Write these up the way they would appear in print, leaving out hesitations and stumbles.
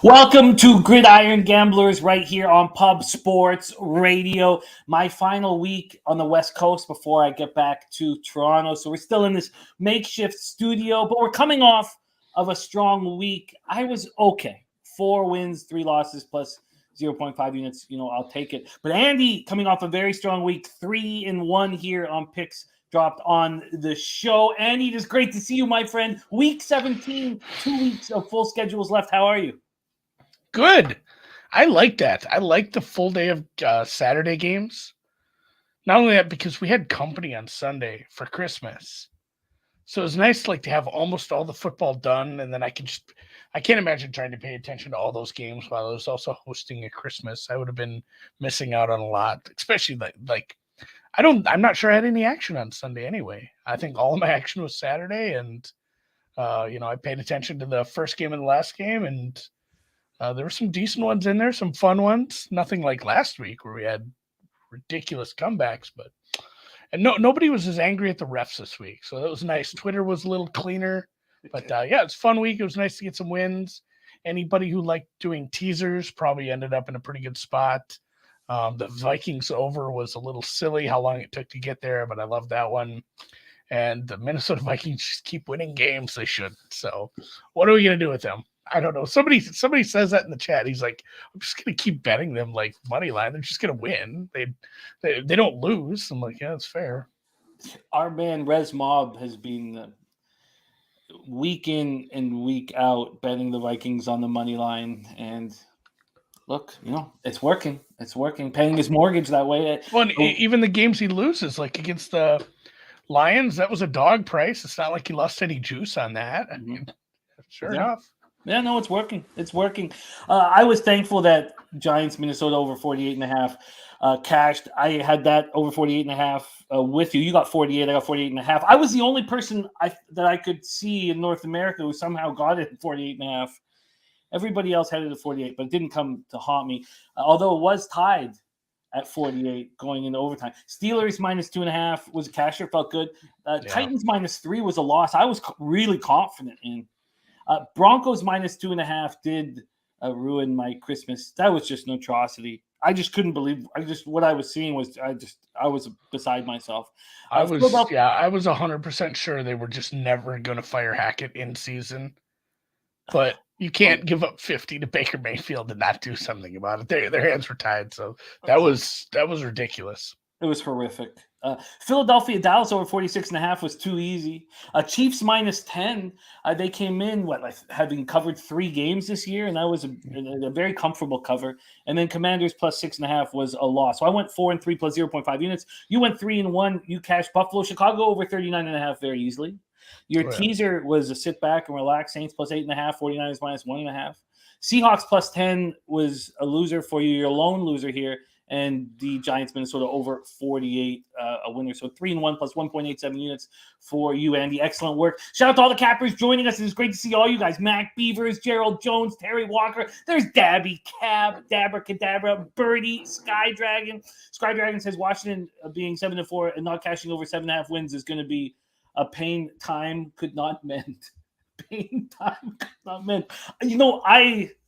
Welcome to Gridiron Gamblers right here on Pub Sports Radio. My final week on the West Coast before I get back to Toronto. So we're still in this makeshift studio, but we're coming off of a strong week. I was okay. 4 wins, 3 losses, plus 0.5 units. I'll take it. But Andy, coming off a very strong week, 3-1 here on picks dropped on the show. Andy, it is great to see you, my friend. Week 17, 2 weeks of full schedules left. How are you? Good. I like that. I like the full day of Saturday games. Not only that, because we had company on Sunday for Christmas. So it was nice to have almost all the football done, and then I can't imagine trying to pay attention to all those games while I was also hosting a Christmas. I would have been missing out on a lot, especially I'm not sure I had any action on Sunday anyway. I think all of my action was Saturday, and I paid attention to the first game and the last game, and there were some decent ones in there, some fun ones. Nothing like last week where we had ridiculous comebacks, and nobody was as angry at the refs this week, so that was nice. Twitter was a little cleaner, but it's a fun week. It was nice to get some wins. Anybody who liked doing teasers probably ended up in a pretty good spot. The Vikings over was a little silly how long it took to get there, but I love that one. And the Minnesota Vikings just keep winning games they shouldn't. So what are we going to do with them? I don't know. Somebody says that in the chat. He's like, I'm just going to keep betting them like money line. They're just going to win. They don't lose. I'm like, yeah, that's fair. Our man Rez Mob has been week in and week out betting the Vikings on the money line, and look, it's working. It's working. Paying his mortgage that way. Well, even the games he loses, like against the Lions, that was a dog price. It's not like he lost any juice on that. I mean, sure enough. Yeah, no, it's working. It's working. I was thankful that Giants Minnesota over 48.5 cashed. I had that over 48.5 with you. You got 48. I got 48.5. I was the only person that I could see in North America who somehow got it at 48.5. Everybody else had it at 48, but it didn't come to haunt me. Although it was tied at 48 going into overtime. Steelers minus 2.5 was a casher. Felt good. Titans minus 3 was a loss. I was really confident in. Broncos minus 2.5 did ruin my Christmas. That was just an atrocity. I just couldn't believe. What I was seeing was I was beside myself. I was 100% sure they were just never going to fire Hackett in season. But you can't give up 50 to Baker Mayfield and not do something about it. Their hands were tied, so that was ridiculous. It was horrific. Philadelphia Dallas over 46.5 was too easy. Chiefs minus 10. They came in having covered 3 games this year, and that was a very comfortable cover. And then Commanders plus 6.5 was a loss. So I went 4-3 plus 0.5 units. You went 3-1. You cashed Buffalo, Chicago over 39.5 very easily. Your teaser was a sit back and relax. Saints plus 8.5. 49ers minus 1.5. Seahawks plus 10 was a loser for you. Your lone loser here. And the Giants, Minnesota over 48, a winner. So 3-1 plus 1.87 units for you, Andy. Excellent work. Shout out to all the cappers joining us. It's great to see all you guys. Mac Beavers, Gerald Jones, Terry Walker. There's Dabby, Cab, Dabra Cadabra, Birdie, Sky Dragon. Sky Dragon says Washington being 7-4 and not cashing over 7.5 wins is going to be a pain time could not mend. Pain time could not mend.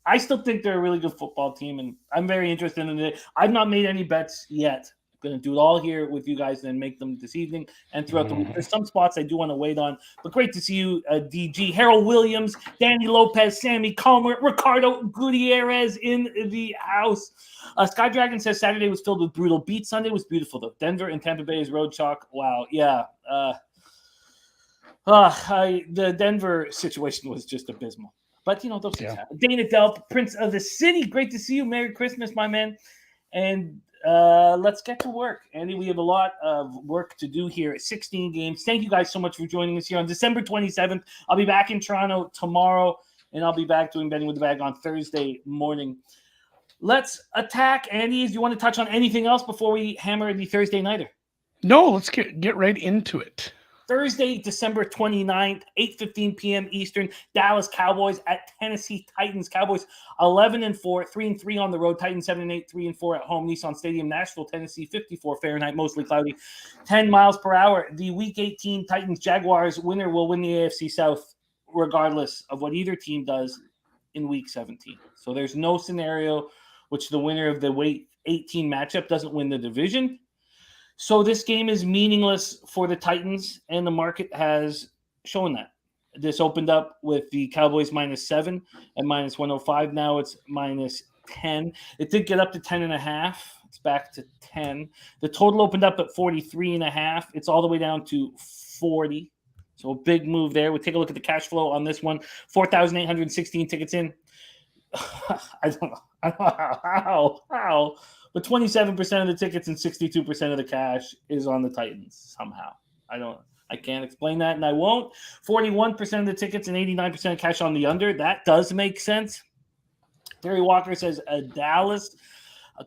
I still think they're a really good football team, and I'm very interested in it. I've not made any bets yet. I'm going to do it all here with you guys and make them this evening and throughout the week. There's some spots I do want to wait on, but great to see you, DG. Harold Williams, Danny Lopez, Sammy Comer, Ricardo Gutierrez in the house. Sky Dragon says Saturday was filled with brutal beats. Sunday was beautiful, though. Denver and Tampa Bay is road chalk. Wow, yeah. The Denver situation was just abysmal. But, those things happen. Dana Delp, Prince of the City. Great to see you. Merry Christmas, my man. And let's get to work. Andy, we have a lot of work to do here. 16 games. Thank you guys so much for joining us here on December 27th. I'll be back in Toronto tomorrow, and I'll be back doing Betting with the Bag on Thursday morning. Let's attack. Andy, do you want to touch on anything else before we hammer the Thursday nighter? No, let's get right into it. Thursday, December 29th, 8:15 p.m. Eastern, Dallas Cowboys at Tennessee Titans. Cowboys 11-4, 3-3 on the road. Titans 7-8, 3-4 at home. Nissan Stadium, Nashville, Tennessee, 54 Fahrenheit, mostly cloudy, 10 miles per hour. The Week 18 Titans Jaguars winner will win the AFC South, regardless of what either team does. in Week 17. So there's no scenario which the winner of the Week 18 matchup doesn't win the division. So this game is meaningless for the Titans, and the market has shown that. This opened up with the Cowboys -7 and -105. Now it's -10. It did get up to 10.5. It's back to 10. The total opened up at 43.5. It's all the way down to 40. So a big move there. We'll take a look at the cash flow on this one. 4,816 tickets in. I don't know how. But 27% of the tickets and 62% of the cash is on the Titans somehow. I can't explain that, and I won't. 41% of the tickets and 89% of cash on the under. That does make sense. Terry Walker says Dallas.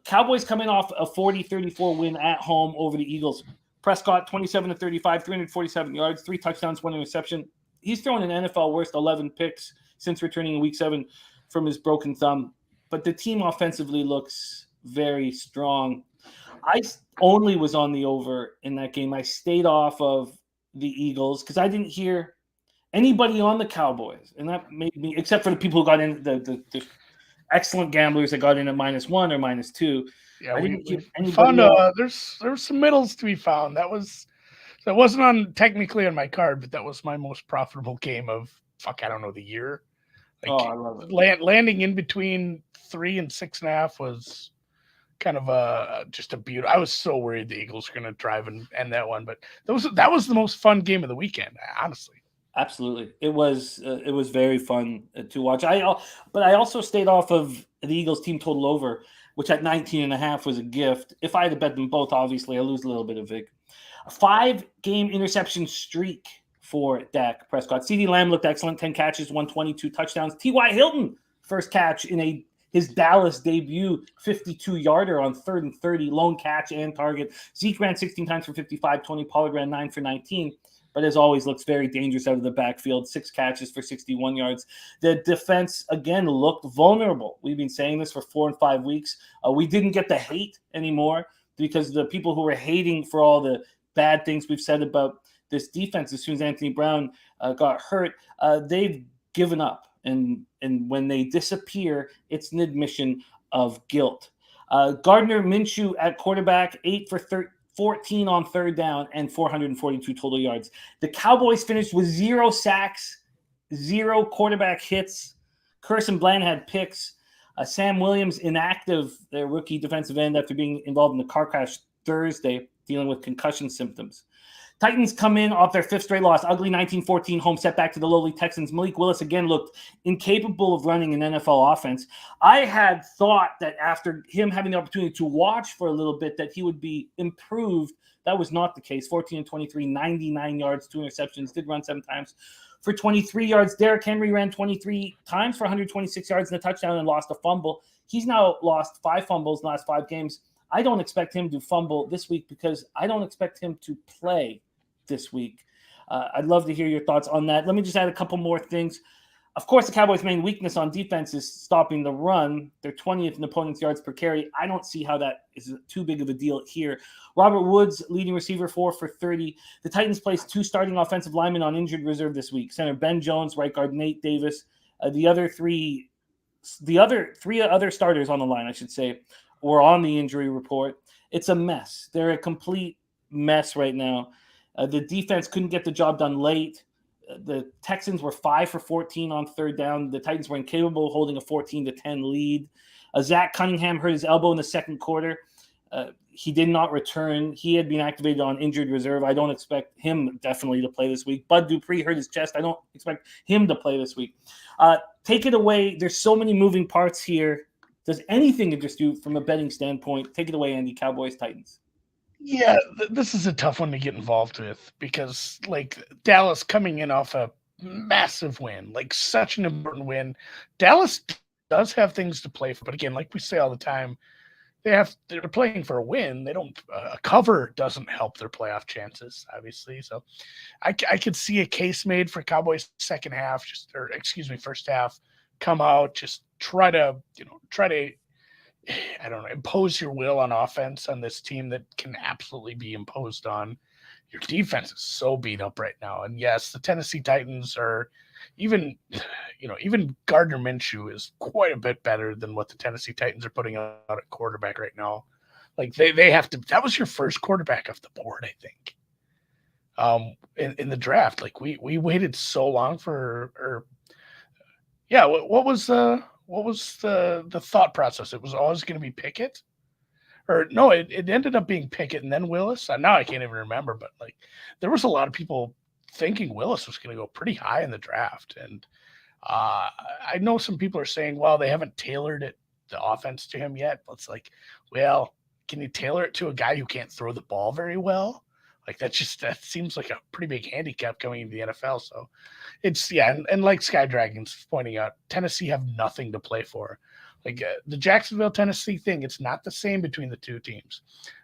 Cowboys coming off a 40-34 win at home over the Eagles. Prescott, 27-35, 347 yards, 3 touchdowns, 1 interception. He's thrown an NFL worst 11 picks since returning in Week 7 from his broken thumb. But the team offensively looks very strong. I only was on the over in that game. I stayed off of the Eagles because I didn't hear anybody on the Cowboys. And that made me, except for the people who got in, the excellent gamblers that got in at -1 or -2. Yeah, I didn't hear we found there were some middles to be found. That wasn't technically on my card, but that was my most profitable game of the year. I love it. Landing in between 3 and 6.5 was kind of just a beauty. I was so worried the Eagles were going to drive and end that one, but that was the most fun game of the weekend, honestly. Absolutely, it was very fun to watch. But I also stayed off of the Eagles team total over, which at 19.5 was a gift. If I had to bet them both, obviously I lose a little bit of vig. A 5-game interception streak for Dak Prescott. CeeDee Lamb looked excellent, 10 catches, 122 touchdowns. T.Y. Hilton, first catch in his Dallas debut, 52-yarder on 3rd and 30, lone catch and target. Zeke ran 16 times for 55, Tony Pollard ran 9 for 19, but as always looks very dangerous out of the backfield, 6 catches for 61 yards. The defense, again, looked vulnerable. We've been saying this for 4 and 5 weeks. We didn't get the hate anymore because the people who were hating for all the bad things we've said about this defense as soon as Anthony Brown got hurt, they've given up. And when they disappear, it's an admission of guilt. Gardner Minshew at quarterback, 8 for 14 on 3rd down and 442 total yards. The Cowboys finished with 0 sacks, 0 quarterback hits. Carson Bland had picks. Sam Williams inactive, their rookie defensive end, after being involved in the car crash Thursday, dealing with concussion symptoms. Titans come in off their 5th straight loss. Ugly 19-14 home setback to the lowly Texans. Malik Willis again looked incapable of running an NFL offense. I had thought that after him having the opportunity to watch for a little bit that he would be improved. That was not the case. 14-23, 99 yards, 2 interceptions. Did run 7 times for 23 yards. Derrick Henry ran 23 times for 126 yards and a touchdown and lost a fumble. He's now lost 5 fumbles in the last 5 games. I don't expect him to fumble this week because I don't expect him to play this week. I'd love to hear your thoughts on that. Let me just add a couple more things. Of course, the Cowboys' main weakness on defense is stopping the run. They're 20th in opponent's yards per carry. I don't see how that is too big of a deal here. Robert Woods, leading receiver, 4 for 30. The Titans placed 2 starting offensive linemen on injured reserve this week. Center Ben Jones, right guard Nate Davis. The other three other starters on the line, I should say, were on the injury report. It's a mess. They're a complete mess right now. The defense couldn't get the job done late. The Texans were 5 for 14 on 3rd down. The Titans were incapable of holding a 14-10 lead. Zach Cunningham hurt his elbow in the 2nd quarter. He did not return. He had been activated on injured reserve. I don't expect him definitely to play this week. Bud Dupree hurt his chest. I don't expect him to play this week. Take it away. There's so many moving parts here. Does anything interest you from a betting standpoint? Take it away, Andy. Cowboys, Titans. Yeah, this is a tough one to get involved with because, Dallas coming in off a massive win, such an important win. Dallas does have things to play for, but again, like we say all the time, they're playing for a win. They don't a cover doesn't help their playoff chances, obviously. So, I could see a case made for Cowboys first half, come out, just try to impose your will on offense on this team that can absolutely be imposed on. Your defense is so beat up right now. And yes, the Tennessee Titans are even Gardner Minshew is quite a bit better than what the Tennessee Titans are putting out at quarterback right now. Like they have to. That was your first quarterback off the board, I think. In the draft, like we waited so long for, or yeah, what was the thought process? It was always going to be Pickett, or no, it ended up being Pickett and then Willis. Now I can't even remember, but like there was a lot of people thinking Willis was going to go pretty high in the draft, and I know some people are saying, well, they haven't tailored the offense to him yet. But it's like, well, can you tailor it to a guy who can't throw the ball very well? Like that seems like a pretty big handicap coming into the NFL. So it's and like Sky Dragon's pointing out, Tennessee have nothing to play for. Like the Jacksonville Tennessee thing, it's not the same between the two teams.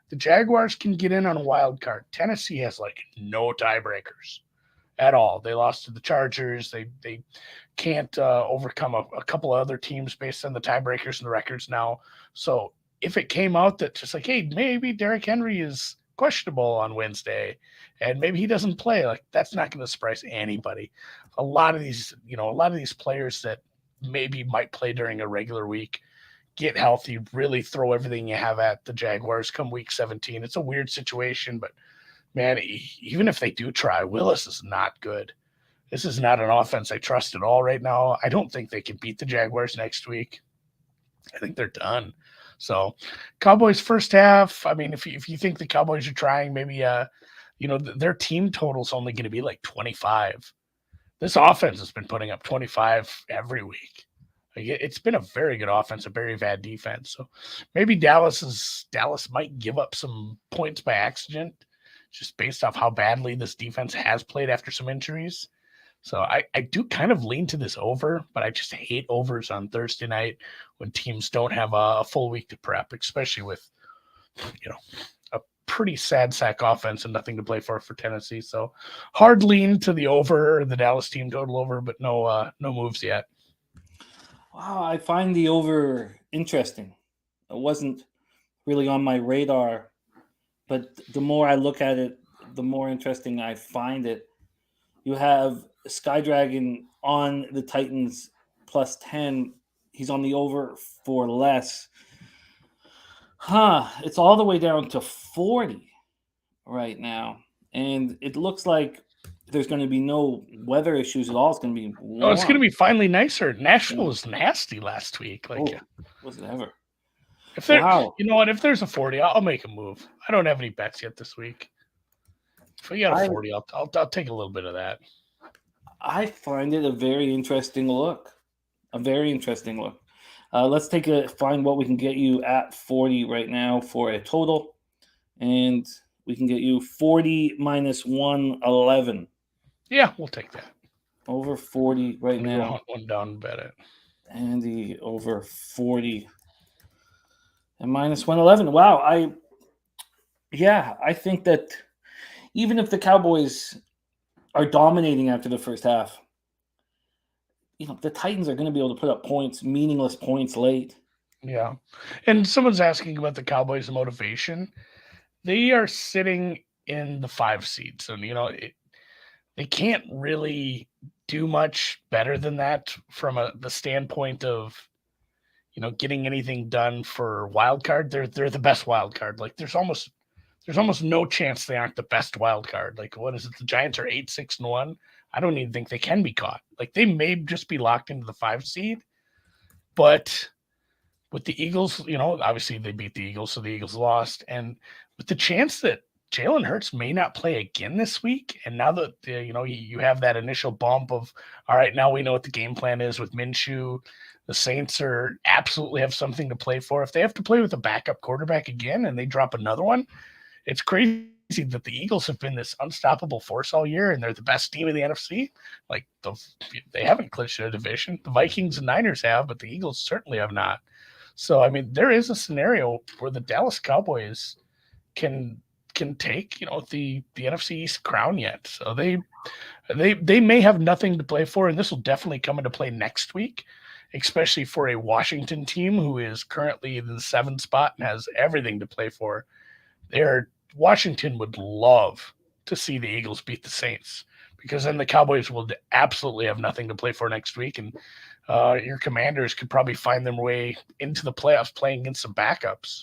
The Jaguars can get in on a wild card. Tennessee has like no tiebreakers at all. They lost to the Chargers. They can't overcome a couple of other teams based on the tiebreakers and the records now. So if it came out that just like, hey, maybe Derrick Henry is questionable on Wednesday and maybe he doesn't play, like that's not going to surprise anybody. A lot of these players that maybe might play during a regular week get healthy, really throw everything you have at the Jaguars come week 17. It's a weird situation, but man, even if they do try, Willis is not good. This is not an offense I trust at all right now. I don't think they can beat the Jaguars next week. I think they're done. So Cowboys first half, I mean, if you think the Cowboys are trying, maybe their team total is only going to be like 25. This offense has been putting up 25 every week. Like it's been a very good offense, a very bad defense. So maybe Dallas might give up some points by accident, just based off how badly this defense has played after some injuries. So I do kind of lean to this over, but I just hate overs on Thursday night when teams don't have a full week to prep, especially with, a pretty sad sack offense and nothing to play for Tennessee. So hard lean to the over, or the Dallas team total over, but no moves yet. Wow, I find the over interesting. It wasn't really on my radar, but the more I look at it, the more interesting I find it. You have Sky Dragon on the Titans plus 10. He's on the over for less. It's all the way down to 40 right now. And it looks like there's going to be no weather issues at all. It's going to be warm. Oh, it's going to be finally nicer. Nashville was nasty last week. Was it ever? If there, you know what? If there's a 40, I'll make a move. I don't have any bets yet this week. If we got a 40, I'll take a little bit of that. I find it a very interesting look. Let's find what we can get you at 40 right now for a total. And we can get you 40 minus 111. Yeah, we'll take that. Over 40 right now. One down, bet it. Andy over 40 and minus 111. Wow. I think that even if the Cowboys are dominating after the first half, the Titans are going to be able to put up meaningless points late. Yeah. And someone's asking about the Cowboys' motivation. They are sitting in the 5 seed. So, they can't really do much better than that from the standpoint of, getting anything done for wild card. They're the best wild card. Like there's almost no chance they aren't the best wild card. Like what is it? The Giants are 8-6-1. I don't even think they can be caught. Like they may just be locked into the 5 seed, but with the Eagles, obviously they beat the Eagles, so the Eagles lost. And with the chance that Jalen Hurts may not play again this week, and now that you have that initial bump of, all right, now we know what the game plan is with Minshew. The Saints absolutely have something to play for. If they have to play with a backup quarterback again and they drop another one, it's crazy that the Eagles have been this unstoppable force all year, and they're the best team in the NFC. Like they haven't clinched a division. The Vikings and Niners have, but the Eagles certainly have not. So, I mean, there is a scenario where the Dallas Cowboys can take, the NFC East crown yet. So they may have nothing to play for, and this will definitely come into play next week, especially for a Washington team who is currently in the 7th spot and has everything to play for. Washington would love to see the Eagles beat the Saints because then the Cowboys will absolutely have nothing to play for next week, and your Commanders could probably find their way into the playoffs playing against some backups.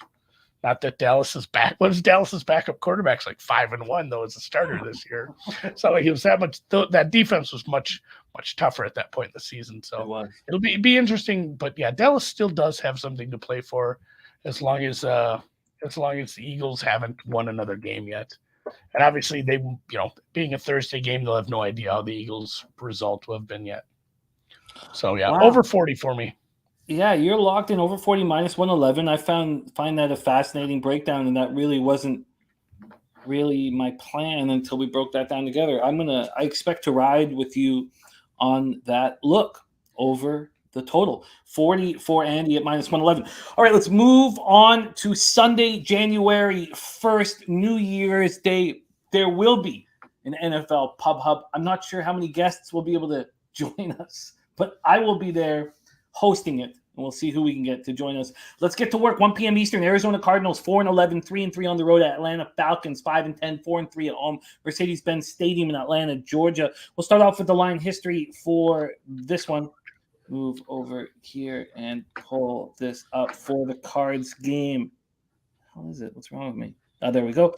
Not that Dallas's backup quarterback's like 5-1 though as a starter this year. So like it was that much. That defense was much tougher at that point in the season. So it'll be interesting. But yeah, Dallas still does have something to play for, as long as the Eagles haven't won another game yet. And obviously they, being a Thursday game, they'll have no idea how the Eagles' result will have been yet. So yeah, over 40 for me. Yeah, you're locked in over 40 minus 111. I find that a fascinating breakdown, and that really wasn't really my plan until we broke that down together. I expect to ride with you on that look over the total. 40 for Andy at minus 111. All right, let's move on to Sunday, January 1st, New Year's Day. There will be an NFL Pub Hub. I'm not sure how many guests will be able to join us, but I will be there hosting it. And we'll see who we can get to join us. Let's get to work. 1 p.m. Eastern. Arizona Cardinals 4-11, 3-3 on the road at Atlanta Falcons 5-10, 4-3 at home. Mercedes-Benz Stadium in Atlanta, Georgia. We'll start off with the line history for this one. Move over here and pull this up for the Cards game. How is it? What's wrong with me? There we go.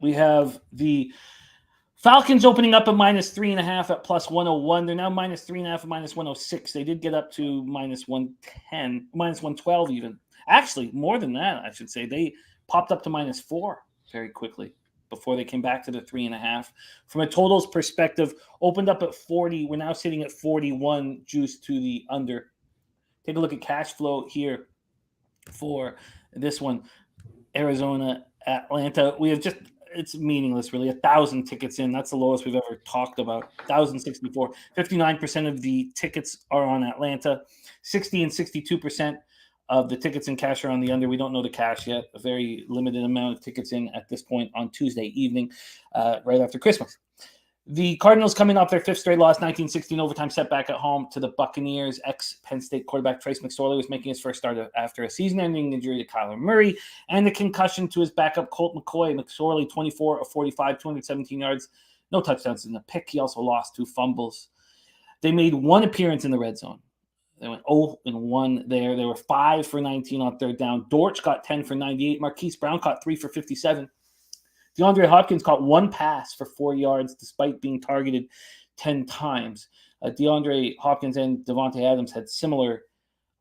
We have the Falcons opening up at minus 3.5 at plus 101. They're now minus 3.5 at minus 106. They did get up to minus 110, minus 112 even. Actually, more than that, I should say. They popped up to minus 4 very quickly before they came back to the 3.5. From a totals perspective, opened up at 40. We're now sitting at 41, juice to the under. Take a look at cash flow here for this one. Arizona, Atlanta. We have just... It's meaningless, really. 1,000 tickets in. That's the lowest we've ever talked about. 1,064. 59% of the tickets are on Atlanta. 60 and 62% of the tickets in cash are on the under. We don't know the cash yet. A very limited amount of tickets in at this point on Tuesday evening, right after Christmas. The Cardinals coming off their 5th straight loss, 1916 overtime setback at home to the Buccaneers. Ex-Penn State quarterback Trace McSorley was making his first start after a season-ending injury to Kyler Murray and the concussion to his backup Colt McCoy. McSorley, 24 of 45, 217 yards, no touchdowns in the pick. He also lost 2 fumbles. They made 1 appearance in the red zone. They went 0-1 there. They were 5 for 19 on third down. Dortch got 10 for 98. Marquise Brown caught 3 for 57. DeAndre Hopkins caught 1 pass for 4 yards despite being targeted 10 times. DeAndre Hopkins and Devontae Adams had similar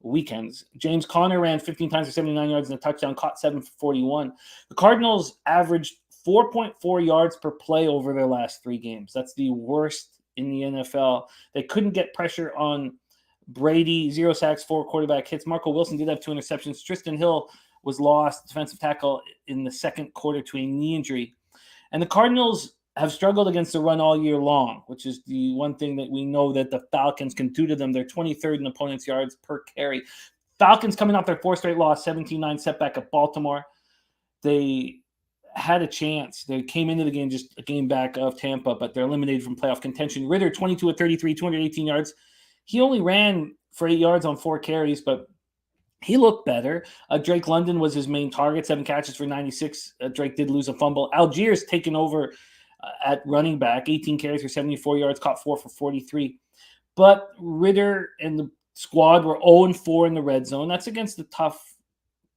weekends. James Conner ran 15 times for 79 yards and a touchdown, caught 7 for 41. The Cardinals averaged 4.4 yards per play over their last 3 games. That's the worst in the NFL. They couldn't get pressure on Brady. 0 sacks, 4 quarterback hits. Marco Wilson did have 2 interceptions. Tristan Hill was lost, defensive tackle, in the second quarter to a knee injury. And the Cardinals have struggled against the run all year long, which is the one thing that we know that the Falcons can do to them. They're 23rd in opponents' yards per carry. Falcons coming off their 4th straight loss, 17-9 setback at Baltimore. They had a chance. They came into the game just a game back of Tampa, but they're eliminated from playoff contention. Ritter, 22 of 33, 218 yards. He only ran for 8 yards on 4 carries, but he looked better. Drake London was his main target, 7 catches for 96. Drake did lose a fumble. Algiers taken over at running back, 18 carries for 74 yards, caught 4 for 43. But Ritter and the squad were 0-4 in the red zone. That's against the tough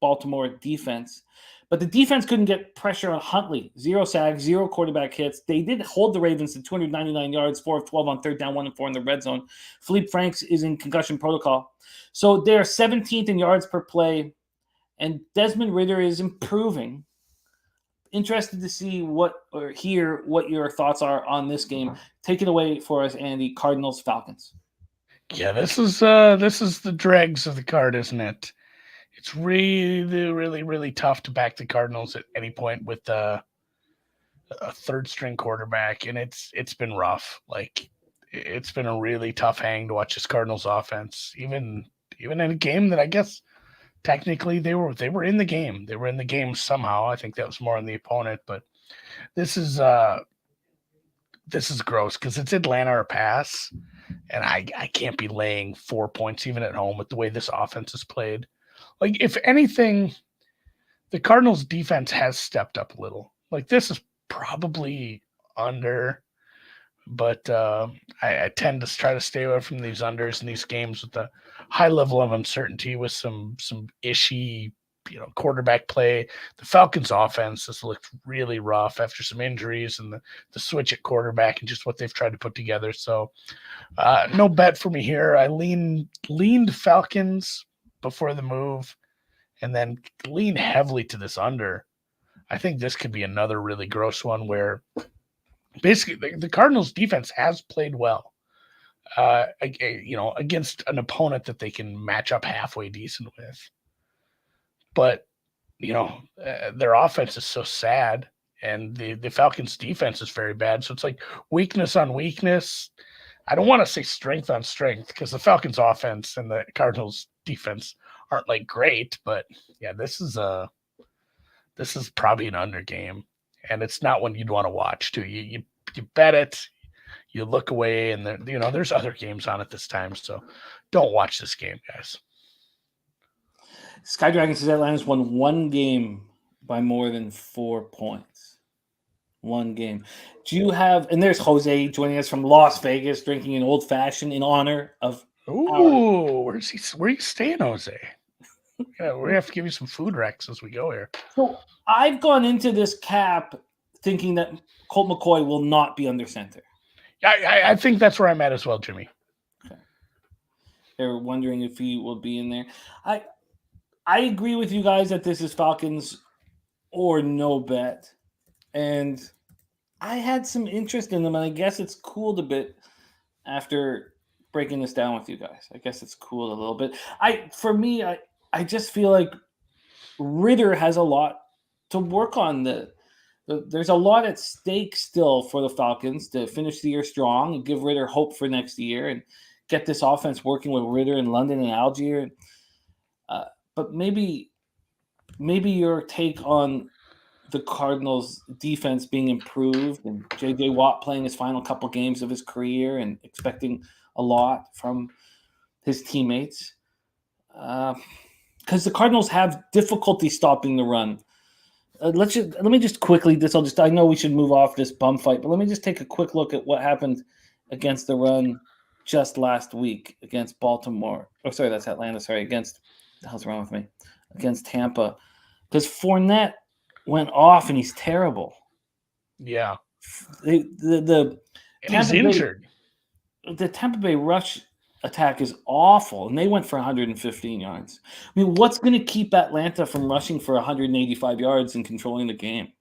Baltimore defense. But the defense couldn't get pressure on Huntley. 0 sacks, 0 quarterback hits. They did hold the Ravens to 299 yards, 4 of 12 on third down, 1 of 4 in the red zone. Philippe Franks is in concussion protocol. So they're 17th in yards per play, and Desmond Ritter is improving. Interested to see hear what your thoughts are on this game. Take it away for us, Andy. Cardinals, Falcons. Yeah, this is the dregs of the card, isn't it? It's really, really, really tough to back the Cardinals at any point with a third-string quarterback, and it's been rough. Like, it's been a really tough hang to watch this Cardinals offense, even in a game that I guess technically they were in the game. They were in the game somehow. I think that was more on the opponent, but this is gross because it's Atlanta or pass, and I can't be laying 4 points even at home with the way this offense is played. Like, if anything, the Cardinals' defense has stepped up a little. Like, this is probably under but I tend to try to stay away from these unders in these games with a high level of uncertainty with some ishy, quarterback play. The Falcons' offense has looked really rough after some injuries and the switch at quarterback and just what they've tried to put together. So no bet for me here. I leaned Falcons before the move, and then lean heavily to this under. I think this could be another really gross one where basically the Cardinals defense has played well, against an opponent that they can match up halfway decent with. But, their offense is so sad and the Falcons defense is very bad. So it's like weakness on weakness. I don't want to say strength on strength because the Falcons offense and the Cardinals defense aren't like great, but yeah, this is probably an under game, and it's not one you'd want to watch too. You bet it, you look away, and there's other games on at this time, so don't watch this game, guys. Sky Dragon says Atlanta's won one game by more than 4 points. One game. Do you have? And there's Jose joining us from Las Vegas, drinking an old fashioned in honor of. Ooh, where are you staying, Jose? Yeah, we have to give you some food recs as we go here. So I've gone into this cap thinking that Colt McCoy will not be under center. I think that's where I'm at as well, Jimmy. Okay. They're wondering if he will be in there. I agree with you guys that this is Falcons or no bet. And I had some interest in them, and I guess it's cooled a bit after breaking this down with you guys. I guess it's cooled a little bit. I just feel like Ritter has a lot to work on. There's a lot at stake still for the Falcons to finish the year strong and give Ritter hope for next year and get this offense working with Ritter in London and Algier. But maybe your take on the Cardinals' defense being improved and J.J. Watt playing his final couple games of his career and expecting a lot from his teammates. Because the Cardinals have difficulty stopping the run. Let me just quickly. I know we should move off this bum fight, but let me just take a quick look at what happened against the run just last week against Baltimore. Oh, sorry, that's Atlanta. Sorry, against the hell's wrong with me? Against Tampa, because Fournette went off and he's terrible. Yeah, he's injured. The Tampa Bay rush attack is awful, and they went for 115 yards. I mean, what's going to keep Atlanta from rushing for 185 yards and controlling the game?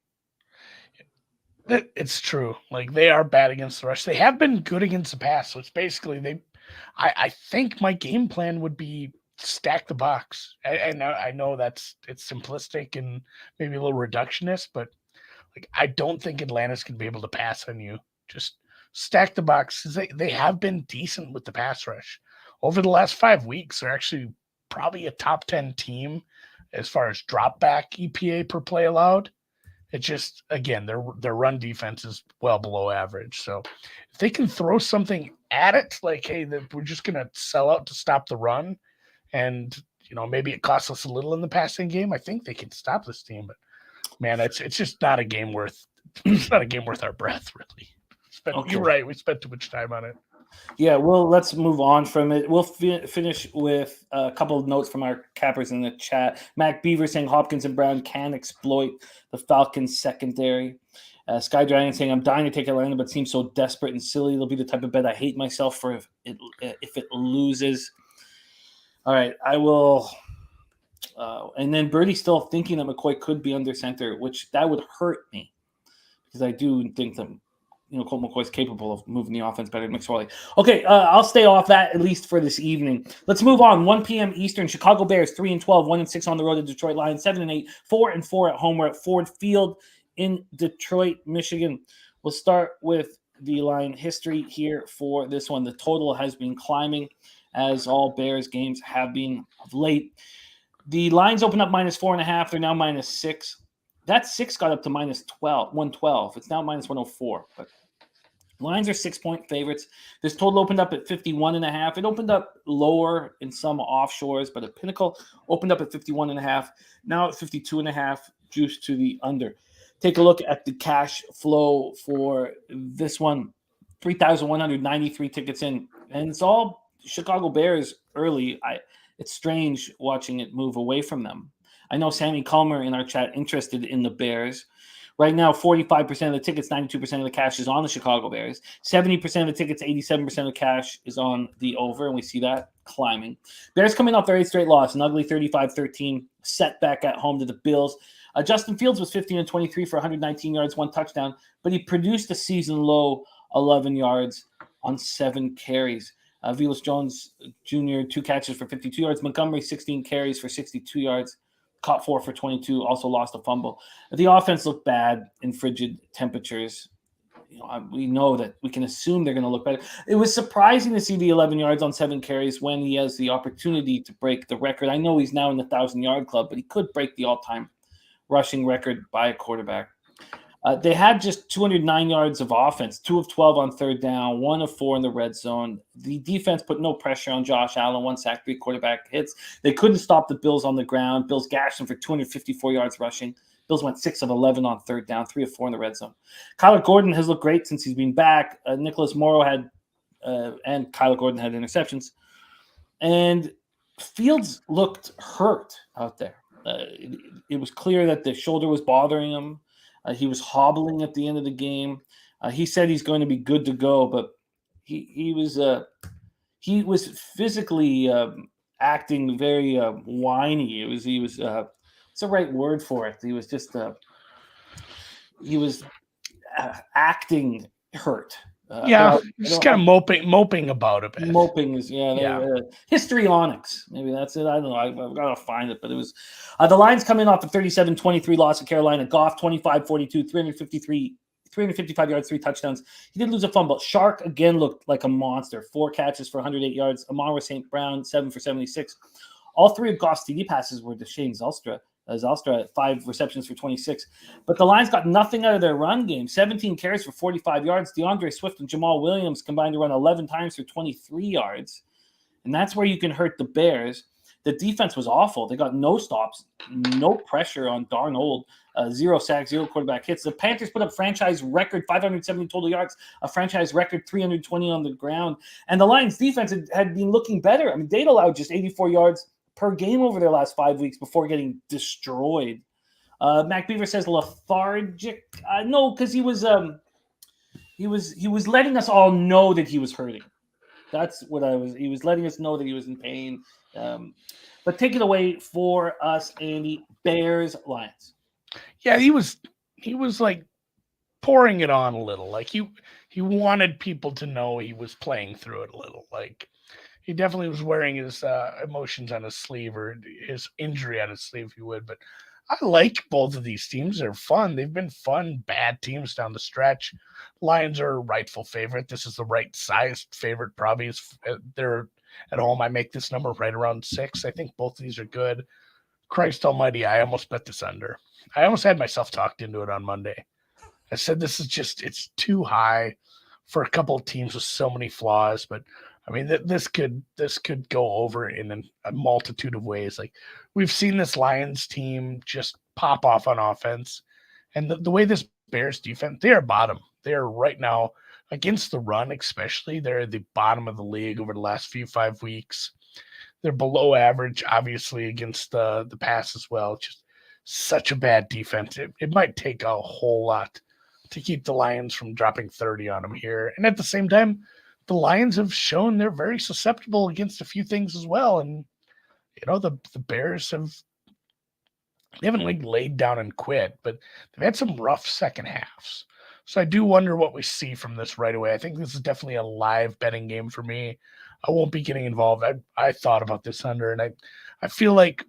It's true. Like, they are bad against the rush. They have been good against the pass. So it's basically I think my game plan would be stack the box. I know it's simplistic and maybe a little reductionist, but like, I don't think Atlanta's going to be able to pass on you. Just stack the box. They have been decent with the pass rush. Over the last 5 weeks, they're actually probably a top 10 team as far as drop back EPA per play allowed. It just, again, their run defense is well below average. So if they can throw something at it, like, hey, we're just going to sell out to stop the run, and maybe it costs us a little in the passing game, I think they can stop this team. But man, it's just not a game worth. It's not a game worth our breath, really. Okay. You're right. We spent too much time on it. Yeah, well, let's move on from it. We'll finish with a couple of notes from our cappers in the chat. Mac Beaver saying Hopkins and Brown can exploit the Falcons secondary. Sky Dragon saying, I'm dying to take Atlanta, but seems so desperate and silly. It'll be the type of bet I hate myself for if it loses. All right, I will. And then Birdie's still thinking that McCoy could be under center, which that would hurt me because I do think that Colt McCoy's capable of moving the offense better than McSorley. Okay, I'll stay off that at least for this evening. Let's move on. 1 p.m. Eastern. Chicago Bears 3-12, 1-6 on the road to Detroit Lions, 7-8, 4-4 at home. We're at Ford Field in Detroit, Michigan. We'll start with the line history here for this one. The total has been climbing, as all Bears games have been of late. The lines opened up -4.5. They're now -6. That 6 got up to -112. It's now -104. But Lions are 6-point favorites. This total opened up at 51.5. It opened up lower in some offshores, but at Pinnacle opened up at 51.5. Now at 52.5, juice to the under. Take a look at the cash flow for this one. 3,193 tickets in, and it's all Chicago Bears early. It's strange watching it move away from them. I know Sammy Culmer in our chat interested in the Bears. Right now, 45% of the tickets, 92% of the cash is on the Chicago Bears. 70% of the tickets, 87% of the cash is on the over, and we see that climbing. Bears coming off their 8th straight loss, an ugly 35-13 setback at home to the Bills. Justin Fields was 15-23 for 119 yards, 1 touchdown, but he produced a season-low 11 yards on 7 carries. Velus Jones Jr., 2 catches for 52 yards. Montgomery, 16 carries for 62 yards. Caught 4 for 22, also lost a fumble. The offense looked bad in frigid temperatures. We know that we can assume they're going to look better. It was surprising to see the 11 yards on 7 carries when he has the opportunity to break the record. I know he's now in the 1,000-yard club, but he could break the all-time rushing record by a quarterback. They had just 209 yards of offense, 2 of 12 on 3rd down, 1 of 4 in the red zone. The defense put no pressure on Josh Allen, 1 sack, 3 quarterback hits. They couldn't stop the Bills on the ground. Bills gashed them for 254 yards rushing. Bills went 6 of 11 on 3rd down, 3 of 4 in the red zone. Kyler Gordon has looked great since he's been back. Nicholas Morrow had and Kyler Gordon had interceptions. And Fields looked hurt out there. It was clear that the shoulder was bothering him. He was hobbling at the end of the game. He said he's going to be good to go, but he was physically acting very whiny. He was it's the right word for it. He was just acting hurt. Just kind of moping about a bit. Moping is histrionics. Maybe that's it. I don't know. I've got to find it, but it was the Lions coming off a 37-23 loss to Carolina. Goff 25-42, 355 yards, 3 touchdowns. He did lose a fumble. Shark again looked like a monster. 4 catches for 108 yards. Amon St. Brown 7 for 76. All 3 of Goff's TD passes were to Shane Zylstra. Zylstra at 5 receptions for 26. But the Lions got nothing out of their run game. 17 carries for 45 yards. DeAndre Swift and Jamal Williams combined to run 11 times for 23 yards. And that's where you can hurt the Bears. The defense was awful. They got no stops, no pressure on Darnold, 0 sacks, 0 quarterback hits. The Panthers put up franchise record 570 total yards, a franchise record 320 on the ground. And the Lions defense had been looking better. I mean, they'd allowed just 84 yards per game over their last 5 weeks before getting destroyed. Mac Beaver says lethargic. No, because he was letting us all know that he was hurting. That's what he was letting us know that he was in pain. But take it away for us, Andy. Bears, Lions. Yeah, he was like pouring it on a little. Like he wanted people to know he was playing through it a little. Like he definitely was wearing his emotions on his sleeve, or his injury on his sleeve, if you would. But I like both of these teams. They're fun. They've been fun, bad teams down the stretch. Lions are a rightful favorite. This is the right-sized favorite, probably. They're at home. I make this number right around 6. I think both of these are good. Christ almighty, I almost bet this under. I almost had myself talked into it on Monday. I said this is just, it's too high for a couple of teams with so many flaws, but I mean, this could go over in a multitude of ways. Like, we've seen this Lions team just pop off on offense, and the way this Bears defense, they are bottom. They are right now against the run, especially. They're the bottom of the league over the last 5 weeks. They're below average, obviously, against the pass as well. Just such a bad defense. It might take a whole lot to keep the Lions from dropping 30 on them here. And at the same time, the Lions have shown they're very susceptible against a few things as well. And, the Bears they haven't like laid down and quit, but they've had some rough second halves. So I do wonder what we see from this right away. I think this is definitely a live betting game for me. I won't be getting involved. I thought about this under, and I feel like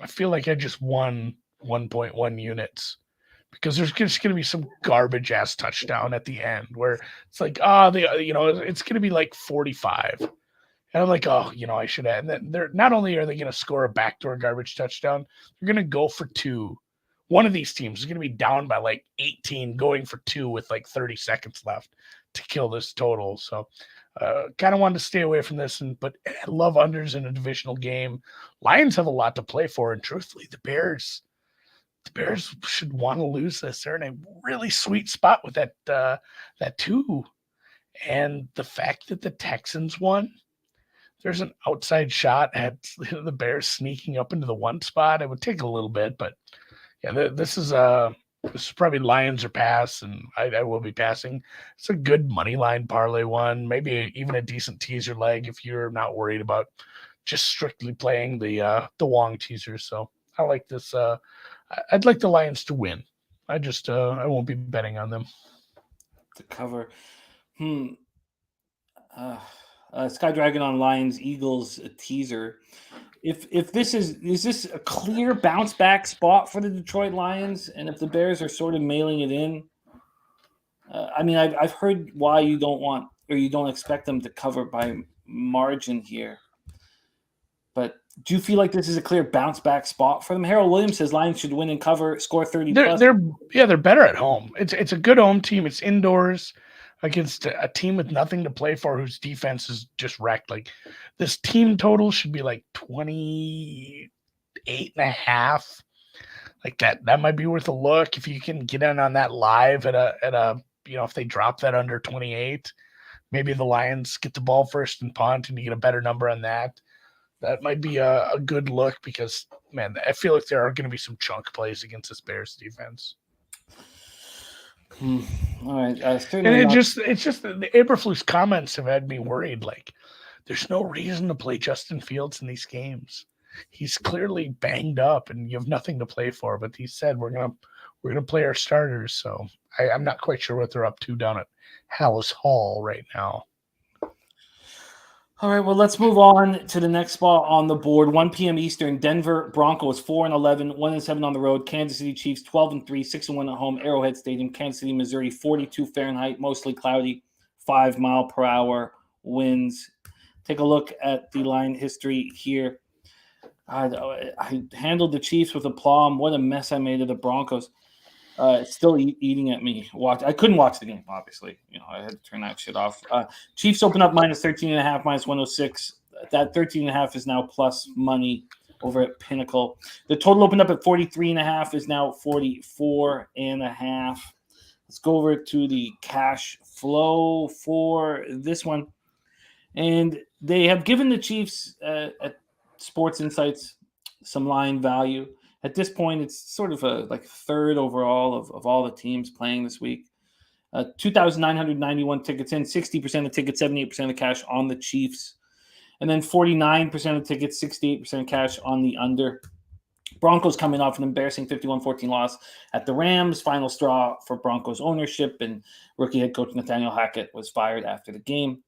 I just won 1.1 units. Because there's just going to be some garbage ass touchdown at the end where it's like, it's going to be like 45. And I'm like, I should have. And then they're not only are they going to score a backdoor garbage touchdown, they're going to go for 2. One of these teams is going to be down by like 18, going for 2 with like 30 seconds left to kill this total. So kind of wanted to stay away from this, but I love unders in a divisional game. Lions have a lot to play for, and truthfully, the Bears should want to lose this. They're in a really sweet spot with that 2. And the fact that the Texans won, there's an outside shot at the Bears sneaking up into the one spot. It would take a little bit, but yeah, this is probably Lions or pass, and I will be passing. It's a good money line parlay one, maybe even a decent teaser leg if you're not worried about just strictly playing the Wong teaser. So I like this. I'd like the Lions to win. I won't be betting on them to cover. Sky Dragon on Lions Eagles a teaser. If this is this a clear bounce back spot for the Detroit Lions, and if the Bears are sort of mailing it in, I mean I've heard why you don't want or you don't expect them to cover by margin here, but do you feel like this is a clear bounce back spot for them? Harold Williams says Lions should win and cover, score 30 plus. They're better at home. It's a good home team. It's indoors against a team with nothing to play for, whose defense is just wrecked. Like, this team total should be like 28.5. Like that might be worth a look if you can get in on that live at a if they drop that under 28, maybe the Lions get the ball first and punt and you get a better number on that. That might be a good look because, man, I feel like there are going to be some chunk plays against this Bears defense. All right. And it's just the Eberflus comments have had me worried. Like, there's no reason to play Justin Fields in these games. He's clearly banged up and you have nothing to play for. But he said we're gonna play our starters. So I'm not quite sure what they're up to down at Hallis Hall right now. All right, well, let's move on to the next spot on the board. 1 p.m. Eastern, Denver Broncos 4-11, 1-7 on the road. Kansas City Chiefs 12-3, 6-1 at home. Arrowhead Stadium, Kansas City, Missouri, 42 Fahrenheit, mostly cloudy, 5 mile per hour winds. Take a look at the line history here. I handled the Chiefs with aplomb. What a mess I made of the Broncos. It's still eating at me. I couldn't watch the game, obviously. I had to turn that shit off. Chiefs open up minus 13.5, minus 106. That 13.5 is now plus money over at Pinnacle. The total opened up at 43.5, is now 44.5. Let's go over to the cash flow for this one. And they have given the Chiefs at Sports Insights some line value. At this point, it's sort of a third overall of all the teams playing this week. 2,991 tickets in, 60% of tickets, 78% of the cash on the Chiefs. And then 49% of tickets, 68% of cash on the under. Broncos coming off an embarrassing 51-14 loss at the Rams. Final straw for Broncos ownership, and rookie head coach Nathaniel Hackett was fired after the game.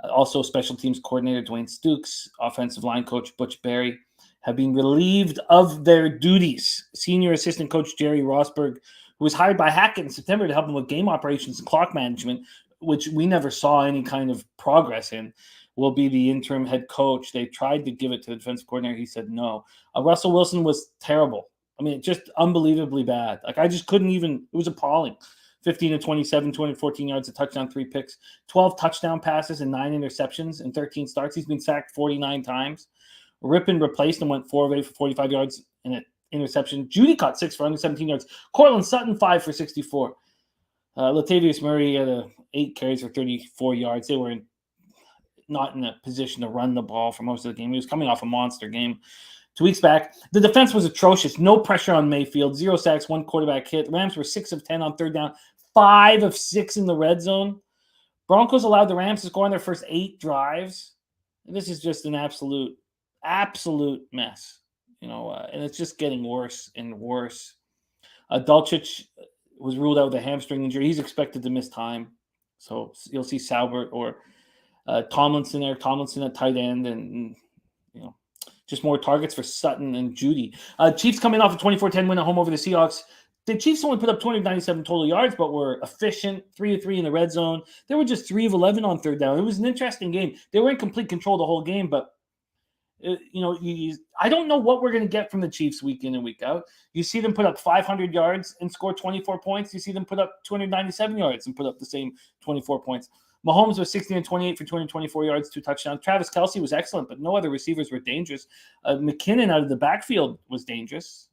Also, special teams coordinator Dwayne Stukes, offensive line coach Butch Berry have been relieved of their duties. Senior assistant coach Jerry Rosberg, who was hired by Hackett in September to help him with game operations and clock management, which we never saw any kind of progress in, will be the interim head coach. They tried to give it to the defensive coordinator. He said no. Russell Wilson was terrible. I mean, just unbelievably bad. I just couldn't even – it was appalling. 15-27, 214 yards, a touchdown, 3 picks, 12 touchdown passes and 9 interceptions in 13 starts. He's been sacked 49 times. Rippon replaced and went 4 of 8 for 45 yards and an interception. Judy caught 6 for 117 yards. Cortland Sutton, 5 for 64. Latavius Murray had 8 carries for 34 yards. They were not in a position to run the ball for most of the game. He was coming off a monster game 2 weeks back. The defense was atrocious. No pressure on Mayfield. 0 sacks, 1 quarterback hit. Rams were 6 of 10 on third down. 5 of 6 in the red zone. Broncos allowed the Rams to score on their first 8 drives. And this is just an absolute mess, and it's just getting worse and worse. Dulcich was ruled out with a hamstring injury. He's expected to miss time. So you'll see Saubert or Tomlinson at tight end, and just more targets for Sutton and Judy. Chiefs coming off a 24-10 win at home over the Seahawks. The Chiefs only put up 297 total yards, but were efficient, 3 of 3 in the red zone. They were just 3 of 11 on third down. It was an interesting game. They were in complete control the whole game, but I don't know what we're going to get from the Chiefs week in and week out. You see them put up 500 yards and score 24 points. You see them put up 297 yards and put up the same 24 points. Mahomes was 16-28 for 224 yards, 2 touchdowns. Travis Kelce was excellent, but no other receivers were dangerous. McKinnon out of the backfield was dangerous.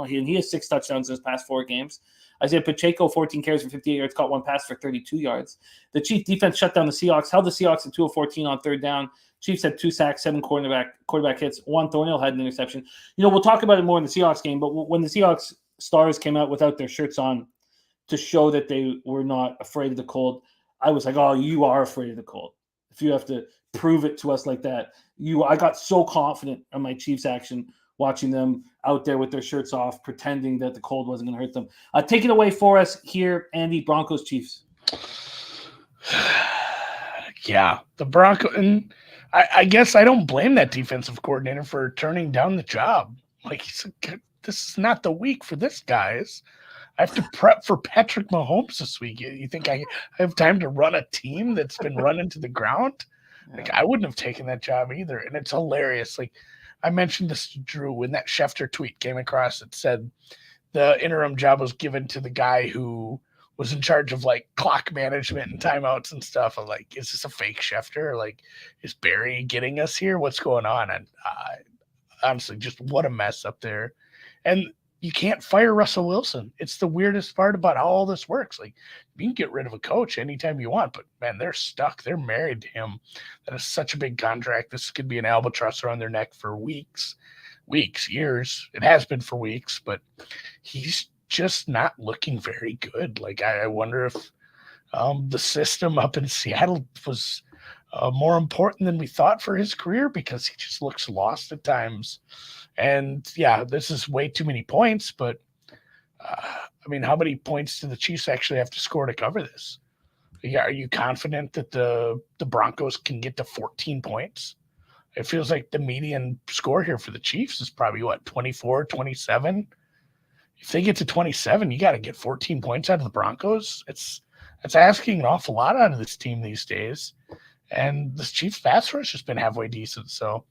He has 6 touchdowns in his past 4 games. Isaiah Pacheco, 14 carries for 58 yards, caught 1 pass for 32 yards. The Chiefs defense shut down the Seahawks, held the Seahawks at 2 of 14 on third down. Chiefs had 2 sacks, 7 quarterback hits. Juan Thornhill had an interception. We'll talk about it more in the Seahawks game, but when the Seahawks stars came out without their shirts on to show that they were not afraid of the cold, I was like, oh, you are afraid of the cold. If you have to prove it to us like that. I got so confident on my Chiefs action watching them out there with their shirts off, pretending that the cold wasn't going to hurt them. Take it away for us here, Andy. Broncos, Chiefs. Yeah, the Broncos. And I guess I don't blame that defensive coordinator for turning down the job. Like, this is not the week for this, guys. I have to prep for Patrick Mahomes this week. You think I have time to run a team that's been run into the ground? Like, I wouldn't have taken that job either. And it's hilarious. Like, I mentioned this to Drew when that Schefter tweet came across. It said the interim job was given to the guy who was in charge of like clock management and timeouts and stuff. I'm like, is this a fake Schefter? Like, is Barry getting us here? What's going on? And honestly, just what a mess up there. And you can't fire Russell Wilson. It's the weirdest part about how all this works. Like, you can get rid of a coach anytime you want, but man, they're stuck. They're married to him. That is such a big contract. This could be an albatross around their neck for weeks, years. It has been for weeks, but he's just not looking very good. Like, I wonder if the system up in Seattle was more important than we thought for his career, because he just looks lost at times. And yeah, this is way too many points, but I mean, how many points do the Chiefs actually have to score to cover this? Are you confident that the Broncos can get to 14 points? It feels like the median score here for the Chiefs is probably 24, 27. If they get to 27, you got to get 14 points out of the Broncos. It's asking an awful lot out of this team these days. And this Chiefs pass rush has been halfway decent. So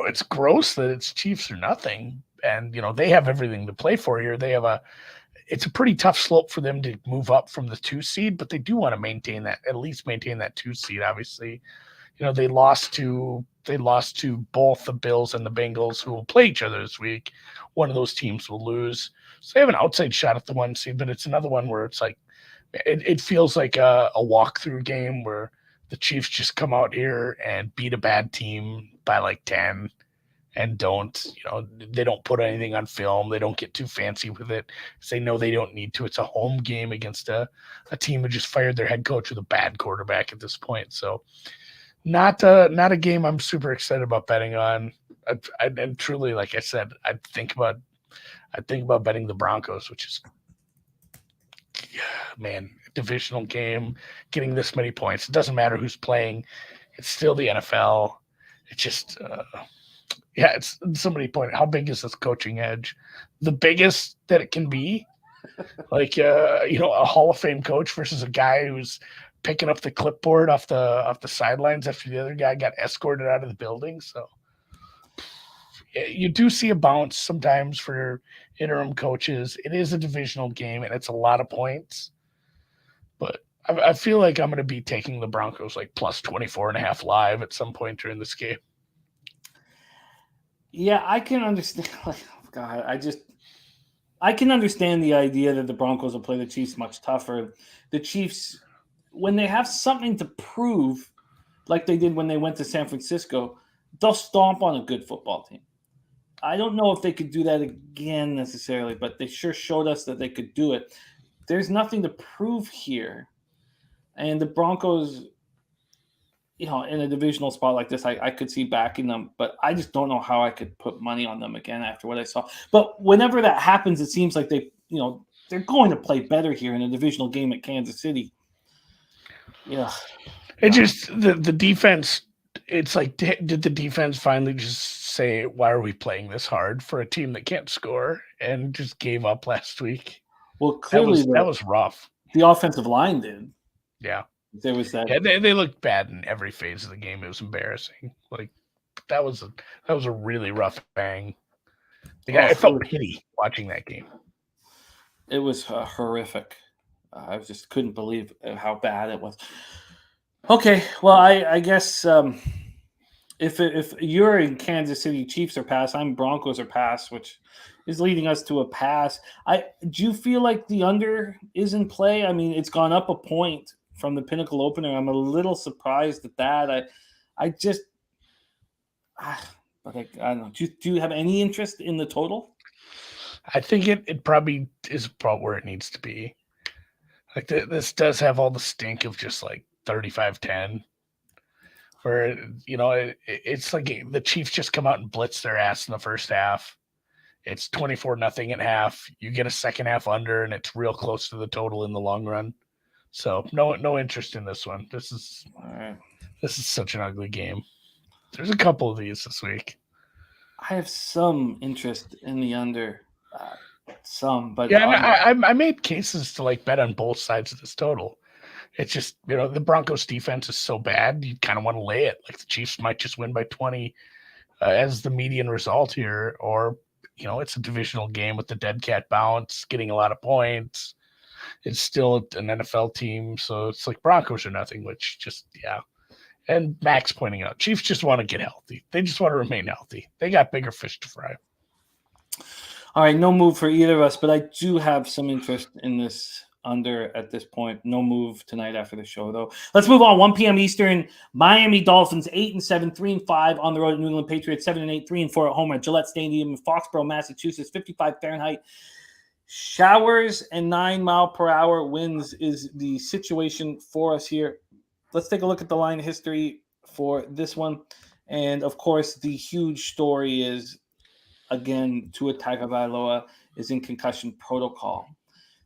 it's gross that it's Chiefs or nothing. And, they have everything to play for here. It's a pretty tough slope for them to move up from the 2 seed, but they do want to at least maintain that 2 seed. Obviously, they lost to both the Bills and the Bengals, who will play each other this week. One of those teams will lose. So they have an outside shot at the 1 seed, but it's another one where it's like, it feels like a walkthrough game where the Chiefs just come out here and beat a bad team by like 10 and they don't put anything on film. They don't get too fancy with it. They know they don't need to. It's a home game against a team who just fired their head coach with a bad quarterback at this point. So not a game I'm super excited about betting on. And truly, like I said, I think about betting the Broncos, which is, man, divisional game, getting this many points. It doesn't matter who's playing. It's still the NFL. It's just, it's somebody pointed, how big is this coaching edge? The biggest that it can be. Like, a Hall of Fame coach versus a guy who's picking up the clipboard off the sidelines after the other guy got escorted out of the building. So you do see a bounce sometimes for interim coaches. It is a divisional game, and it's a lot of points. But I feel like I'm going to be taking the Broncos like plus 24.5 live at some point during this game. Yeah, I can understand. Like, oh God, I can understand the idea that the Broncos will play the Chiefs much tougher. The Chiefs, when they have something to prove, like they did when they went to San Francisco, they'll stomp on a good football team. I don't know if they could do that again necessarily, but they sure showed us that they could do it. There's nothing to prove here. And the Broncos, in a divisional spot like this, I could see backing them, but I just don't know how I could put money on them again after what I saw. But whenever that happens, it seems like they're going to play better here in a divisional game at Kansas City. Yeah. It just, the defense, it's like, did the defense finally just say, why are we playing this hard for a team that can't score, and just gave up last week? Well, clearly that was rough. The offensive line did. Yeah. There was that. Yeah, they looked bad in every phase of the game. It was embarrassing. Like, that was a really rough bang. I felt pity watching that game. It was horrific. I just couldn't believe how bad it was. Okay, well, I guess If you're in Kansas City, Chiefs are pass. I'm Broncos are pass, which is leading us to a pass. Do you feel like the under is in play? I mean, it's gone up a point from the Pinnacle opener. I'm a little surprised at that. I just, but I don't know. Do you have any interest in the total? I think it probably is about where it needs to be. Like this does have all the stink of just like 35-10, where it's like the Chiefs just come out and blitz their ass in the first half. It's 24-0 at half. You get a second half under, and it's real close to the total in the long run. So no interest in this one. This is such an ugly game. There's a couple of these this week. I have some interest in the under, but yeah, I made cases to like bet on both sides of this total. It's just the Broncos defense is so bad, you kind of want to lay it. Like the Chiefs might just win by 20 as the median result here, or it's a divisional game with the dead cat bounce, getting a lot of points. It's still an NFL team, so it's like Broncos or nothing, which just, yeah. And Max pointing out, Chiefs just want to get healthy. They just want to remain healthy. They got bigger fish to fry. All right, no move for either of us, but I do have some interest in this under at this point. No move tonight after the show, though. Let's move on. 1 p.m. Eastern. Miami Dolphins 8-7, 3-5 on the road at New England Patriots 7-8, 3-4 at home at Gillette Stadium in Foxborough, Massachusetts. 55 Fahrenheit. Showers and 9-mile-per-hour winds is the situation for us here. Let's take a look at the line history for this one. And, of course, the huge story is, again, Tua Tagovailoa is in concussion protocol.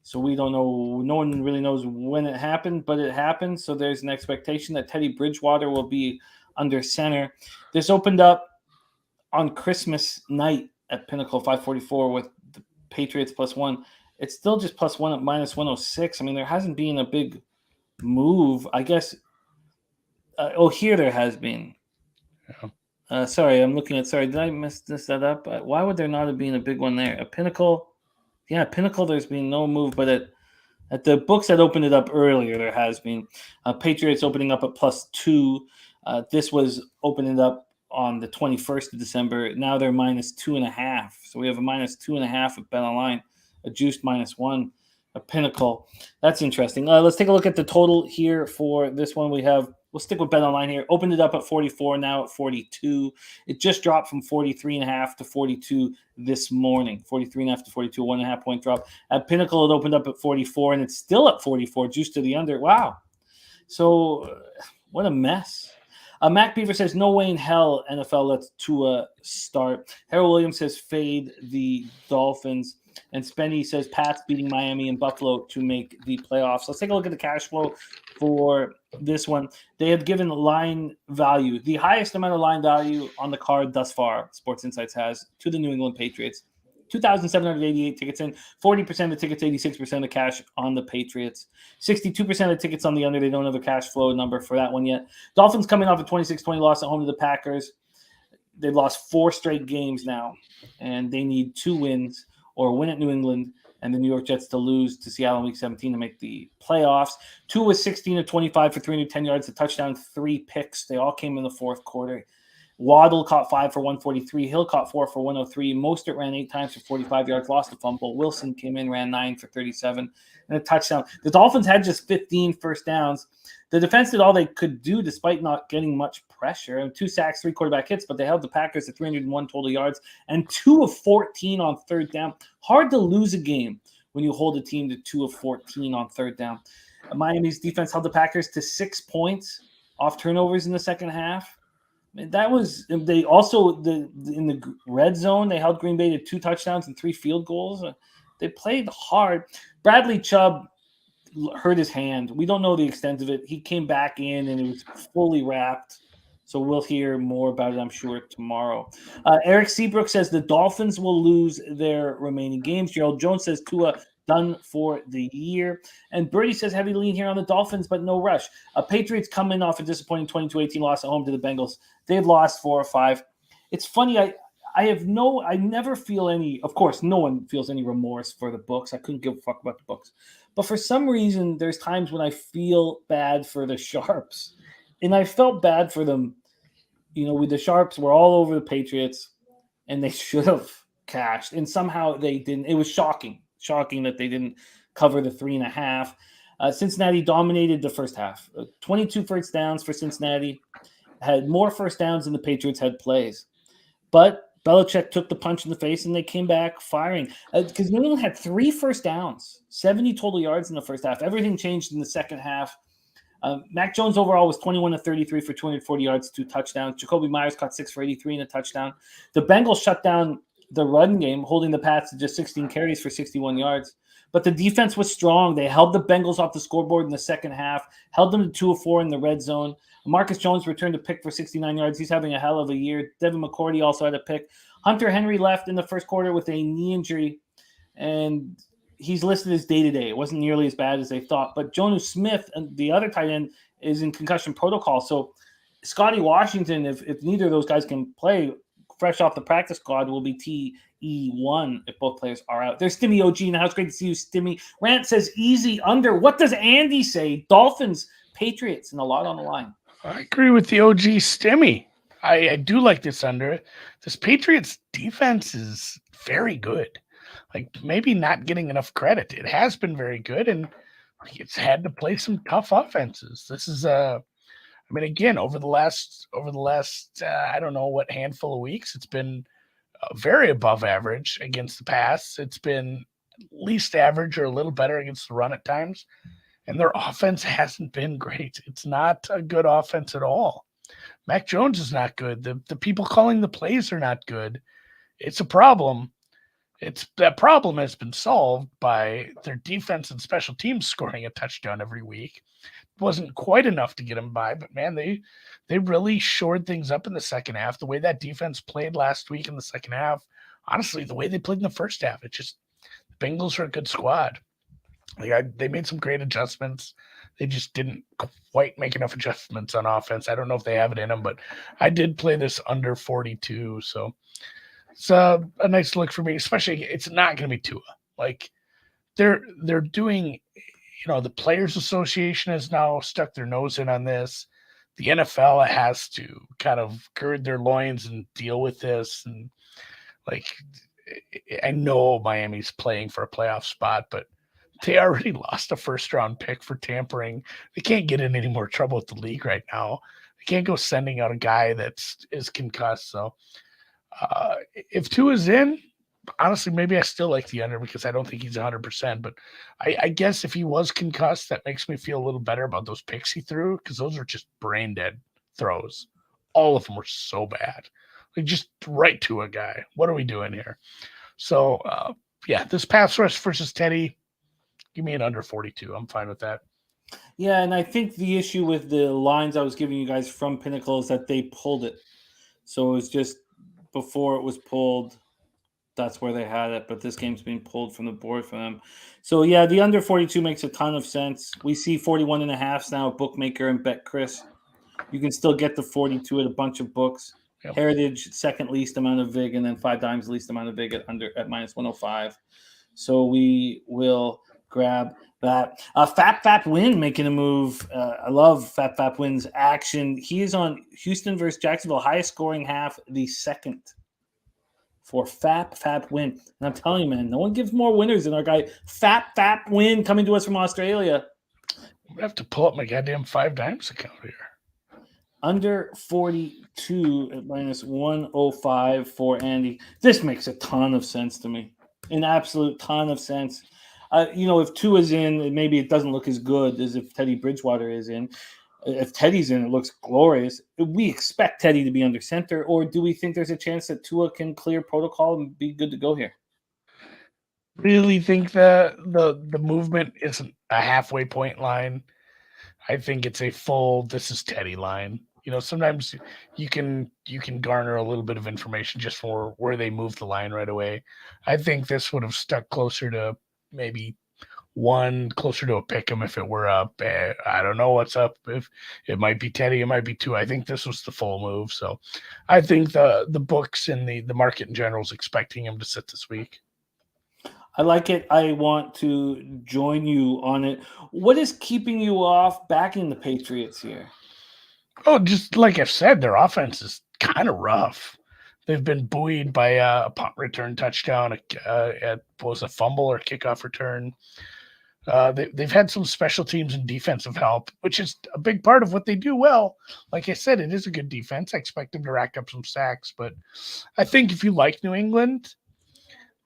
So we don't know. No one really knows when it happened, but it happened. So there's an expectation that Teddy Bridgewater will be under center. This opened up on Christmas night at Pinnacle 544 with the Patriots +1. It's still just +1 at -106. I mean, there hasn't been a big move, I guess. Here there has been. Yeah. Sorry, I'm looking at. Sorry, did I mess that up? Why would there not have been a big one there? A Pinnacle. Yeah, Pinnacle, there's been no move, but at the books that opened it up earlier, there has been. Patriots opening up at +2. This was opening up on the 21st of December. Now they're -2.5. So we have a -2.5 at BetOnline, a juiced -1, a Pinnacle. That's interesting. Let's take a look at the total here for this one. We'll stick with BetOnline here. Opened it up at 44, now at 42. It just dropped from 43.5 to 42 this morning. 43.5 to 42, 1.5 point drop. At Pinnacle, it opened up at 44, and it's still at 44, juiced to the under. Wow. So what a mess. Mac Beaver says, no way in hell NFL lets Tua start. Harold Williams says, fade the Dolphins. And Spenny says, Pats beating Miami and Buffalo to make the playoffs. Let's take a look at the cash flow for this one. They have given line value, the highest amount of line value on the card thus far, Sports Insights has, to the New England Patriots. 2,788 tickets in, 40% of the tickets, 86% of the cash on the Patriots. 62% of the tickets on the under. They don't have a cash flow number for that one yet. Dolphins coming off a 26-20 loss at home to the Packers. They've lost 4 straight games now, and they need 2 wins or win at New England and the New York Jets to lose to Seattle in Week 17 to make the playoffs. 2 was 16 of 25 for 310 yards, a touchdown, 3 picks. They all came in the fourth quarter. Waddle caught 5 for 143. Hill caught 4 for 103. Mostert ran 8 times for 45 yards, lost a fumble. Wilson came in, ran 9 for 37 and a touchdown. The Dolphins had just 15 first downs. The defense did all they could do despite not getting much pressure. 2 sacks, 3 quarterback hits, but they held the Packers to 301 total yards and 2 of 14 on third down. Hard to lose a game when you hold a team to 2 of 14 on third down. Miami's defense held the Packers to 6 points off turnovers in the second half. That was they also in the red zone. They held Green Bay to 2 touchdowns and 3 field goals. They played hard. Bradley Chubb hurt his hand. We don't know the extent of it. He came back in and it was fully wrapped. So we'll hear more about it, I'm sure, tomorrow. Eric Seabrook says the Dolphins will lose their remaining games. Gerald Jones says Tua done for the year. And Birdie says heavy lean here on the Dolphins, but no rush. Patriots coming off a disappointing 22-18 loss at home to the Bengals. They've lost 4 or 5. It's funny. I never feel any, of course, no one feels any remorse for the books. I couldn't give a fuck about the books. But for some reason, there's times when I feel bad for the Sharps. And I felt bad for them the Sharps were all over the Patriots, and they should have cashed, and somehow they didn't. It was shocking that they didn't cover the 3.5. Cincinnati dominated the first half. 22 first downs for Cincinnati, had more first downs than the Patriots had plays. But Belichick took the punch in the face, and they came back firing. Because New England had 3 first downs, 70 total yards in the first half. Everything changed in the second half. Mac Jones overall was 21 of 33 for 240 yards, 2 touchdowns. Jacoby Myers caught 6 for 83 and a touchdown. The Bengals shut down the run game, holding the Pats to just 16 carries for 61 yards. But the defense was strong. They held the Bengals off the scoreboard in the second half, held them to 2 of 4 in the red zone. Marcus Jones returned a pick for 69 yards. He's having a hell of a year. Devin McCourty also had a pick. Hunter Henry left in the first quarter with a knee injury, and he's listed as day-to-day. It wasn't nearly as bad as they thought. But Jonnu Smith, and the other tight end, is in concussion protocol. So Scotty Washington, if neither of those guys can play, fresh off the practice squad, will be TE1 if both players are out. There's Stimmy OG now. It's great to see you, Stimmy. Rant says easy under. What does Andy say? Dolphins, Patriots, and a lot on the line. I agree with the OG Stimmy. I do like this under. This Patriots defense is very good. Like, maybe not getting enough credit. It has been very good, and it's had to play some tough offenses. This is again, over the last I don't know what handful of weeks, it's been very above average against the pass. It's been least average or a little better against the run at times. And their offense hasn't been great. It's not a good offense at all. Mac Jones is not good. The people calling the plays are not good. It's a problem. That problem has been solved by their defense and special teams scoring a touchdown every week. It wasn't quite enough to get them by, but man, they really shored things up in the second half. The way that defense played last week in the second half, honestly, the way they played in the first half, the Bengals are a good squad. They made some great adjustments. They just didn't quite make enough adjustments on offense. I don't know if they have it in them, but I did play this under 42. So it's a nice look for me, especially it's not going to be Tua. Like they're doing, the Players Association has now stuck their nose in on this. The NFL has to kind of gird their loins and deal with this. And I know Miami's playing for a playoff spot, but they already lost a first-round pick for tampering. They can't get in any more trouble with the league right now. They can't go sending out a guy that is concussed. So if Tua is in, honestly, maybe I still like the under because I don't think he's 100%. But I guess if he was concussed, that makes me feel a little better about those picks he threw because those are just brain-dead throws. All of them were so bad. Just right to a guy. What are we doing here? So, this pass rush versus Teddy, give me an under 42. I'm fine with that. Yeah, and I think the issue with the lines I was giving you guys from Pinnacle is that they pulled it. So it was just before it was pulled, that's where they had it. But this game's being pulled from the board for them. So, yeah, the under 42 makes a ton of sense. We see 41.5 now at Bookmaker and Bet Chris. You can still get the 42 at a bunch of books. Yep. Heritage, second least amount of VIG, and then 5 times least amount of VIG at minus 105. So we will grab that. Fap Win making a move. I love Fap Win's action. He is on Houston versus Jacksonville, highest scoring half, the second for Fap Win. And I'm telling you, man, no one gives more winners than our guy Fap Win coming to us from Australia. I'm gonna have to pull up my goddamn 5 times account here. Under 42 at minus 105 for Andy. This makes a ton of sense to me. An absolute ton of sense. If Tua's in, maybe it doesn't look as good as if Teddy Bridgewater is in. If Teddy's in, it looks glorious. We expect Teddy to be under center, or do we think there's a chance that Tua can clear protocol and be good to go here? Really think that the movement isn't a halfway point line. I think it's a full, this is Teddy line. Sometimes you can garner a little bit of information just for where they move the line right away. I think this would have stuck closer to maybe 1, closer to a pick 'em if it were up. I don't know what's up. If it might be Teddy, it might be 2. I think this was the full move. So I think the books and the market in general is expecting him to sit this week. I like it. I want to join you on it. What is keeping you off backing the Patriots here? Oh, just like I've said, their offense is kind of rough. They've been buoyed by a punt return touchdown, at was a fumble or kickoff return. They've had some special teams and defensive help, which is a big part of what they do well. Like I said, it is a good defense. I expect them to rack up some sacks, but I think if you like New England,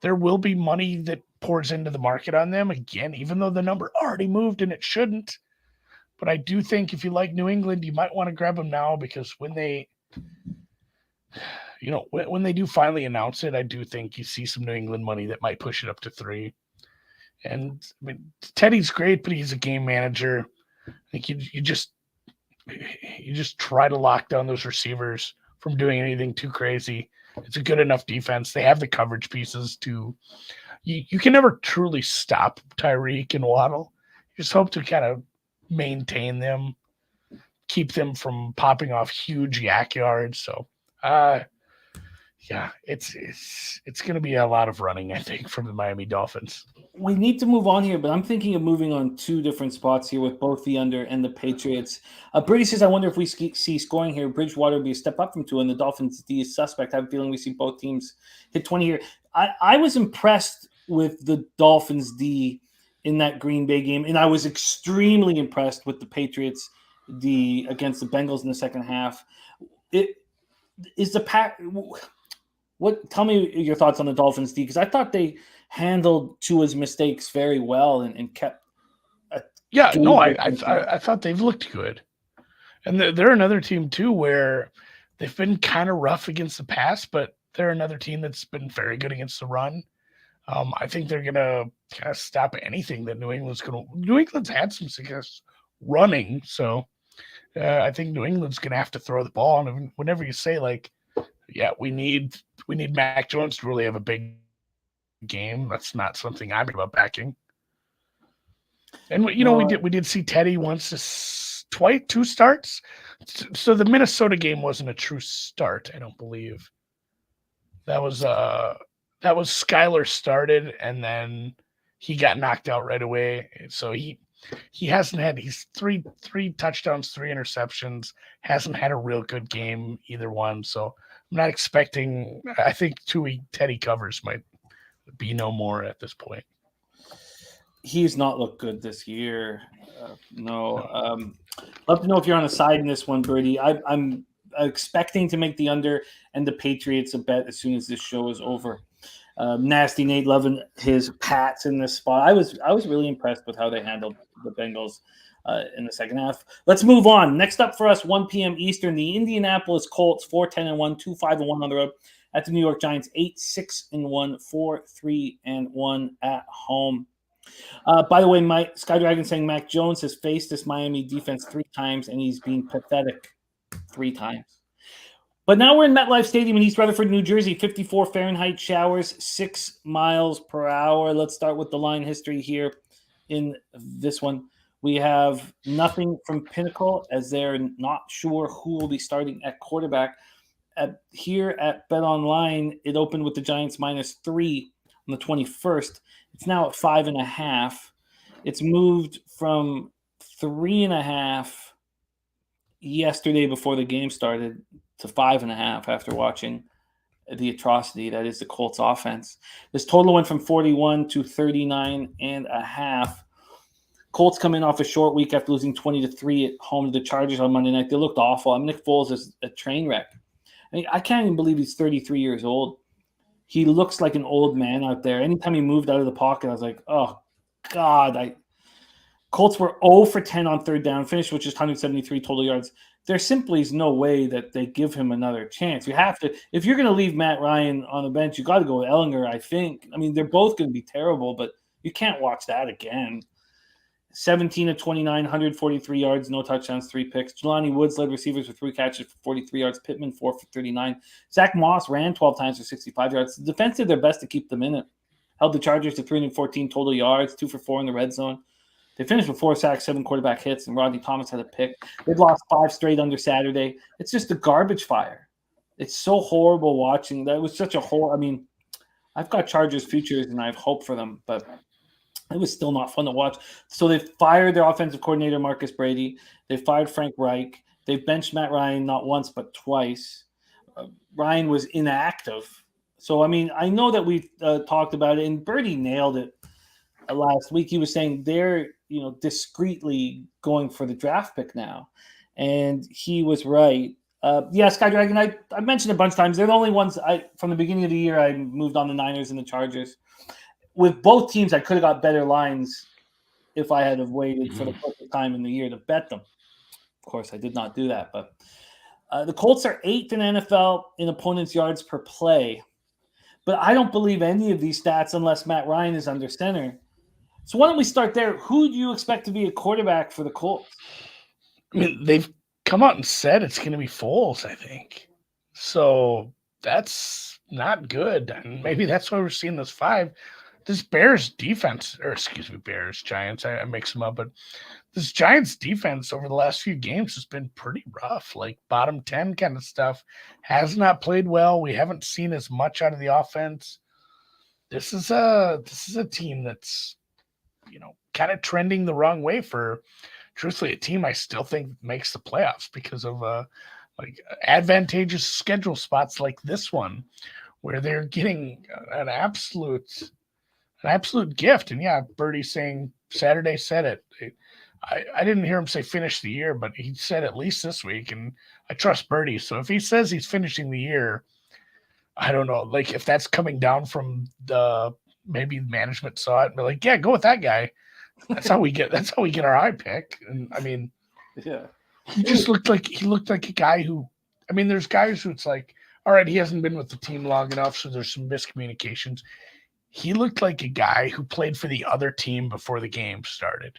there will be money that pours into the market on them again, even though the number already moved and it shouldn't. But I do think if you like New England, you might want to grab them now, because when they, when they do finally announce it, I do think you see some New England money that might push it up to 3. And I mean, Teddy's great, but he's a game manager. I think you just try to lock down those receivers from doing anything too crazy. It's a good enough defense. They have the coverage pieces to. You can never truly stop Tyreek and Waddle. You just hope to kind of maintain them, keep them from popping off huge yak yards. So, yeah, it's going to be a lot of running, I think, from the Miami Dolphins. We need to move on here, but I'm thinking of moving on 2 different spots here with both the under and the Patriots. Brady says, I wonder if we see scoring here. Bridgewater would be a step up from 2, and the Dolphins D is suspect. I have a feeling we see both teams hit 20 here. I was impressed with the Dolphins D in that Green Bay game, and I was extremely impressed with the Patriots D against the Bengals in the second half. It is the pack. Tell me your thoughts on the Dolphins D, because I thought they handled Tua's mistakes very well and kept. I thought they've looked good, and they're another team too where they've been kind of rough against the pass, but they're another team that's been very good against the run. I think they're gonna kind of stop anything that New England's had some success running, so I think New England's gonna have to throw the ball. And whenever you say we need Mac Jones to really have a big game, that's not something I'm about backing. And we did see Teddy once, twice, 2 starts. So the Minnesota game wasn't a true start, I don't believe. That was Skyler started, and then he got knocked out right away. So he's 3 touchdowns, 3 interceptions, hasn't had a real good game, either one. So I'm not expecting. I think 2 Teddy covers might be no more at this point. He's not looked good this year. No. Love to know if you're on a side in this one, Birdie. I'm expecting to make the under and the Patriots a bet as soon as this show is over. Nasty Nate loving his Pats in this spot. I was really impressed with how they handled the Bengals in the second half. Let's move on. Next up for us, 1 p.m. Eastern, the Indianapolis Colts, 4-10-1, 2-5-1 on the road at the New York Giants, 8-6-1, 4-3-1 at home. By the way, Sky Dragon saying Mac Jones has faced this Miami defense 3 times, and he's been pathetic 3 times. But now we're in MetLife Stadium in East Rutherford, New Jersey, 54 Fahrenheit showers, 6 miles per hour. Let's start with the line history here in this one. We have nothing from Pinnacle, as they're not sure who will be starting at quarterback. Here at BetOnline, it opened with the Giants -3 on the 21st. It's now at 5.5. It's moved from 3.5 yesterday before the game started to 5.5 after watching the atrocity that is the Colts offense. This total went from 41 to 39.5. Colts come in off a short week after losing 20-3 at home to the Chargers on Monday night. They looked awful. I mean, Nick Foles is a train wreck. I can't even believe he's 33 years old. He looks like an old man out there. Anytime he moved out of the pocket, I was like, oh, God. Colts were 0 for 10 on third down, finished with just 173 total yards. There simply is no way that they give him another chance. You have to – if you're going to leave Matt Ryan on the bench, you got to go with Ellinger, I think. I mean, they're both going to be terrible, but you can't watch that again. 17 of 29, 143 yards, no touchdowns, 3 picks. Jelani Woods led receivers with 3 catches for 43 yards. Pittman, 4 for 39. Zach Moss ran 12 times for 65 yards. The defense did their best to keep them in it. Held the Chargers to 314 total yards, 2 for 4 in the red zone. They finished with 4 sacks, 7 quarterback hits, and Rodney Thomas had a pick. They've lost 5 straight under Saturday. It's just a garbage fire. It's so horrible watching. That was such a horror. I mean, I've got Chargers futures, and I have hope for them, but it was still not fun to watch. So they fired their offensive coordinator, Marcus Brady. They fired Frank Reich. They've benched Matt Ryan not once but twice. Ryan was inactive. So, I mean, I know that we've talked about it, and Bertie nailed it last week. He was saying they're, discreetly going for the draft pick now. And he was right. Sky Dragon, I mentioned a bunch of times. They're the only ones from the beginning of the year I moved on the Niners and the Chargers. With both teams, I could have got better lines if I had have waited for the perfect time in the year to bet them. Of course, I did not do that. But the Colts are 8th in NFL in opponents' yards per play. But I don't believe any of these stats unless Matt Ryan is under center. So why don't we start there? Who do you expect to be a quarterback for the Colts? I mean, they've come out and said it's going to be Foles, I think. So that's not good. And maybe that's why we're seeing this 5. This Bears defense, Giants, I mix them up, but this Giants defense over the last few games has been pretty rough, like bottom 10 kind of stuff. Has not played well. We haven't seen as much out of the offense. This is a team that's, kind of trending the wrong way for, truthfully, a team I still think makes the playoffs because of advantageous schedule spots like this one, where they're getting an absolute gift. And yeah, Bertie saying Saturday said it. I didn't hear him say finish the year, but he said at least this week, and I trust Bertie. So if he says he's finishing the year, I don't know, like if that's coming down from maybe management saw it and be like, yeah, go with that guy. That's how we get our high pick. And I mean, yeah, he looked like a guy who, I mean, there's guys who it's like, all right, he hasn't been with the team long enough, so there's some miscommunications. He looked like a guy who played for the other team before the game started.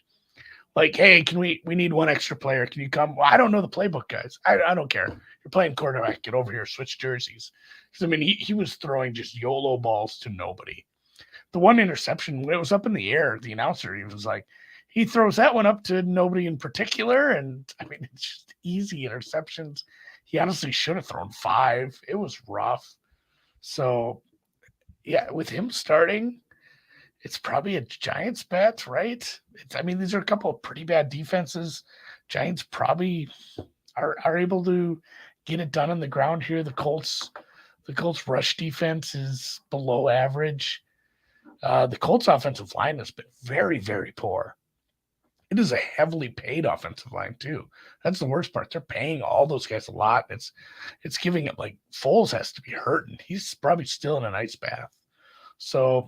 Like, hey, we need one extra player. Can you come? Well, I don't know the playbook, guys. I don't care. You're playing quarterback. Get over here. Switch jerseys. Because, I mean, he was throwing just YOLO balls to nobody. The one interception, when it was up in the air, the announcer, he was like, he throws that one up to nobody in particular. And, I mean, it's just easy interceptions. He honestly should have thrown 5. It was rough. So, yeah, with him starting, it's probably a Giants bet, right? These are a couple of pretty bad defenses. Giants probably are able to get it done on the ground here. The Colts rush defense is below average. The Colts offensive line has been very, very poor. It is a heavily paid offensive line too. That's the worst part. They're paying all those guys a lot. It's giving it like Foles has to be hurting. He's probably still in an ice bath. So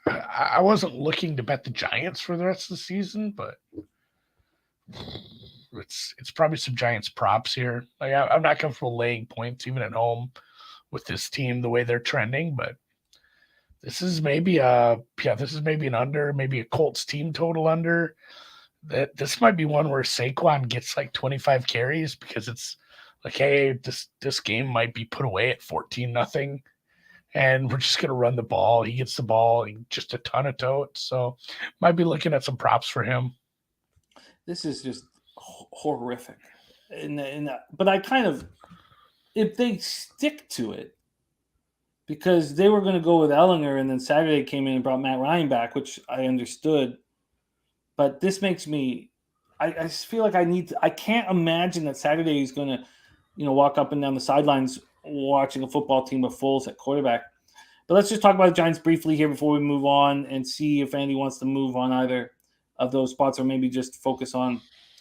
I wasn't looking to bet the Giants for the rest of the season, but it's probably some Giants props here. Like I'm not comfortable laying points even at home with this team the way they're trending, but this is maybe an under, maybe a Colts team total under. This might be one where Saquon gets like 25 carries because it's like, hey, this game might be put away at 14-0. And we're just going to run the ball. He gets the ball, just a ton of totes. So might be looking at some props for him. This is just horrific. But I kind of, if they stick to it, because they were going to go with Ellinger, and then Saturday came in and brought Matt Ryan back, which I understood. But this makes me, I just feel like I can't imagine that Saturday is going to, walk up and down the sidelines watching a football team with Foles at quarterback. But let's just talk about the Giants briefly here before we move on and see if Andy wants to move on either of those spots or maybe just focus on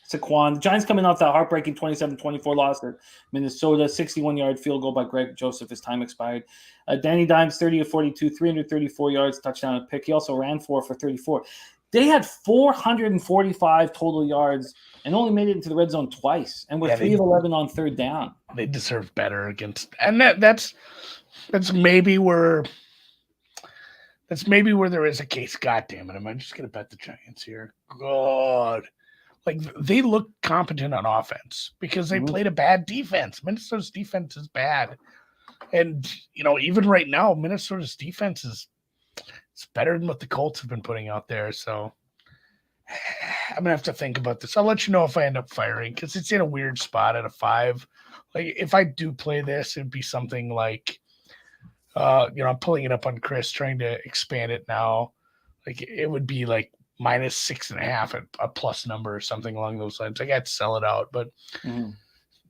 Saquon. The Giants coming off that heartbreaking 27-24 loss at Minnesota, 61-yard field goal by Greg Joseph as time expired. Danny Dimes, 30 of 42, 334 yards, touchdown and pick. He also ran for 34. They had 445 total yards and only made it into the red zone twice, and were 3 of 11 on third down. They deserve better against, and that's maybe where there is a case. God damn it! Am I just gonna bet the Giants here? God, like they look competent on offense because they played a bad defense. Minnesota's defense is bad, and even right now, Minnesota's defense is better than what the Colts have been putting out there. So I'm gonna have to think about this. I'll let you know if I end up firing because it's in a weird spot at a 5. Like if I do play this, it'd be something like, I'm pulling it up on Chris, trying to expand it now. Like it would be like minus 6.5 at a plus number or something along those lines. I got to sell it out, but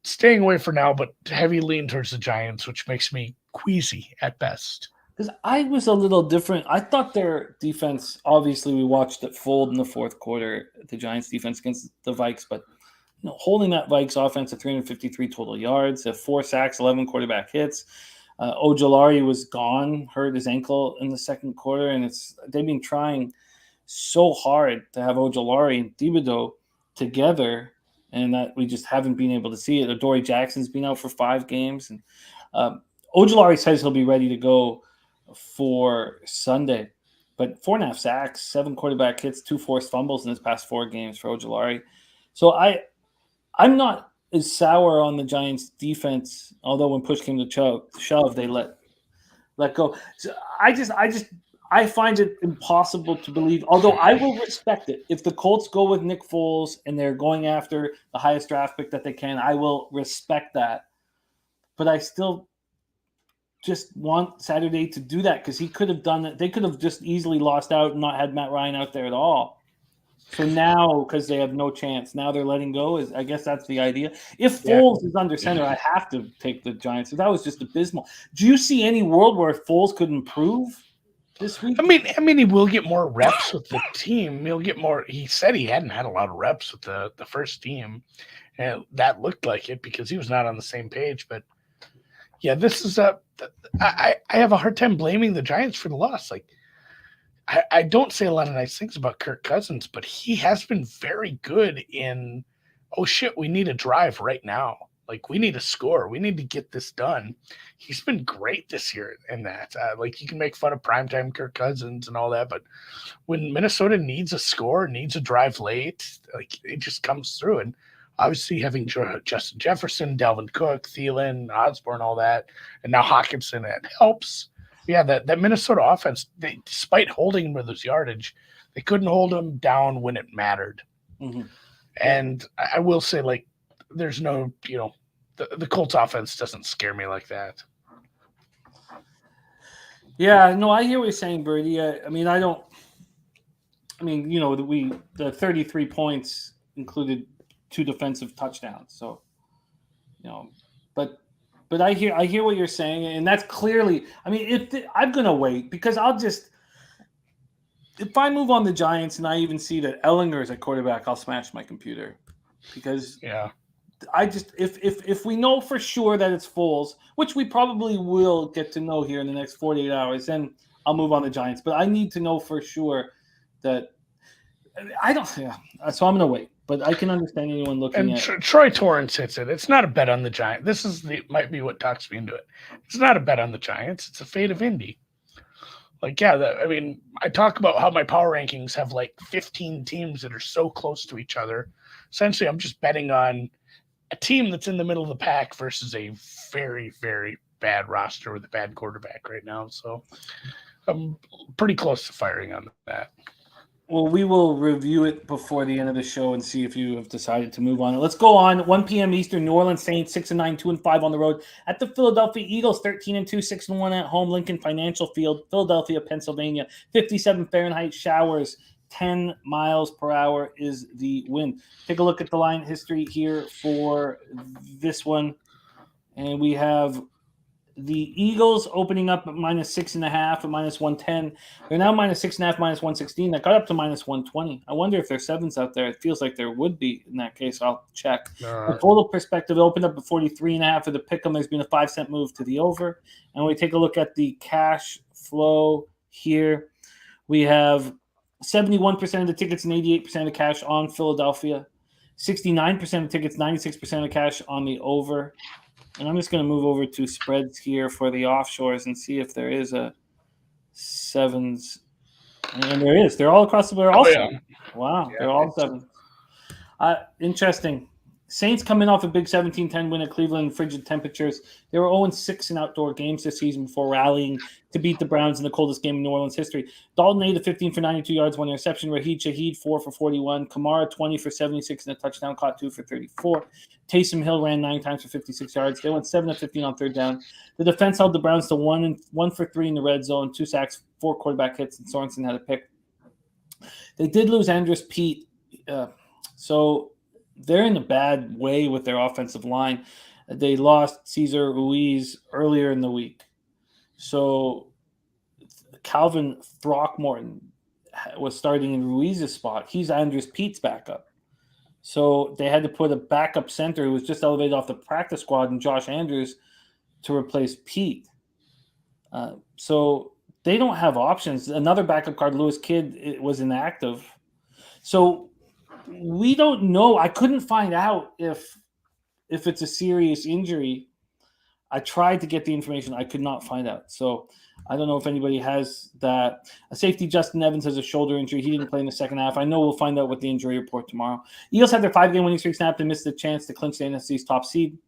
staying away for now, but heavy lean towards the Giants, which makes me queasy at best. Because I was a little different. I thought their defense, obviously, we watched it fold in the fourth quarter, the Giants' defense against the Vikes, but holding that Vikes offense to 353 total yards, 4 sacks, 11 quarterback hits. Ojulari was gone, hurt his ankle in the second quarter, and they've been trying so hard to have Ojulari and Thibodeau together, and that we just haven't been able to see it. Adoree Jackson's been out for 5 games, and Ojulari says he'll be ready to go for Sunday. But 4.5 sacks, 7 quarterback hits, 2 forced fumbles in his past 4 games for Ojulari. So I'm not as sour on the Giants' defense, although when push came to shove, they let go. So I find it impossible to believe, although I will respect it. If the Colts go with Nick Foles and they're going after the highest draft pick that they can, I will respect that. But I still just want Saturday to do that because he could have done it. They could have just easily lost out and not had Matt Ryan out there at all. So now, because they have no chance, now they're letting go. I guess that's the idea. If Foles is under center, I have to take the Giants. So that was just abysmal. Do you see any world where Foles could improve this week? I mean, he will get more reps with the team. He'll get more. He said he hadn't had a lot of reps with the first team, and that looked like it because he was not on the same page. But yeah, this is I have a hard time blaming the Giants for the loss. Like, I don't say a lot of nice things about Kirk Cousins, but he has been very good in, oh, shit, we need a drive right now. Like, we need a score. We need to get this done. He's been great this year in that. Like, you can make fun of primetime Kirk Cousins and all that, but when Minnesota needs a score, needs a drive late, like, it just comes through. And obviously having Justin Jefferson, Dalvin Cook, Thielen, Osborne, all that, and now Hawkinson, it helps. Yeah, that Minnesota offense, despite holding him with his yardage, they couldn't hold him down when it mattered. Mm-hmm. And I will say, like, there's no, the Colts offense doesn't scare me like that. Yeah, no, I hear what you're saying, Birdie. The 33 points included 2 defensive touchdowns. So, But I hear what you're saying, and that's clearly. I'm going to wait because if I move on the Giants and I even see that Ellinger is at quarterback, I'll smash my computer because if we know for sure that it's Foles, which we probably will get to know here in the next 48 hours, then I'll move on the Giants. But I need to know for sure that I don't. Yeah, so I'm going to wait. But I can understand anyone looking at it. Troy Torrance hits it. It's not a bet on the Giants. This might be what talks me into it. It's not a bet on the Giants. It's a fate of Indy. Like, I talk about how my power rankings have like 15 teams that are so close to each other. Essentially, I'm just betting on a team that's in the middle of the pack versus a very, very bad roster with a bad quarterback right now. So I'm pretty close to firing on that. Well, we will review it before the end of the show and see if you have decided to move on. Let's go on. 1 p.m. Eastern, New Orleans Saints 6-9, 2-5 on the road at the Philadelphia Eagles 13-2, 6-1 at home. Lincoln Financial Field, Philadelphia, Pennsylvania. 57 Fahrenheit showers, 10 miles per hour is the wind. Take a look at the line history here for this one, and we have the Eagles opening up at -6.5 at -110. They're now -6.5, -116. That got up to -120. I wonder if there's 7s out there. It feels like there would be in that case. I'll check. The total perspective opened up at 43.5 for the pick'em. There's been a 5-cent move to the over. And we take a look at the cash flow here. We have 71% of the tickets and 88% of the cash on Philadelphia. 69% of tickets, 96% of cash on the over. And I'm just going to move over to spreads here for the offshores and see if there is a 7s. And there is. They're all across the board. Wow. They're all 7s. Interesting. Saints coming off a big 17-10 win at Cleveland in frigid temperatures. They were 0-6 in outdoor games this season before rallying to beat the Browns in the coldest game in New Orleans history. Dalton 8 of 15 for 92 yards, 1 interception. Raheed Shaheed 4 for 41. Kamara 20 for 76 and a touchdown, caught 2 for 34. Taysom Hill ran 9 times for 56 yards. They went 7 of 15 on third down. The defense held the Browns to 1 for 3 in the red zone, 2 sacks, 4 quarterback hits, and Sorensen had a pick. They did lose Andres Pete, so they're in a bad way with their offensive line. They lost Cesar Ruiz earlier in the week, so Calvin Throckmorton was starting in Ruiz's spot. He's Andres Pete's backup. So they had to put a backup center who was just elevated off the practice squad and Josh Andrews to replace Pete. So they don't have options. Another backup card, Lewis Kidd, was inactive. So we don't know. I couldn't find out if it's a serious injury. I tried to get the information. I could not find out. So I don't know if anybody has that. A safety, Justin Evans, has a shoulder injury. He didn't play in the second half. I know we'll find out with the injury report tomorrow. Eagles had their 5-game winning streak snapped and missed the chance to clinch the NFC's top seed.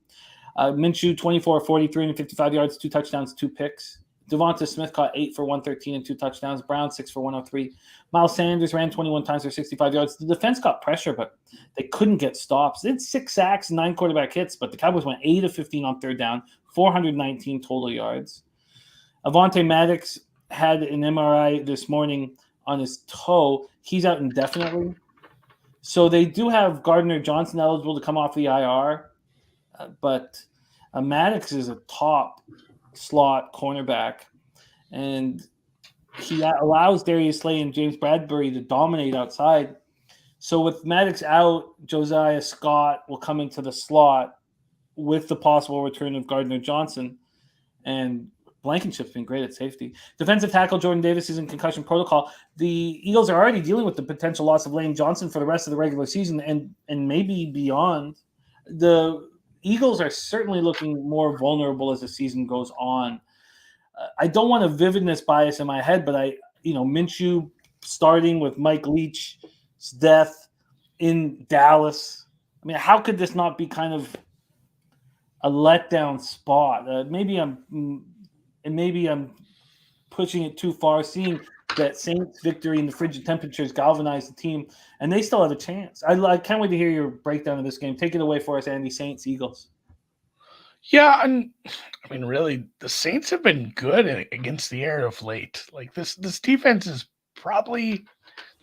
Minshew, 24-40, 355 yards, 2 touchdowns, 2 picks. Devonta Smith caught 8 for 113 and 2 touchdowns. Brown, 6 for 103. Miles Sanders ran 21 times for 65 yards. The defense got pressure, but they couldn't get stops. They had 6 sacks and 9 quarterback hits, but the Cowboys went 8 of 15 on third down, 419 total yards. Avonte Maddox had an MRI this morning on his toe. He's out indefinitely. So they do have Gardner Johnson eligible to come off the IR, but Maddox is a top slot cornerback, and he allows Darius Slay and James Bradbury to dominate outside. So with Maddox out, Josiah Scott will come into the slot with the possible return of Gardner Johnson, and Blankenship's been great at safety. Defensive tackle Jordan Davis is in concussion protocol. The Eagles are already dealing with the potential loss of Lane Johnson for the rest of the regular season and maybe beyond. The Eagles are certainly looking more vulnerable as the season goes on. I don't want a vividness bias in my head, but Minshew starting with Mike Leach's death in Dallas. I mean, how could this not be kind of a letdown spot? Maybe I'm pushing it too far, seeing that Saints victory in the frigid temperatures galvanized the team, and they still have a chance. I can't wait to hear your breakdown of this game. Take it away for us, Andy. Saints, Eagles. Yeah, and I mean, really, the Saints have been good against the air of late. Like this defense is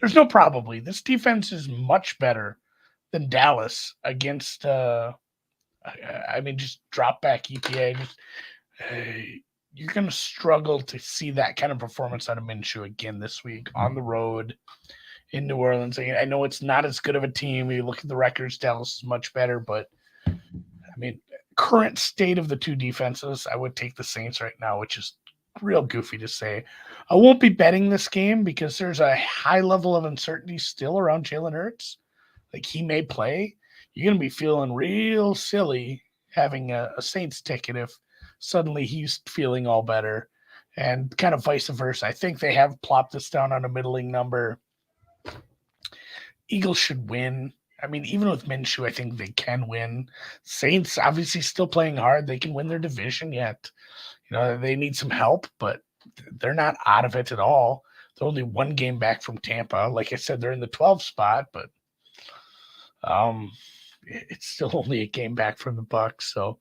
this defense is much better than Dallas against just drop back EPA. You're going to struggle to see that kind of performance out of Minshew again this week on the road in New Orleans. I know it's not as good of a team. You look at the records, Dallas is much better, but I mean, current state of the two defenses, I would take the Saints right now, which is real goofy to say. I won't be betting this game because there's a high level of uncertainty still around Jalen Hurts. Like, he may play. You're going to be feeling real silly having a Saints ticket if suddenly he's feeling all better, and kind of vice versa. I think they have plopped this down on a middling number. Eagles should win. I mean, even with Minshew, I think they can win. Saints obviously still playing hard. They can win their division yet. They need some help, but they're not out of it at all. They're only 1 game back from Tampa. Like I said, they're in the 12th spot, but it's still only a game back from the Bucs. So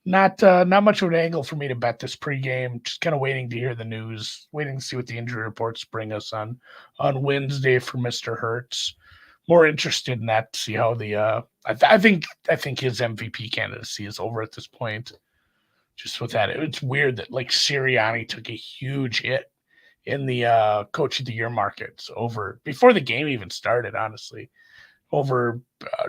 not much of an angle for me to bet this pregame. Just kind of waiting to hear the news, waiting to see what the injury reports bring us on Wednesday for Mr. Hurts. More interested in that to see how the I think his MVP candidacy is over at this point. Just with that, it's weird that like Sirianni took a huge hit in the Coach of the Year markets over before the game even started. Honestly, over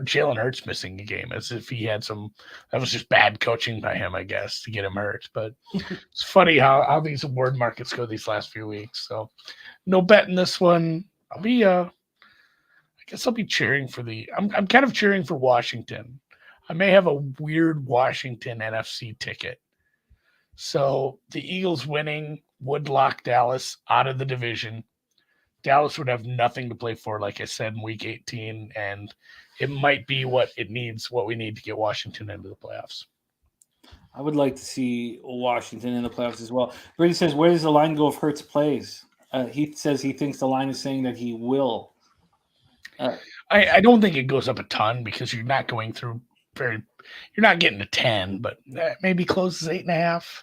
Jalen Hurts missing a game, as if he had that was just bad coaching by him, I guess, to get him hurt. But it's funny how these award markets go these last few weeks. So no bet in this one. I guess I'll be cheering for I'm kind of cheering for Washington. I may have a weird Washington NFC ticket. So the Eagles winning would lock Dallas out of the division. Dallas would have nothing to play for, like I said, in Week 18, and it might be what we need to get Washington into the playoffs. I would like to see Washington in the playoffs as well. Brady says, where does the line go if Hurts plays? He says he thinks the line is saying that he will. I don't think it goes up a ton because you're not going through you're not getting to 10, but maybe closes 8.5.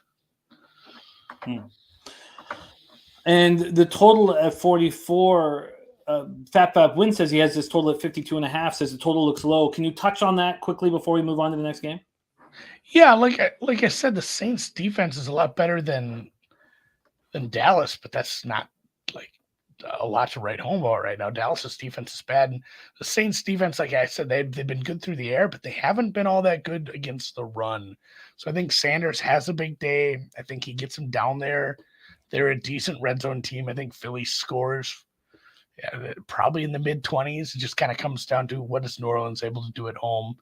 And the total at 44, Fat Fat Win says he has this total at 52.5, says the total looks low. Can you touch on that quickly before we move on to the next game? Yeah, like I said, the Saints defense is a lot better than Dallas, but that's not like a lot to write home about right now. Dallas's defense is bad, and the Saints defense, like I said, they've been good through the air, but they haven't been all that good against the run. So I think Sanders has a big day. I think he gets them down there. They're a decent red zone team. I think Philly scores probably in the mid-20s. It just kind of comes down to what is New Orleans able to do at home.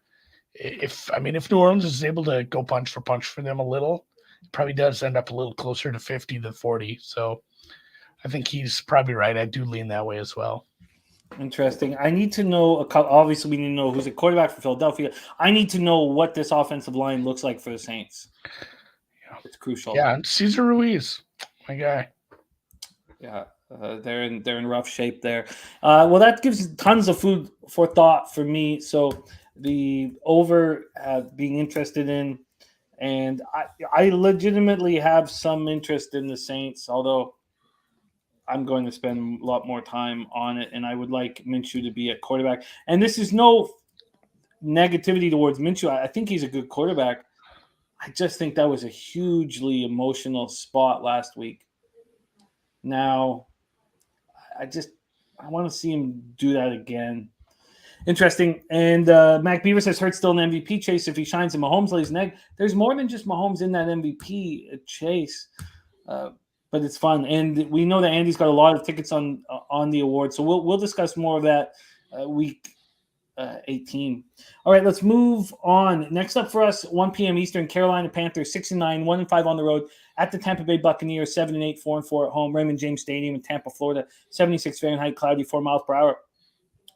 If New Orleans is able to go punch for them a little, it probably does end up a little closer to 50 than 40. So I think he's probably right. I do lean that way as well. Interesting. I need to know, obviously we need to know who's a quarterback for Philadelphia. I need to know what this offensive line looks like for the Saints. Yeah. It's crucial. Yeah, Cesar Ruiz, my guy. Yeah, they're in rough shape there. Well, that gives tons of food for thought for me. So the over being interested in, and I legitimately have some interest in the Saints, although I'm going to spend a lot more time on it, and I would like Minshew to be at quarterback. And this is no negativity towards Minshew. I think he's a good quarterback. I just think that was a hugely emotional spot last week. Now, I want to see him do that again. Interesting. And Mac Beaver says Hurts still an MVP chase if he shines and Mahomes lays an egg. There's more than just Mahomes in that MVP chase, but it's fun. And we know that Andy's got a lot of tickets on the award, so we'll discuss more of that week 18. All right, let's move on. Next up for us, 1 p.m. Eastern, Carolina Panthers 6-9, 1-5 on the road at the Tampa Bay Buccaneers, 7-8, 4-4 at home. Raymond James Stadium in Tampa, Florida, 76 Fahrenheit, cloudy, 4 miles per hour.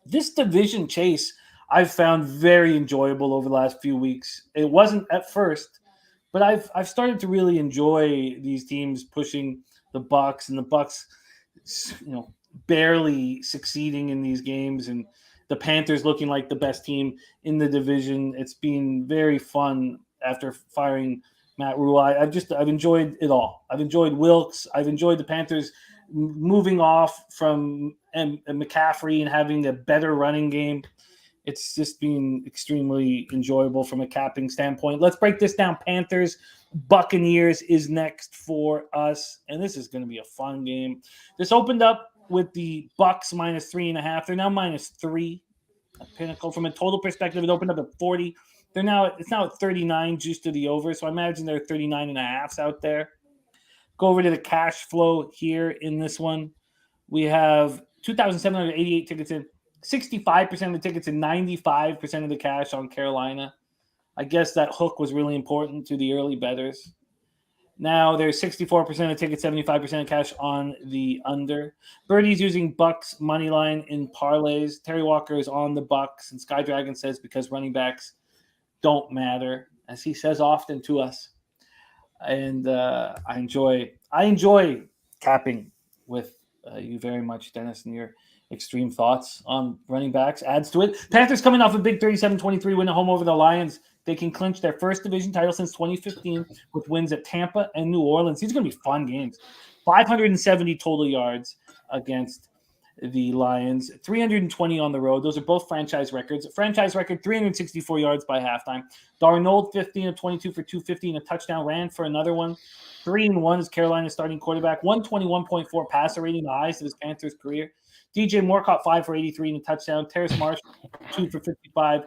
This division chase I've found very enjoyable over the last few weeks. It wasn't at first, but I've started to really enjoy these teams pushing the Bucs, and the Bucs, barely succeeding in these games, and the Panthers looking like the best team in the division. It's been very fun after firing Matt Rule. I've enjoyed it all. I've enjoyed Wilkes. I've enjoyed the Panthers moving off from McCaffrey and having a better running game. It's just been extremely enjoyable from a capping standpoint. Let's break this down. Panthers, Buccaneers is next for us, and this is going to be a fun game. This opened up with the Bucs -3.5. They're now -3. Pinnacle from a total perspective, it opened up at 40. It's now at 39, juiced to the over. So I imagine there are 39.5s out there. Go over to the cash flow here in this one. We have 2,788 tickets in, 65% of the tickets and 95% of the cash on Carolina. I guess that hook was really important to the early bettors. Now there's 64% of tickets, 75% of cash on the under. Birdie's using Bucks money line in parlays. Terry Walker is on the Bucks, and Sky Dragon says because running backs don't matter, as he says often to us. And I enjoy capping with you very much, Dennis, and your extreme thoughts on running backs adds to it. Panthers coming off a big 37-23 win at home over the Lions. They can clinch their first division title since 2015 with wins at Tampa and New Orleans. These are going to be fun games. 570 total yards against the Lions, 320 on the road. Those are both franchise records. Franchise record, 364 yards by halftime. Darnold, 15 of 22 for 250 and a touchdown, ran for another one. 3-1 is Carolina's starting quarterback. 121.4 passer rating, the highest of his Panthers career. DJ Moore caught 5 for 83 and a touchdown. Terrace Marsh, 2 for 55.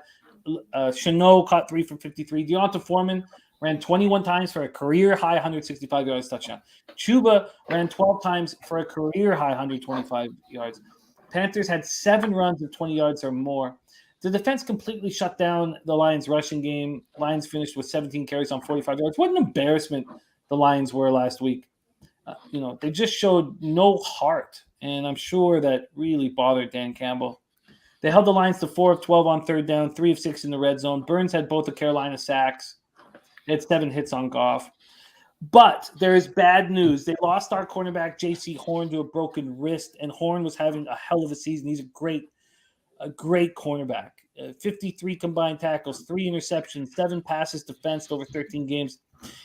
Chanot caught 3 for 53. Deonta Foreman ran 21 times for a career-high 165 yards touchdown. Chuba ran 12 times for a career-high 125 yards. Panthers had 7 runs of 20 yards or more. The defense completely shut down the Lions' rushing game. Lions finished with 17 carries on 45 yards. What an embarrassment the Lions were last week. They just showed no heart, and I'm sure that really bothered Dan Campbell. They held the Lions to 4 of 12 on third down, 3 of 6 in the red zone. Burns had both the Carolina sacks. They had 7 hits on Goff. But there is bad news. They lost our cornerback, J.C. Horn, to a broken wrist, and Horn was having a hell of a season. He's a great cornerback. 53 combined tackles, 3 interceptions, 7 passes defensed over 13 games.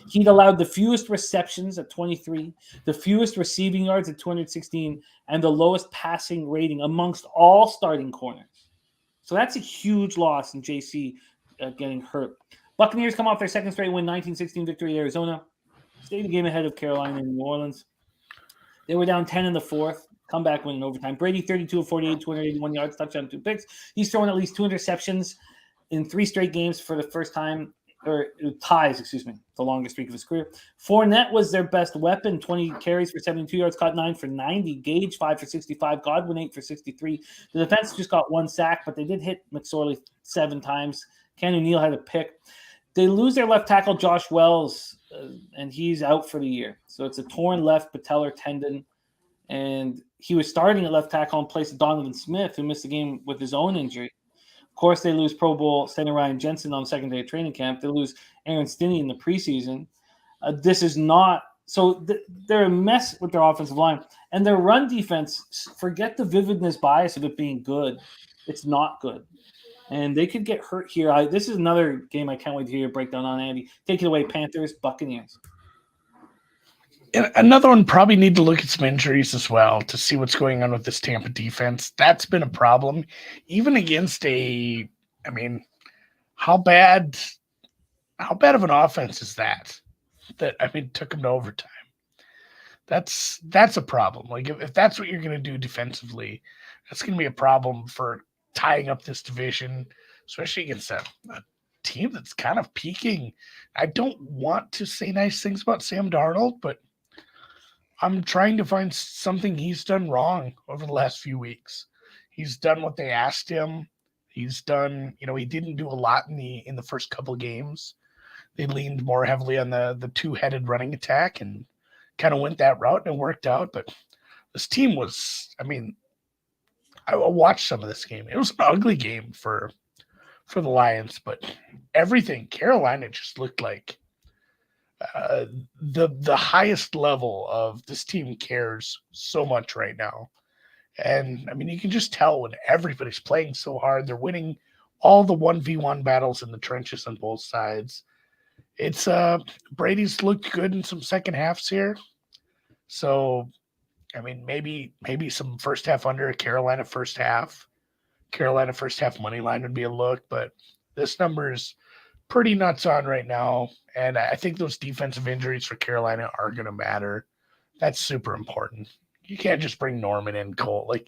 He'd allowed the fewest receptions at 23, the fewest receiving yards at 216, and the lowest passing rating amongst all starting corners. So that's a huge loss in JC getting hurt. Buccaneers come off their second straight win, 19-16 victory at Arizona. Stayed a game ahead of Carolina and New Orleans. They were down 10 in the fourth. Comeback win in overtime. Brady, 32 of 48, 281 yards, touchdown, 2 picks. He's thrown at least 2 interceptions in 3 straight games for the first time, or ties, the longest streak of his career. Fournette was their best weapon, 20 carries for 72 yards, caught 9 for 90. Gage, 5 for 65. Godwin, 8 for 63. The defense just got 1 sack, but they did hit McSorley 7 times. Ken O'Neill had a pick. They lose their left tackle, Josh Wells, and he's out for the year. So it's a torn left patellar tendon. And he was starting at left tackle in place of Donovan Smith, who missed the game with his own injury. Of course, they lose Pro Bowl center Ryan Jensen on the second day of training camp. They lose Aaron Stinney in the preseason. This is not – so they're a mess with their offensive line. And their run defense, forget the vividness bias of it being good. It's not good. And they could get hurt here. This is another game I can't wait to hear your breakdown on, Andy. Take it away, Panthers, Buccaneers. And another one probably need to look at some injuries as well to see what's going on with this Tampa defense. That's been a problem, even against how bad of an offense is that? Took them to overtime. That's a problem. Like if that's what you're going to do defensively, that's going to be a problem for tying up this division, especially against a team that's kind of peaking. I don't want to say nice things about Sam Darnold, but I'm trying to find something he's done wrong over the last few weeks. He's done what they asked him. He's done, he didn't do a lot in the first couple of games. They leaned more heavily on the two-headed running attack and kind of went that route and it worked out. But this team was, I watched some of this game. It was an ugly game for the Lions, but everything, Carolina just looked like the highest level of this team cares so much right now. And you can just tell when everybody's playing so hard, they're winning all the 1v1 battles in the trenches on both sides. It's Brady's looked good in some second halves here. So, maybe some first half under, Carolina first half money line would be a look, but this number is pretty nuts on right now. And I think those defensive injuries for Carolina are going to matter. That's super important. You can't just bring Norman in, Cole. Like,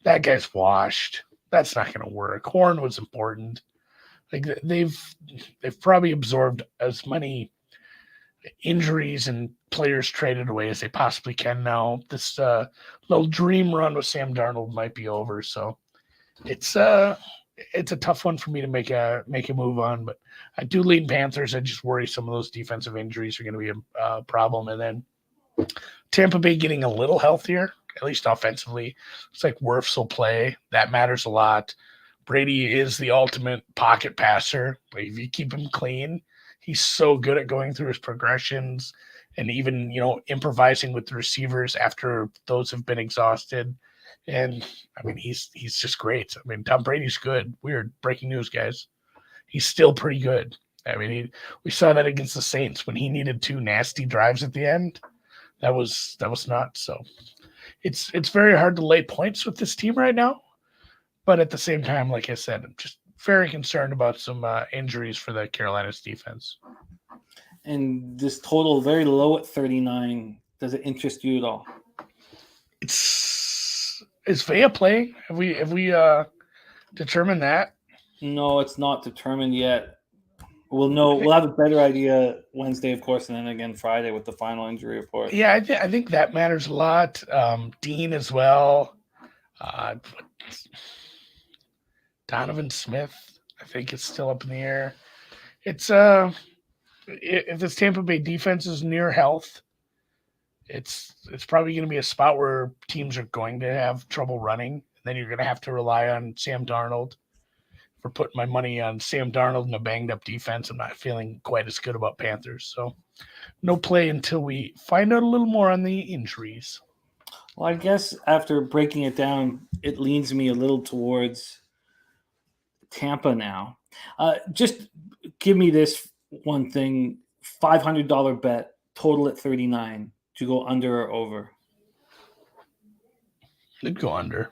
that guy's washed. That's not going to work. Horn was important. Like, they've probably absorbed as many injuries and players traded away as they possibly can now. This little dream run with Sam Darnold might be over. So it's a tough one for me to make a move on, but I do lean Panthers. I just worry some of those defensive injuries are going to be a problem. And then Tampa Bay getting a little healthier, at least offensively. It's like Wirfs will play. That matters a lot. Brady is the ultimate pocket passer. Like, if you keep him clean, he's so good at going through his progressions and even, improvising with the receivers after those have been exhausted. And he's just great. Tom Brady's good. Weird breaking news, guys. He's still pretty good. We saw that against the Saints when he needed 2 nasty drives at the end. That was nuts. So it's very hard to lay points with this team right now. But at the same time, like I said, I'm just very concerned about some injuries for the Carolina's defense. And this total very low at 39. Does it interest you at all? Is Vea playing? Have we determined that? No, it's not determined yet. We'll know. We'll have a better idea Wednesday, of course, and then again Friday with the final injury report. Yeah, I think that matters a lot. Dean as well. Donovan Smith, I think it's still up in the air. It's if this Tampa Bay defense is near health, it's probably going to be a spot where teams are going to have trouble running. Then you're going to have to rely on Sam Darnold. For putting my money on Sam Darnold and a banged up defense, I'm not feeling quite as good about Panthers. So no play until we find out a little more on the injuries. Well, I guess after breaking it down, it leans me a little towards Tampa now. Just give me this one thing $500 bet, total at 39. To go under or over? I'd go under.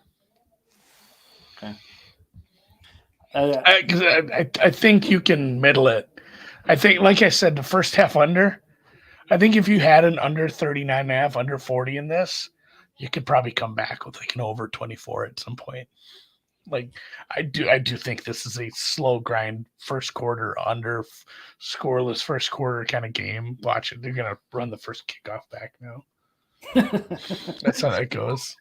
Okay. Because I think you can middle it. I think, like I said, the first half under. I think if you had an under 39.5, under 40 in this, you could probably come back with like an over 24 at some point. Like I do think this is a slow grind first quarter under scoreless first quarter kind of game. Watch it. They're gonna run the first kickoff back now. That's how that goes.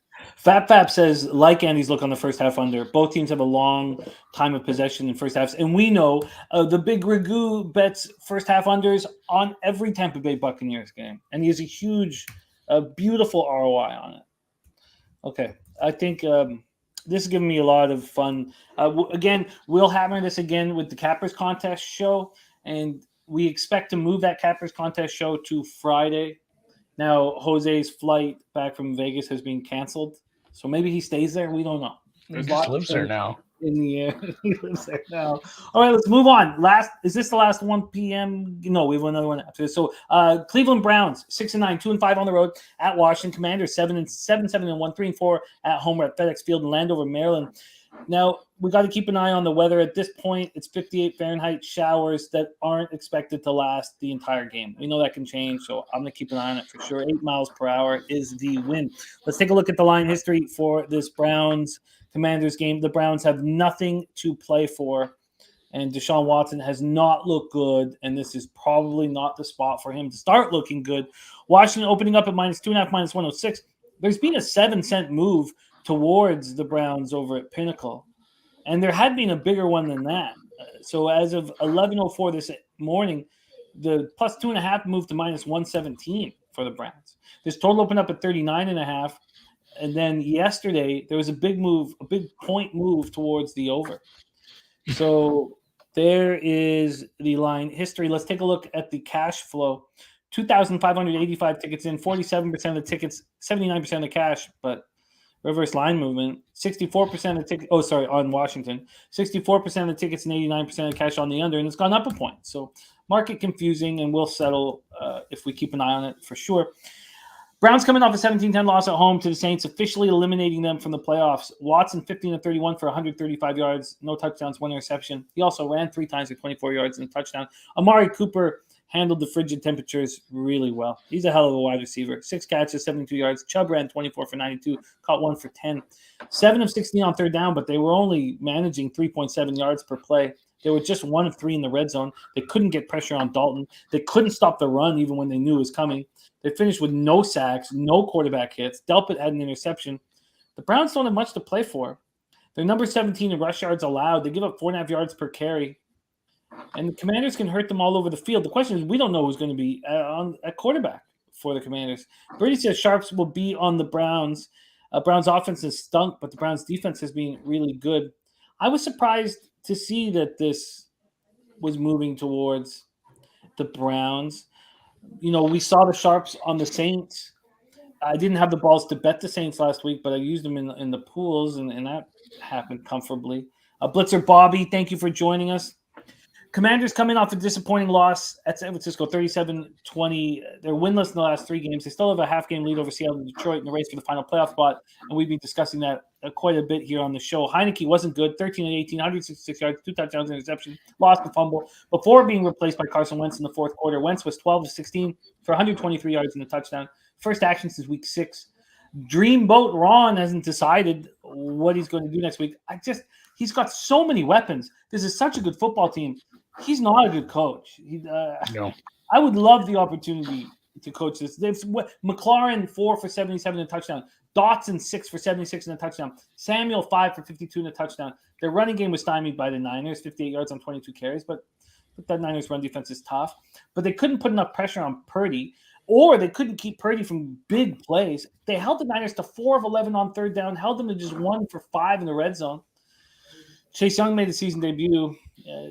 Fap says, like Andy's look on the first half under. Both teams have a long time of possession in first halves. And we know the big Ragu bets first half unders on every Tampa Bay Buccaneers game. And he has a huge, beautiful ROI on it. Okay. I think this is giving me a lot of fun. Again, we'll hammer this again with the Cappers Contest show. And we expect to move that Cappers Contest show to Friday. Now, Jose's flight back from Vegas has been canceled, so maybe he stays there. We don't know. He just lives there now. In the air, he lives there now. All right, let's move on. Is this the last 1 p.m.? No, we have another one after this. So, Cleveland Browns 6-9, 2-5 on the road at Washington. Commanders 7-7, 7-1, 3-4 at home. We're at FedEx Field in Landover, Maryland. Now, we got to keep an eye on the weather. At this point, it's 58 Fahrenheit showers that aren't expected to last the entire game. We know that can change, so I'm going to keep an eye on it for sure. 8 miles per hour is the wind. Let's take a look at the line history for this Browns-Commanders game. The Browns have nothing to play for, and Deshaun Watson has not looked good, and this is probably not the spot for him to start looking good. Washington opening up at -2.5, -106. There's been a 7-cent move towards the Browns over at Pinnacle. And there had been a bigger one than that. So as of 11:04 this morning, the +2.5 moved to -117 for the Browns. This total opened up at 39.5. And then yesterday, there was a big point move towards the over. So there is the line history. Let's take a look at the cash flow. 2,585 tickets in, 47% of the tickets, 79% of the cash, but reverse line movement, 64% of the tickets. Oh, sorry, on Washington. 64% of the tickets and 89% of the cash on the under, and it's gone up a point. So market confusing, and we'll settle if we keep an eye on it for sure. Browns coming off a 17-10 loss at home to the Saints, officially eliminating them from the playoffs. Watson 15-31 for 135 yards, no touchdowns, 1 interception. He also ran 3 times for 24 yards and a touchdown. Amari Cooper handled the frigid temperatures really well. He's a hell of a wide receiver. 6 catches, 72 yards. Chubb ran 24 for 92, caught 1 for 10. 7 of 16 on third down, but they were only managing 3.7 yards per play. They were just 1 of 3 in the red zone. They couldn't get pressure on Dalton. They couldn't stop the run even when they knew it was coming. They finished with no sacks, no quarterback hits. Delpit had an interception. The Browns don't have much to play for. They're number 17 in rush yards allowed. They give up 4.5 yards per carry. And the Commanders can hurt them all over the field. The question is, we don't know who's going to be at quarterback for the Commanders. Brady says Sharps will be on the Browns. Browns offense has stunk, but the Browns defense has been really good. I was surprised to see that this was moving towards the Browns. You know, we saw the Sharps on the Saints. I didn't have the balls to bet the Saints last week, but I used them in the pools, and that happened comfortably. Blitzer Bobby, thank you for joining us. Commanders coming off a disappointing loss at San Francisco, 37-20. They're winless in the last 3 games. They still have a half-game lead over Seattle and Detroit in the race for the final playoff spot, and we've been discussing that quite a bit here on the show. Heineke wasn't good, 13-18, 166 yards, 2 touchdowns, interception, lost the fumble. Before being replaced by Carson Wentz in the fourth quarter, Wentz was 12-16 for 123 yards and a touchdown. First action since week 6. Dreamboat Ron hasn't decided what he's going to do next week. He's got so many weapons. This is such a good football team. He's not a good coach. No. I would love the opportunity to coach this. McLaurin 4 for 77 and a touchdown. Dotson 6 for 76 and a touchdown. Samuel 5 for 52 and a touchdown. Their running game was stymied by the Niners, 58 yards on 22 carries, but that Niners run defense is tough. But they couldn't put enough pressure on Purdy, or they couldn't keep Purdy from big plays. They held the Niners to 4 of 11 on third down, held them to just 1 for 5 in the red zone. Chase Young made a season debut.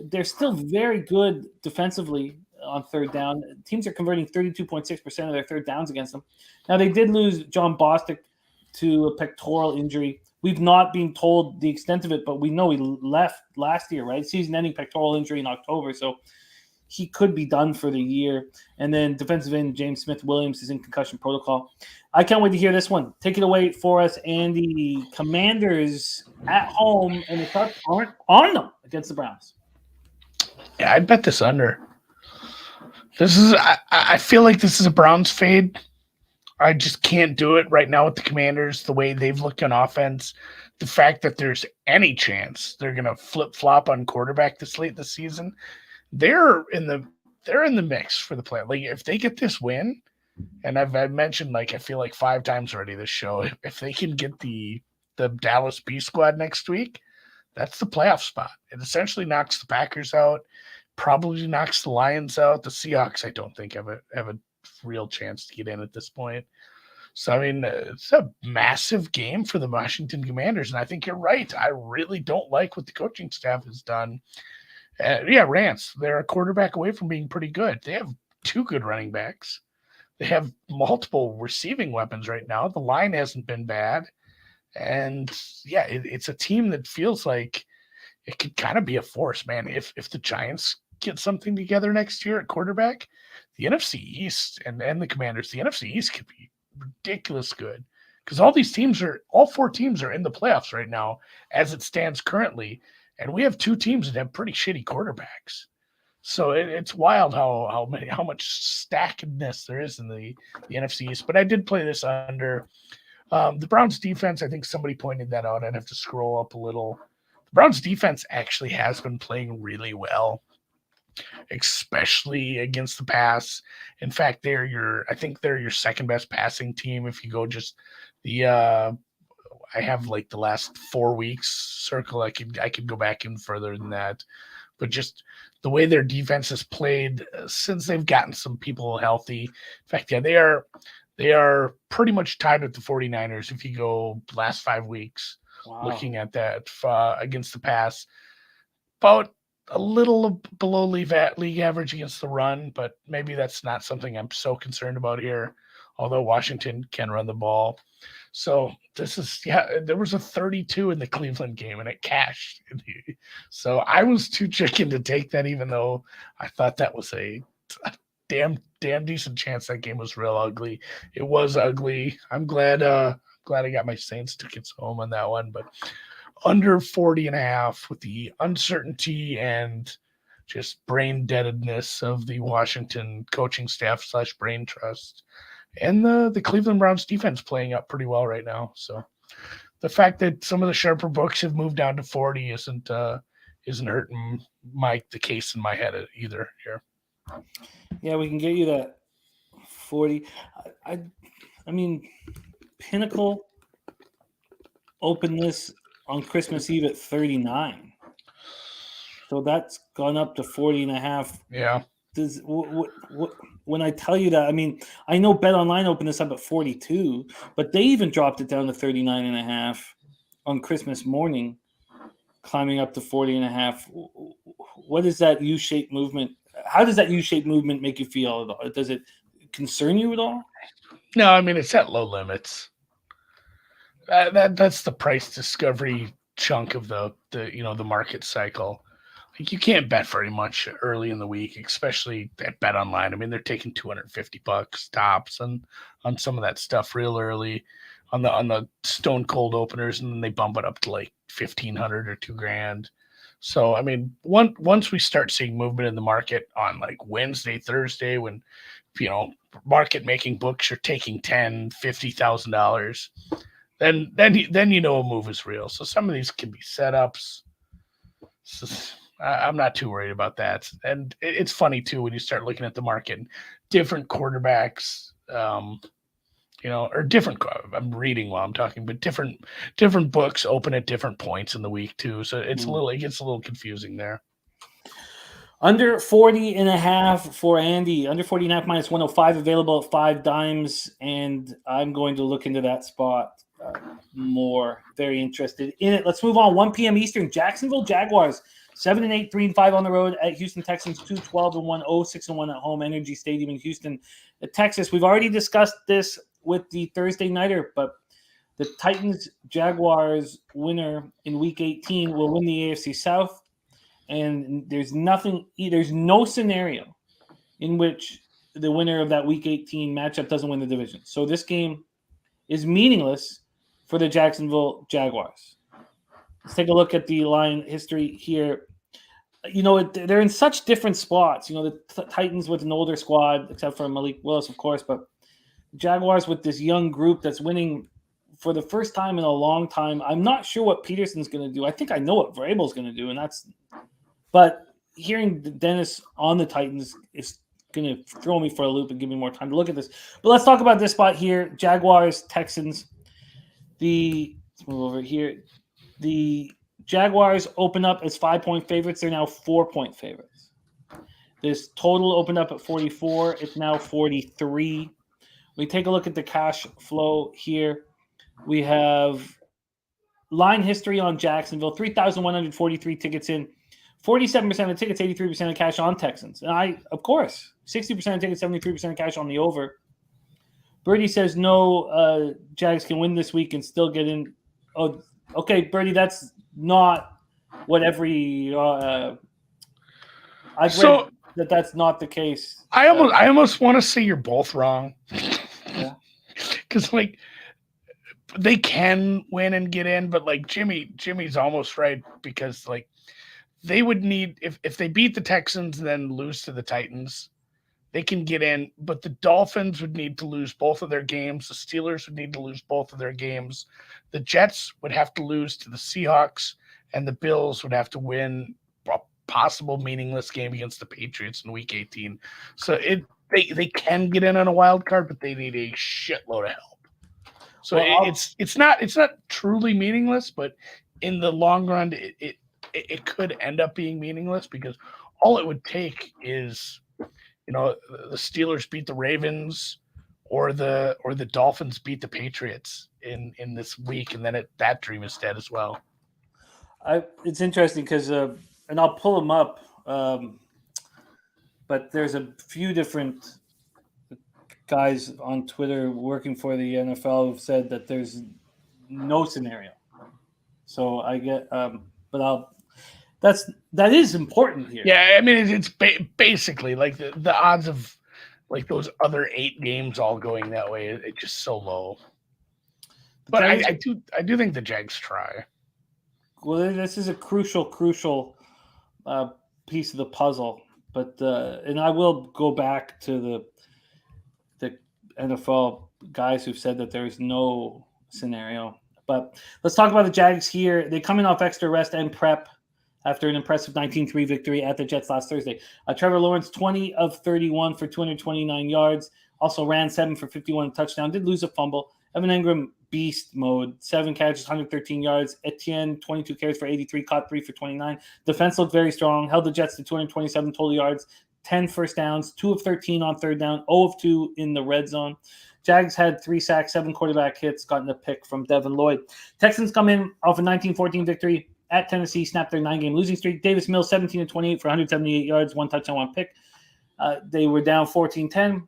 They're still very good defensively on third down. Teams are converting 32.6% of their third downs against them. Now, they did lose John Bostic to a pectoral injury. We've not been told the extent of it, but we know he left last year, right? Season-ending pectoral injury in October. So he could be done for the year. And then defensive end James Smith-Williams is in concussion protocol. I can't wait to hear this one. Take it away for us, Andy. Commanders at home, and the Cubs aren't on them against the Browns. Yeah, I'd bet this under. I feel like this is a Browns fade. I just can't do it right now with the Commanders, the way they've looked on offense. The fact that there's any chance they're going to flip-flop on quarterback this late this season, they're in the mix for the play. Like, if they get this win, and I've mentioned, like, I feel like 5 times already this show, if they can get the Dallas B squad next week, that's the playoff spot. It essentially knocks the Packers out, probably knocks the Lions out. The Seahawks, I don't think have a real chance to get in at this point. So, I mean, it's a massive game for the Washington Commanders, and I think you're right. I really don't like what the coaching staff has done. Rance, they're a quarterback away from being pretty good. They have 2 good running backs. They have multiple receiving weapons right now. The line hasn't been bad. And, yeah, it's a team that feels like it could kind of be a force, man. If the Giants get something together next year at quarterback, the NFC East and the Commanders, the NFC East could be ridiculous good, because all 4 teams are in the playoffs right now as it stands currently, and we have 2 teams that have pretty shitty quarterbacks. So it's wild how much stackedness there is in the NFC East. But I did play this under. The Browns defense, I think somebody pointed that out. I'd have to scroll up a little. The Browns defense actually has been playing really well, especially against the pass. In fact, I think they're your second best passing team. If you go just I have like the last 4 weeks circle. I could go back in further than that, but just the way their defense has played since they've gotten some people healthy. In fact, yeah, they are pretty much tied with the 49ers if you go last 5 weeks. Wow. Looking at that against the pass, about a little below league average against the run, but maybe that's not something I'm so concerned about here, although Washington can run the ball. So there was a 32 in the Cleveland game, and it cashed. So I was too chicken to take that, even though I thought that was a damn decent chance that game was real ugly. It was ugly. I'm glad I got my Saints tickets home on that one, but under 40.5 with the uncertainty and just brain deadedness of the Washington coaching staff / brain trust, and the Cleveland Browns defense playing up pretty well right now. So the fact that some of the sharper books have moved down to 40 isn't hurting the case in my head either here. Yeah, we can get you that 40. I mean, Pinnacle opened this on Christmas Eve at 39. So that's gone up to 40.5. Yeah. When I tell you that, I mean, I know Bet Online opened this up at 42, but they even dropped it down to 39.5 on Christmas morning, climbing up to 40.5. What is that U-shaped movement? How does that U-shaped movement make you feel? Does it concern you at all? No, I mean, it's at low limits. That's the price discovery chunk of the market cycle. Like, you can't bet very much early in the week, especially at Bet Online. I mean, they're taking $250 tops on some of that stuff real early on the stone cold openers, and then they bump it up to like $1,500 or $2,000. So, I mean, once we start seeing movement in the market on like Wednesday, Thursday, when market making books are taking $10,000, $50,000, then a move is real. So some of these can be setups. I'm not too worried about that. And it's funny too when you start looking at the market, different quarterbacks, or different. I'm reading while I'm talking, but different books open at different points in the week too. So it gets a little confusing there. Under 40.5 for Andy. Under 40.5 minus 105 available at 5 dimes, and I'm going to look into that spot more. Very interested in it. Let's move on. 1 p.m. Eastern. Jacksonville Jaguars 7-8, 3-5 on the road at Houston Texans. 2-12-1, 0-6-1 at home. Energy Stadium in Houston, Texas. We've already discussed this with the Thursday nighter, but the Titans Jaguars winner in Week 18 will win the AFC South, and there's no scenario in which the winner of that Week 18 matchup doesn't win the division. So this game is meaningless for the Jacksonville Jaguars. Let's take a look at the line history here. They're in such different spots. The Titans with an older squad, except for Malik Willis, of course, but Jaguars with this young group that's winning for the first time in a long time. I'm not sure what Peterson's going to do. I think I know what Vrabel's going to do, but hearing Dennis on the Titans is going to throw me for a loop and give me more time to look at this. But let's talk about this spot here: Jaguars, Texans. Let's move over here. The Jaguars open up as 5-point favorites. They're now 4-point favorites. This total opened up at 44. It's now 43. We take a look at the cash flow here. We have line history on Jacksonville: 3,143 tickets in, 47% of tickets, 83% of cash on Texans. And of course, 60% of tickets, 73% of cash on the over. Birdie says no, Jags can win this week and still get in. Oh, okay, Birdie, that's not what every I've read that's not the case. I almost want to say you're both wrong. Yeah. Because they can win and get in, but Jimmy's almost right, because they would need, if they beat the Texans and then lose to the Titans, they can get in, but the Dolphins would need to lose both of their games. The Steelers would need to lose both of their games. The Jets would have to lose to the Seahawks, and the Bills would have to win a possible meaningless game against the Patriots in Week 18. So they can get in on a wild card, but they need a shitload of help. So it's not truly meaningless, but in the long run, it could end up being meaningless, because all it would take is, the Steelers beat the Ravens, or the Dolphins beat the Patriots in this week, and then that dream is dead as well. It's interesting because, and I'll pull them up, but there's a few different guys on Twitter working for the NFL who've said that there's no scenario. So I get, but that is important here. Yeah, I mean, it's basically the odds of those other 8 games all going that way, it's just so low. But I do think the Jags try. Well, this is a crucial piece of the puzzle. But and I will go back to the NFL guys who've said that there is no scenario. But let's talk about the Jags here. They come in off extra rest and prep after an impressive 19-3 victory at the Jets last Thursday. Trevor Lawrence, 20 of 31 for 229 yards. Also ran 7 for 51 touchdown. Did lose a fumble. Evan Engram, beast mode. 7 catches, 113 yards. Etienne, 22 carries for 83, caught 3 for 29. Defense looked very strong. Held the Jets to 227 total yards. 10 first downs, 2 of 13 on third down, 0 of 2 in the red zone. Jags had 3 sacks, 7 quarterback hits, gotten a pick from Devin Lloyd. Texans come in off a 19-14 victory at Tennessee, snapped their 9-game losing streak. Davis Mills, 17 of 28 for 178 yards, 1 touchdown, 1 pick. They were down 14-10.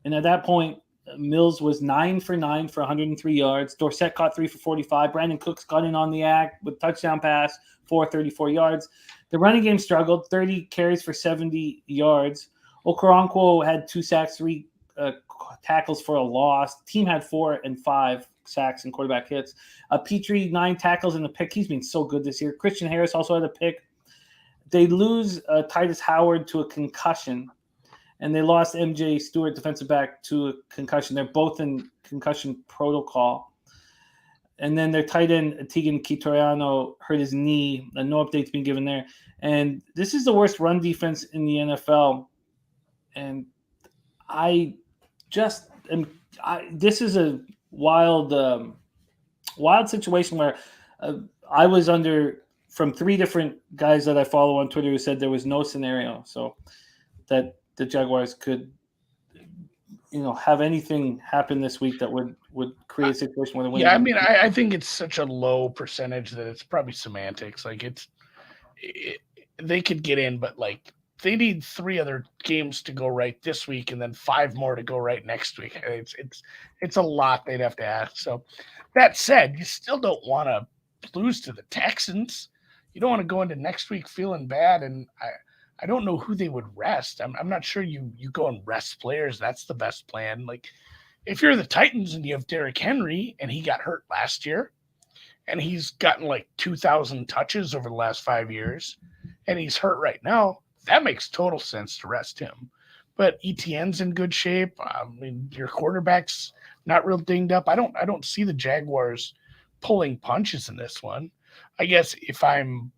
And at that point, Mills was 9 for 9 for 103 yards. Dorsett caught 3 for 45. Brandon Cooks got in on the act with touchdown pass, 34 yards. The running game struggled, 30 carries for 70 yards. Okoronkwo had 2 sacks, 3 tackles for a loss. Team had 4 and 5 sacks and quarterback hits. Petrie, 9 tackles and a pick. He's been so good this year. Christian Harris also had a pick. They lose Titus Howard to a concussion, and they lost MJ Stewart, defensive back, to a concussion. They're both in concussion protocol. And then their tight end, Tegan Kitoriano, hurt his knee. No updates being given there. And this is the worst run defense in the NFL. And this is a wild situation where I was under from 3 different guys that I follow on Twitter who said there was no scenario. So that the Jaguars could, have anything happen this week that would create a situation where they win. Yeah, I mean, I think it's such a low percentage that it's probably semantics. They could get in, but they need 3 other games to go right this week, and then 5 more to go right next week. It's a lot they'd have to ask. So that said, you still don't want to lose to the Texans. you don't want to go into next week feeling bad. And I don't know who they would rest. I'm not sure you go and rest players. That's the best plan. Like if you're the Titans and you have Derrick Henry and he got hurt last year and he's gotten like 2,000 touches over the last 5 years and he's hurt right now, that makes total sense to rest him. But ETN's in good shape. I mean, your quarterback's not real dinged up. I don't see the Jaguars pulling punches in this one. I guess if I'm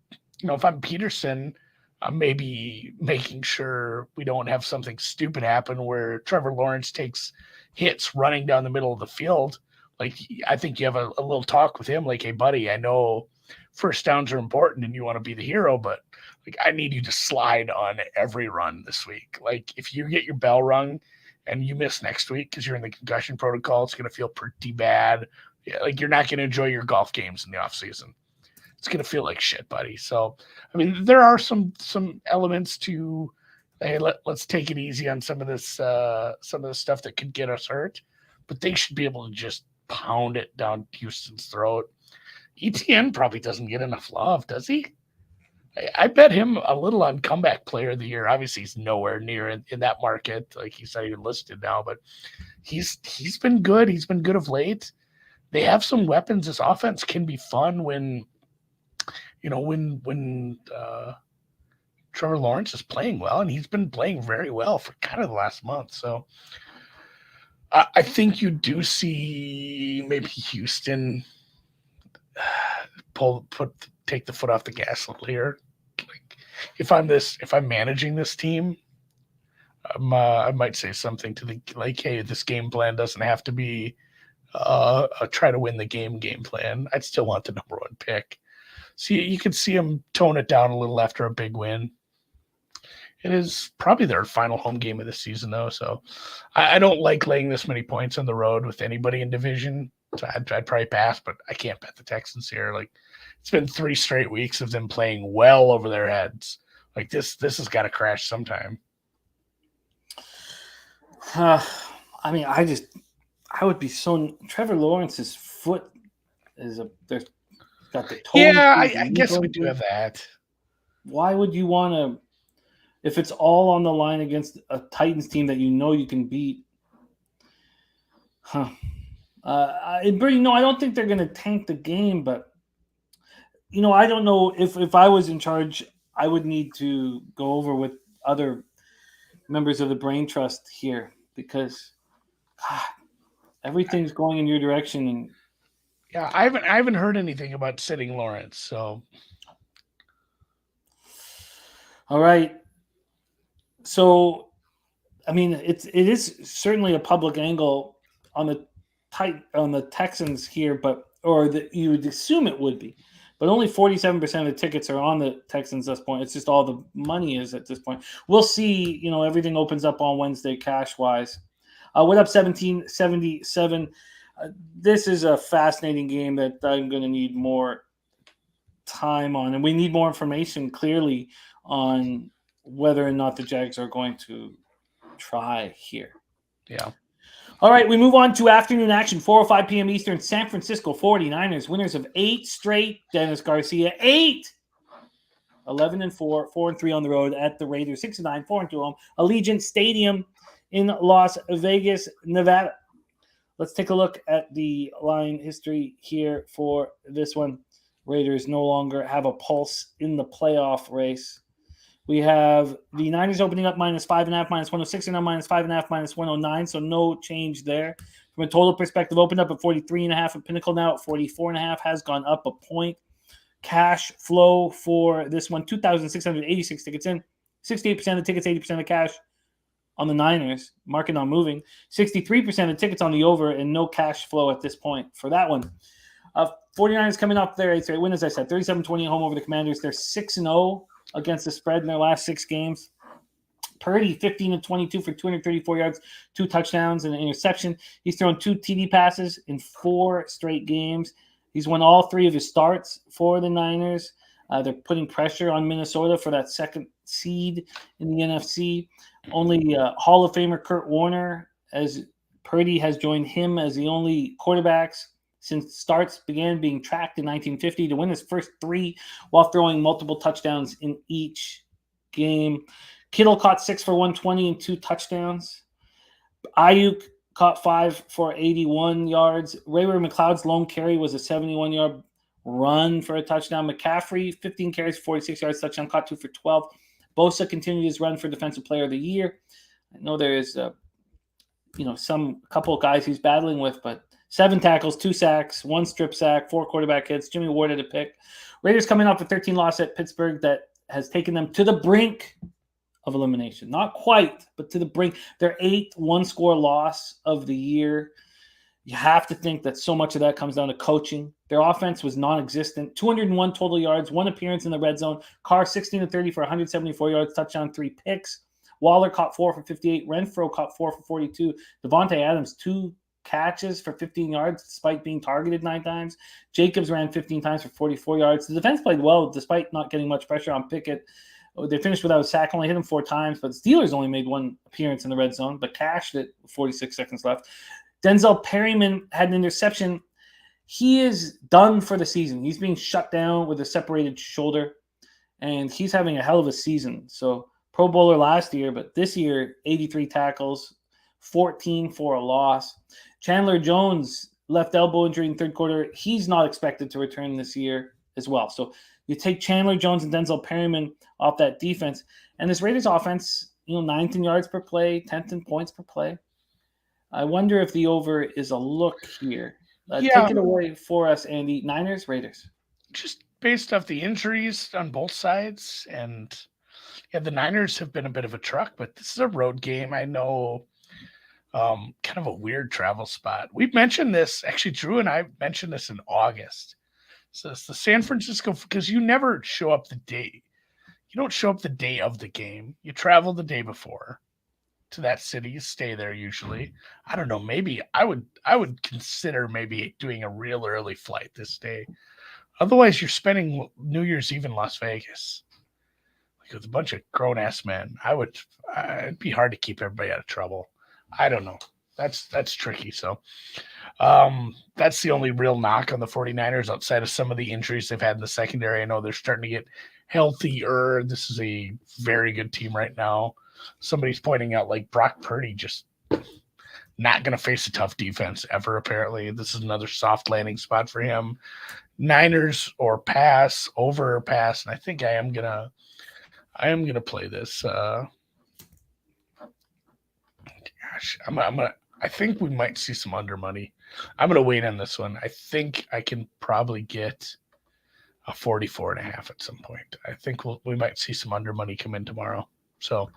Peterson, I'm maybe making sure we don't have something stupid happen where Trevor Lawrence takes hits running down the middle of the field. Like, I think you have a little talk with him, like, hey, buddy, I know first downs are important and you want to be the hero, but like, I need you to slide on every run this week. Like, if you get your bell rung and you miss next week because you're in the concussion protocol, it's going to feel pretty bad. Yeah, like, you're not going to enjoy your golf games in the off season. It's going to feel like shit, buddy. So, I mean, there are some elements to, hey, let's take it easy on some of the stuff that could get us hurt, but they should be able to just pound it down Houston's throat. ETN probably doesn't get enough love, does he? I bet him a little on comeback player of the year. Obviously, he's nowhere near in that market. Like, he's not even listed now, but he's been good. He's been good of late. They have some weapons. This offense can be fun when Trevor Lawrence is playing well, and he's been playing very well for kind of the last month. So I think you do see maybe Houston take the foot off the gas a little here. Like, if I'm managing this team, I might say something to hey, this game plan doesn't have to be a try to win the game plan. I'd still want the number one pick. So you could see them tone it down a little after a big win. It is probably their final home game of the season, though. So I don't like laying this many points on the road with anybody in division. So I'd probably pass, but I can't bet the Texans here. Like, it's been 3 straight weeks of them playing well over their heads. Like, this has got to crash sometime. I mean, I would be so. Trevor Lawrence's foot is there's got the toe. Yeah, I guess we do have that. Why would you want to? If it's all on the line against a Titans team that you know you can beat, Brady, no, I don't think they're going to tank the game, but I don't know if I was in charge, I would need to go over with other members of the Brain Trust here because everything's going in your direction. And yeah, I haven't heard anything about sitting Lawrence. So, all right. So, I mean, it is certainly a public angle on the Texans here, you would assume it would be, but only 47% of the tickets are on the Texans at this point. It's just all the money is at this point. We'll see. Everything opens up on Wednesday cash wise. What up, 1777? This is a fascinating game that I'm going to need more time on, and we need more information clearly on whether or not the Jags are going to try here. Yeah. All right, we move on to afternoon action, 4:05 p.m. Eastern. San Francisco 49ers, winners of 8 straight. Dennis Garcia, 8. 11-4, 4-3 on the road at the Raiders, 6-9, 4-2 home. Allegiant Stadium in Las Vegas, Nevada. Let's take a look at the line history here for this one. Raiders no longer have a pulse in the playoff race. We have the Niners opening up -5.5, -106, and now -5.5, -109, so no change there. From a total perspective, opened up at 43.5, a Pinnacle now at 44.5, has gone up a point. Cash flow for this one, 2,686 tickets in, 68% of the tickets, 80% of the cash on the Niners, market not moving, 63% of the tickets on the over, and no cash flow at this point for that one. 49ers coming off their 8th straight win, as I said, 37-20 at home over the Commanders. They're 6-0 against the spread in their last 6 games. Purdy, 15-22 for 234 yards, 2 touchdowns, and an interception. He's thrown 2 TD passes in 4 straight games. He's won all 3 of his starts for the Niners. They're putting pressure on Minnesota for that second seed in the NFC. Only Hall of Famer Kurt Warner, as Purdy has joined him as the only quarterbacks since starts began being tracked in 1950 to win his first 3 while throwing multiple touchdowns in each game. Kittle caught 6 for 120 and 2 touchdowns. Ayuk caught 5 for 81 yards. Ray-Ray McLeod's lone carry was a 71-yard run for a touchdown. McCaffrey, 15 carries, 46 yards, touchdown, caught 2 for 12. Bosa continued his run for Defensive Player of the Year. I know there is, some couple of guys he's battling with, but 7 tackles, 2 sacks, 1 strip sack, 4 quarterback hits. Jimmy Ward had a pick. Raiders coming off a 13 loss at Pittsburgh that has taken them to the brink of elimination. Not quite, but to the brink. Their 8th one-score loss of the year. You have to think that so much of that comes down to coaching. Their offense was non-existent. 201 total yards, 1 appearance in the red zone. Carr 16-30 for 174 yards, touchdown, 3 picks. Waller caught 4 for 58. Renfro caught 4 for 42. Devontae Adams, 2 catches for 15 yards despite being targeted 9 times. Jacobs ran 15 times for 44 yards. The defense played well despite not getting much pressure on Pickett. They finished without a sack, only hit him 4 times, but the Steelers only made 1 appearance in the red zone, but cashed it 46 seconds left. Denzel Perryman had an interception. He is done for the season. He's being shut down with a separated shoulder, and he's having a hell of a season. So Pro Bowler last year, but this year, 83 tackles, 14 for a loss. Chandler Jones, left elbow injury in third quarter. He's not expected to return this year as well. So you take Chandler Jones and Denzel Perryman off that defense, and this Raiders offense, 9th in yards per play, 10th in points per play. I wonder if the over is a look here. Take it away for us, Andy. Niners, Raiders. Just based off the injuries on both sides, and the Niners have been a bit of a truck, but this is a road game. I know, kind of a weird travel spot. We've mentioned this, actually, Drew and I mentioned this in August. So it's the San Francisco, because you never show up the day. You don't show up the day of the game. You travel the day before to that city. You stay there usually. I don't know. Maybe I would consider maybe doing a real early flight this day. Otherwise, you're spending New Year's Eve in Las Vegas, like with a bunch of grown ass men. It'd be hard to keep everybody out of trouble. I don't know. That's tricky. So that's the only real knock on the 49ers outside of some of the injuries they've had in the secondary. I know they're starting to get healthier. This is a very good team right now. Somebody's pointing out like Brock Purdy just not going to face a tough defense ever, apparently. This is another soft landing spot for him. Niners or pass, over or pass, and I think I am gonna play this. I think we might see some under money. I'm gonna wait on this one. I think I can probably get a 44.5 at some point. I think we might see some under money come in tomorrow. So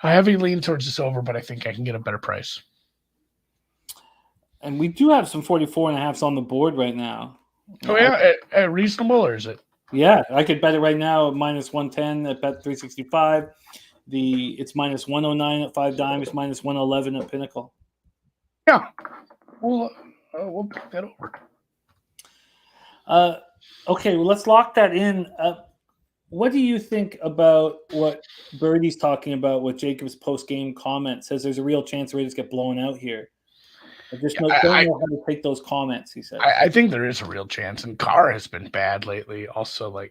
I heavily lean towards this over, but I think I can get a better price. And we do have some 44.5s on the board right now. Oh, yeah? Reasonable, or is it? Yeah, I could bet it right now at minus 110 at Bet 365. It's minus 109 at 5 Dimes, minus 111 at Pinnacle. Yeah. We'll pick that over. Okay, well, let's lock that in. What do you think about what Birdie's talking about with Jacobs' post-game comment? Says there's a real chance Raiders get blown out here. I just don't know how to take those comments, he said. I think there is a real chance, and Carr has been bad lately. Also,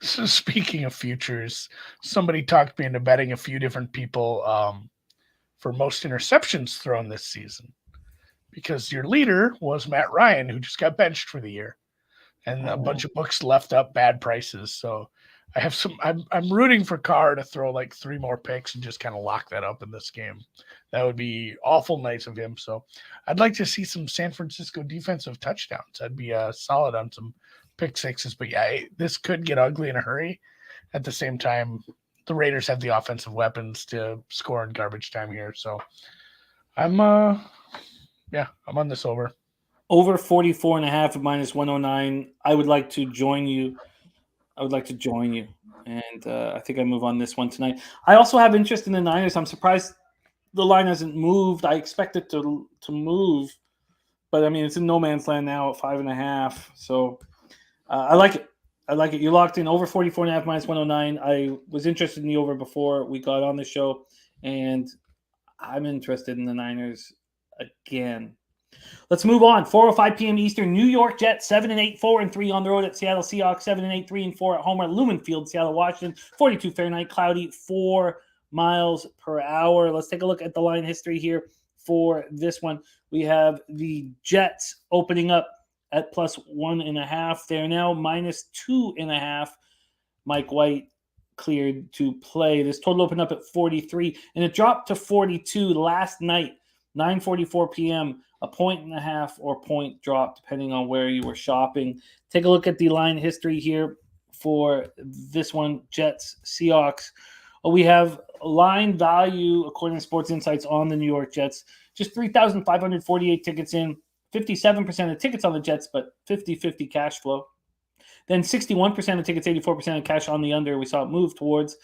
so speaking of futures, somebody talked me into betting a few different people for most interceptions thrown this season, because your leader was Matt Ryan, who just got benched for the year, and a bunch of books left up bad prices. So I have I'm rooting for Carr to throw like 3 more picks and just kind of lock that up in this game. That would be awful nice of him. So I'd like to see some San Francisco defensive touchdowns. I'd be solid on some pick sixes. But yeah, this could get ugly in a hurry. At the same time, the Raiders have the offensive weapons to score in garbage time here. So I'm on this over. Over 44.5 at minus 109. I would like to join you. And I think I move on this one tonight. I also have interest in the Niners. I'm surprised the line hasn't moved. I expect it to move, but I mean, it's in no man's land now at 5.5. So I like it. You locked in over 44.5 minus 109. I was interested in the over before we got on the show, and I'm interested in the Niners again. Let's move on. 4:05 p.m. Eastern. New York Jets 7-8, 4-3 on the road at Seattle Seahawks. 7-8, 3-4 at home at Lumen Field, Seattle, Washington. 42 Fahrenheit, cloudy, 4 miles per hour. Let's take a look at the line history here for this one. We have the Jets opening up at +1.5. They're now -2.5. Mike White cleared to play. This total opened up at 43, and it dropped to 42 last night, 9:44 p.m. A 1.5 or point drop, depending on where you were shopping. Take a look at the line history here for this one, Jets, Seahawks. We have line value, according to Sports Insights, on the New York Jets. Just 3,548 tickets in, 57% of tickets on the Jets, but 50-50 cash flow. Then 61% of tickets, 84% of cash on the under. We saw it move towards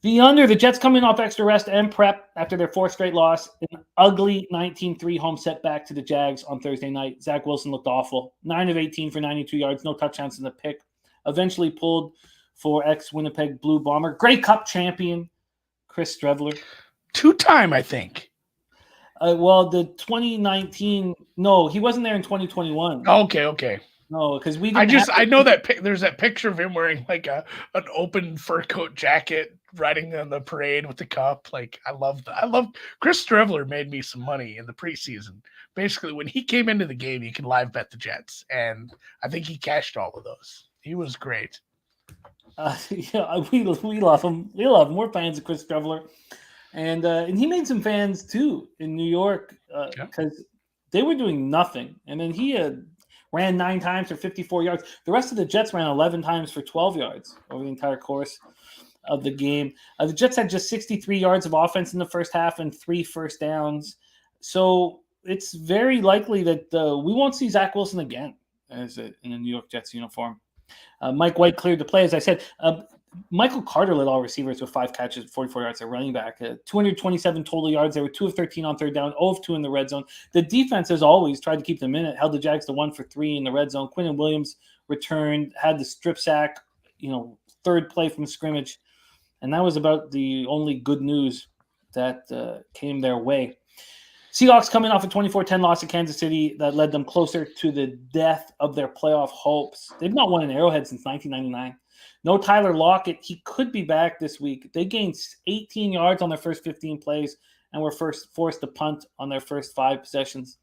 the under. The Jets coming off extra rest and prep after their fourth straight loss. An ugly 19-3 home setback to the Jags on Thursday night. Zach Wilson looked awful. 9 of 18 for 92 yards, no touchdowns in the pick. Eventually pulled for ex-Winnipeg Blue Bomber. Grey Cup champion, Chris Streveler. 2-time, I think. Well, the 2019, no, he wasn't there in 2021. Okay. No, because we. I know that there's that picture of him wearing like an open fur coat jacket, riding on the parade with the cup. Like I love Chris Streveler made me some money in the preseason. Basically, when he came into the game, you can live bet the Jets, and I think he cashed all of those. He was great. Yeah, we love him. We love him. We're fans of Chris Streveler, and he made some fans too in New York because they were doing nothing, and then he ran 9 times for 54 yards. The rest of the Jets ran 11 times for 12 yards over the entire course of the game. The Jets had just 63 yards of offense in the first half and 3 first downs. So it's very likely that we won't see Zach Wilson again in a New York Jets uniform. Mike White cleared the play, as I said. Michael Carter led all receivers with 5 catches, 44 yards at running back, 227 total yards. They were 2 of 13 on third down, 0 of 2 in the red zone. The defense, as always, tried to keep them in it, held the Jags to 1 for 3 in the red zone. Quinnen Williams returned, had the strip sack, third play from scrimmage. And that was about the only good news that came their way. Seahawks coming off a 24-10 loss at Kansas City that led them closer to the death of their playoff hopes. They've not won an Arrowhead since 1999. No Tyler Lockett. He could be back this week. They gained 18 yards on their first 15 plays and were forced to punt on their first 5 possessions.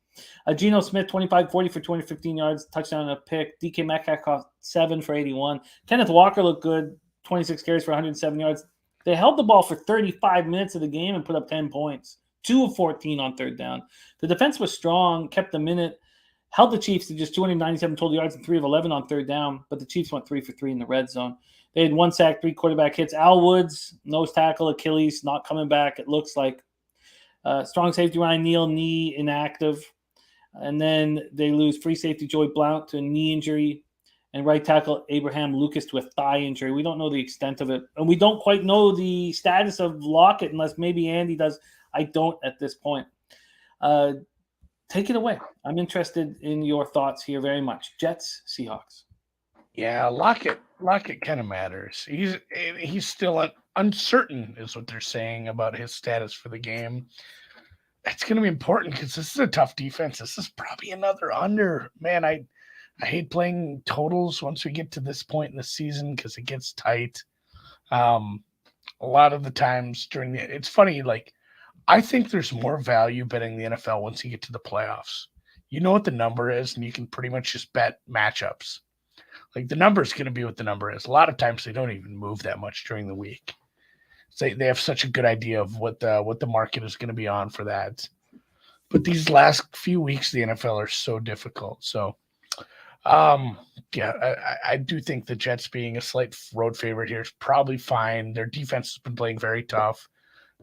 Geno Smith, 25-40 for 215 yards, touchdown and a pick. DK Metcalf caught 7 for 81. Kenneth Walker looked good, 26 carries for 107 yards. They held the ball for 35 minutes of the game and put up 10 points. 2 of 14 on third down. The defense was strong, kept them in it, held the Chiefs to just 297 total yards and 3 of 11 on third down, but the Chiefs went 3 for 3 in the red zone. They had 1 sack, 3 quarterback hits. Al Woods, nose tackle, Achilles, not coming back, it looks like. Strong safety Ryan Neal, knee inactive. And then they lose free safety Joey Blount to a knee injury and right tackle Abraham Lucas to a thigh injury. We don't know the extent of it. And we don't quite know the status of Lockett unless maybe Andy does. I don't at this point. Take it away. I'm interested in your thoughts here very much. Jets, Seahawks. Yeah, Lockett kind of matters. He's still uncertain, is what they're saying about his status for the game. It's going to be important because this is a tough defense. This is probably another under. Man, I hate playing totals once we get to this point in the season because it gets tight. A lot of the times it's funny, like, I think there's more value betting the NFL once you get to the playoffs. You know what the number is, and you can pretty much just bet matchups. Like, the number is going to be what the number is. A lot of times they don't even move that much during the week. So they have such a good idea of what the market is going to be on for that. But these last few weeks of the NFL are so difficult. So, I do think the Jets being a slight road favorite here is probably fine. Their defense has been playing very tough.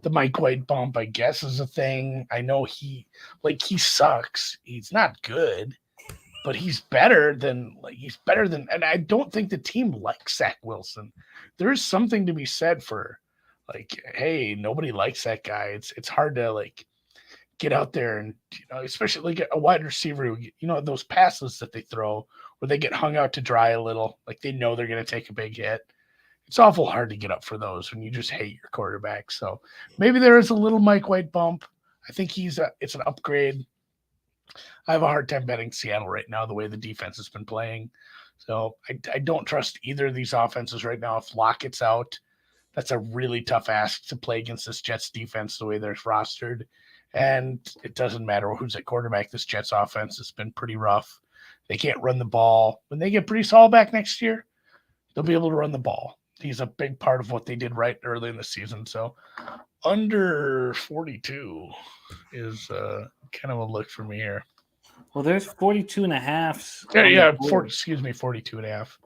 The Mike White bump, I guess, is a thing. I know he sucks. He's not good, but he's better than, and I don't think the team likes Zach Wilson. There is something to be said for, like, hey, nobody likes that guy. It's hard to, like, get out there and, especially like a wide receiver who, those passes that they throw where they get hung out to dry a little, like they know they're going to take a big hit. It's awful hard to get up for those when you just hate your quarterback. So maybe there is a little Mike White bump. I think it's an upgrade. I have a hard time betting Seattle right now, the way the defense has been playing. So I don't trust either of these offenses right now. If Lockett's out, that's a really tough ask to play against this Jets defense the way they're rostered. And it doesn't matter who's at quarterback. This Jets offense has been pretty rough. They can't run the ball. When they get Breece Hall back next year, they'll be able to run the ball. He's a big part of what they did right early in the season. So under 42 is kind of a look for me here. Well, there's 42 and a half. Yeah, 42 and a half.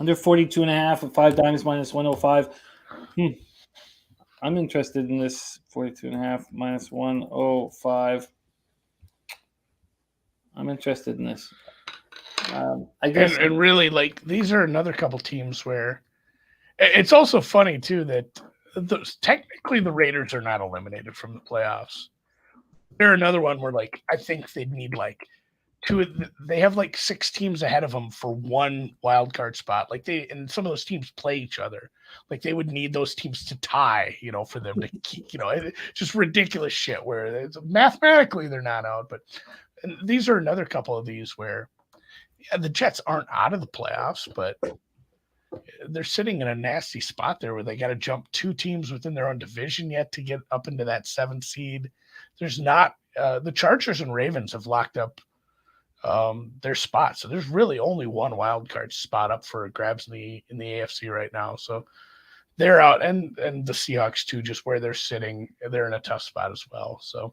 Under 42 and a half with 5 dimes minus 105. I'm interested in this 42 and a half minus 105. I'm interested in this. I guess. And really, like, these are another couple teams where it's also funny, too, that technically the Raiders are not eliminated from the playoffs. They're another one where, like, I think they'd need, like, they have, like, 6 teams ahead of them for one wild card spot. Like, and some of those teams play each other. Like, they would need those teams to tie, for them to keep, just ridiculous shit where mathematically they're not out. But these are another couple of these where the Jets aren't out of the playoffs, but they're sitting in a nasty spot there where they got to jump 2 teams within their own division yet to get up into that 7th seed. There's not the Chargers and Ravens have locked up their spot, so there's really only one wild card spot up for grabs in the AFC right now. So they're out, and the Seahawks too, just where they're sitting, they're in a tough spot as well. So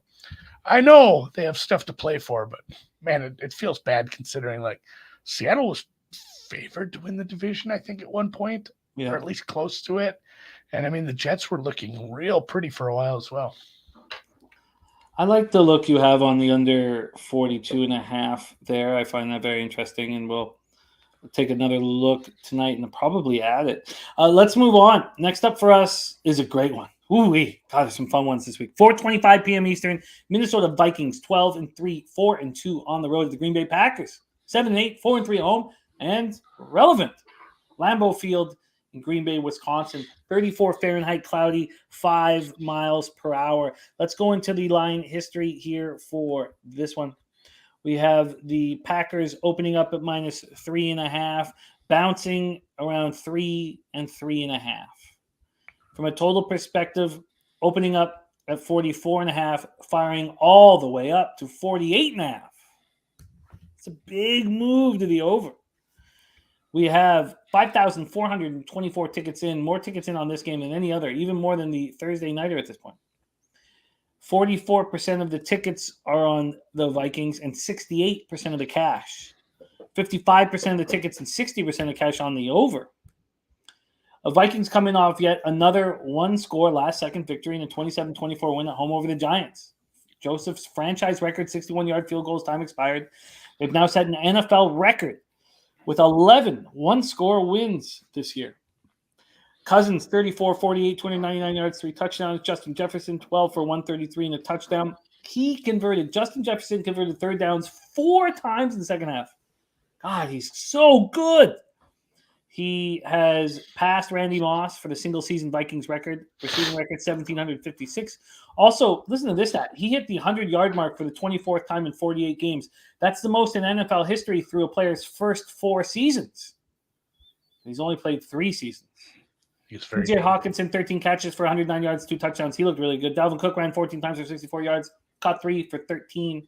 I know they have stuff to play for, but man, it feels bad considering like Seattle was favored to win the division, I think, at one point, or at least close to it. And I mean, the Jets were looking real pretty for a while as well. I like the look you have on the under 42 and a half there. I find that very interesting, and we'll take another look tonight and probably add it. Let's move on. Next up for us is a great one. Ooh-wee. God, there's some fun ones this week. 4:25 p.m. Eastern, Minnesota Vikings 12-3, 4-2 on the road to the Green Bay Packers. 7-8, 4-3 at home, and relevant. Lambeau Field in Green Bay, Wisconsin. 34 Fahrenheit, cloudy, 5 miles per hour. Let's go into the line history here for this one. We have the Packers opening up at minus 3.5, bouncing around 3 and 3.5. From a total perspective, opening up at 44.5, firing all the way up to 48.5. It's a big move to the over. We have 5,424 tickets in, more tickets in on this game than any other, even more than the Thursday nighter at this point. 44% of the tickets are on the Vikings and 68% of the cash. 55% of the tickets and 60% of cash on the over. Vikings coming off yet another one-score last-second victory in a 27-24 win at home over the Giants. Joseph's franchise record 61-yard field goals time expired. They've now set an NFL record with 11 one-score wins this year. Cousins, 34, 48, 299 yards, 3 touchdowns. Justin Jefferson, 12 for 133 and a touchdown. Justin Jefferson converted third downs 4 times in the second half. God, he's so good. He has passed Randy Moss for the single-season Vikings record, receiving record 1,756. Also, listen to this stat. He hit the 100-yard mark for the 24th time in 48 games. That's the most in NFL history through a player's first 4 seasons. He's only played 3 seasons. T.J. Hawkinson, 13 catches for 109 yards, 2 touchdowns. He looked really good. Dalvin Cook ran 14 times for 64 yards, caught 3 for 13.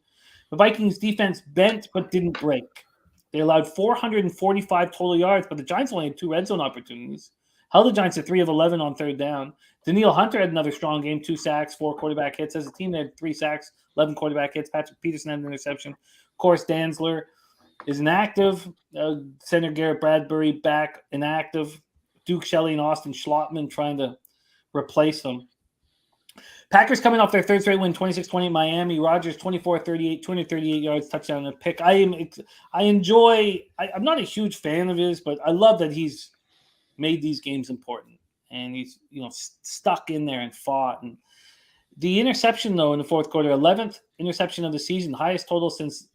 The Vikings defense bent but didn't break. They allowed 445 total yards, but the Giants only had 2 red zone opportunities. Held the Giants to 3 of 11 on third down. Daniil Hunter had another strong game, 2 sacks, 4 quarterback hits. As a team, they had 3 sacks, 11 quarterback hits. Patrick Peterson had an interception. Of course, Dantzler is inactive. Center Garrett Bradbury back inactive. Duke Shelley and Austin Schlottman trying to replace them. Packers coming off their third straight win, 26-20 Miami. Rodgers, 24-38, 238 yards, touchdown and a pick. I'm not a huge fan of his, but I love that he's made these games important. And he's, stuck in there and fought. And the interception, though, in the fourth quarter, 11th interception of the season, highest total since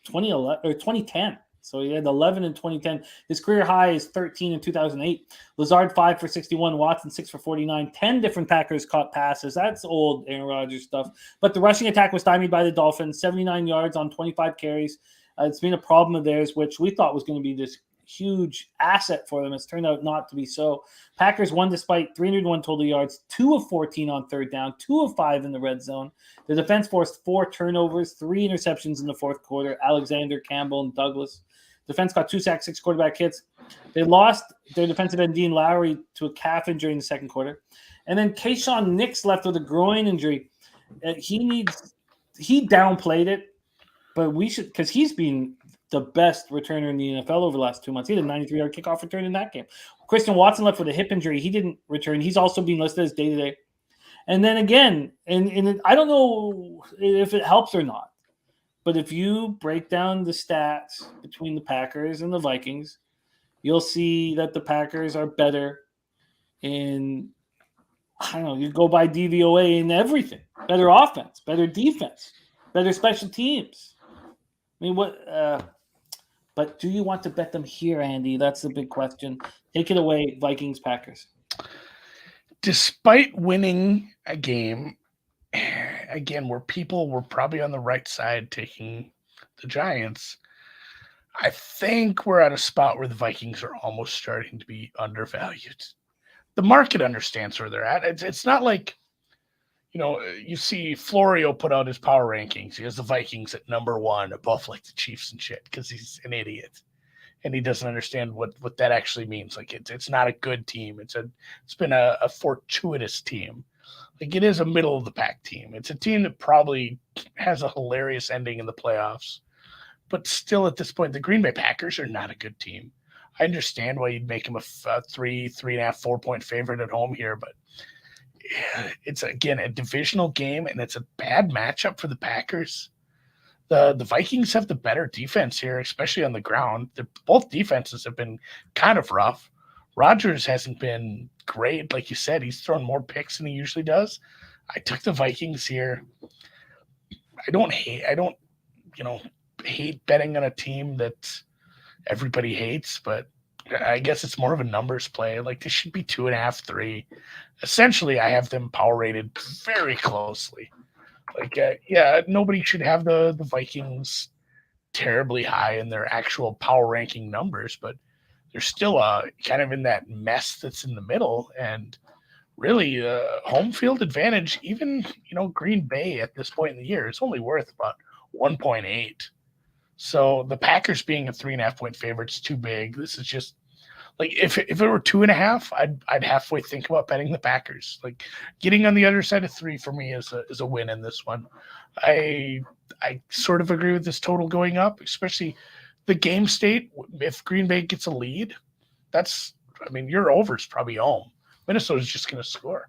2010. So he had 11 in 2010. His career high is 13 in 2008. Lazard 5 for 61, Watson 6 for 49. 10 different Packers caught passes. That's old Aaron Rodgers stuff. But the rushing attack was stymied by the Dolphins. 79 yards on 25 carries. It's been a problem of theirs, which we thought was going to be this huge asset for them. It's turned out not to be so. Packers won despite 301 total yards, 2 of 14 on third down, 2 of 5 in the red zone. The defense forced 4 turnovers, 3 interceptions in the fourth quarter. Alexander, Campbell, and Douglas. Defense got 2 sacks, 6 quarterback hits. They lost their defensive end, Dean Lowry, to a calf injury in the second quarter. And then Kayshawn Nix left with a groin injury. He downplayed it, but we should, because he's been the best returner in the NFL over the last 2 months. He had a 93-yard kickoff return in that game. Christian Watson left with a hip injury. He didn't return. He's also being listed as day-to-day. And then again, and I don't know if it helps or not, but if you break down the stats between the Packers and the Vikings, you'll see that the Packers are better in, I don't know, you go by DVOA in everything. Better offense, better defense, better special teams. I mean, but do you want to bet them here, Andy? That's the big question. Take it away, Vikings, Packers. Despite winning a game, again, where people were probably on the right side taking the Giants, I think we're at a spot where the Vikings are almost starting to be undervalued. The market understands where they're at. It's not like, you see Florio put out his power rankings. He has the Vikings at number 1 above like the Chiefs and shit because he's an idiot. And he doesn't understand what that actually means. Like it's not a good team. It's been a fortuitous team. Like it is a middle of the pack team. It's a team that probably has a hilarious ending in the playoffs. But still at this point, the Green Bay Packers are not a good team. I understand why you'd make them a 3.5, 4 point favorite at home here, but it's again a divisional game and it's a bad matchup for the Packers. The Vikings have the better defense here, especially on the ground. Both defenses have been kind of rough. Rodgers hasn't been great. Like you said, he's thrown more picks than he usually does. I took the Vikings here. I don't hate betting on a team that everybody hates, but I guess it's more of a numbers play. Like this should be 2.5, 3. Essentially, I have them power rated very closely. Like, nobody should have the Vikings terribly high in their actual power ranking numbers, but they're still kind of in that mess that's in the middle. And really, home field advantage, even, Green Bay at this point in the year, is only worth about 1.8. So the Packers being a 3.5 point favorite is too big. This is just like if it were 2.5, I'd halfway think about betting the Packers. Like getting on the other side of 3 for me is a win in this one. I sort of agree with this total going up, especially the game state. If Green Bay gets a lead, your over's probably home. Minnesota's just going to score.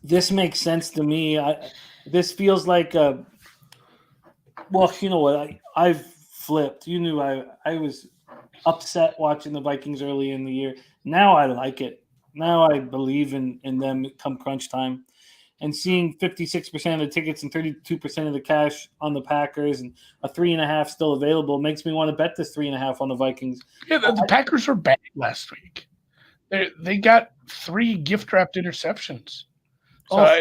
This makes sense to me. This feels like you know what? I've flipped. You knew I was upset watching the Vikings early in the year. Now I like it. Now I believe in them come crunch time. And seeing 56% of the tickets and 32% of the cash on the Packers and a 3.5 still available makes me want to bet this 3.5 on the Vikings. Yeah, the Packers were bad last week. They got 3 gift-wrapped interceptions. So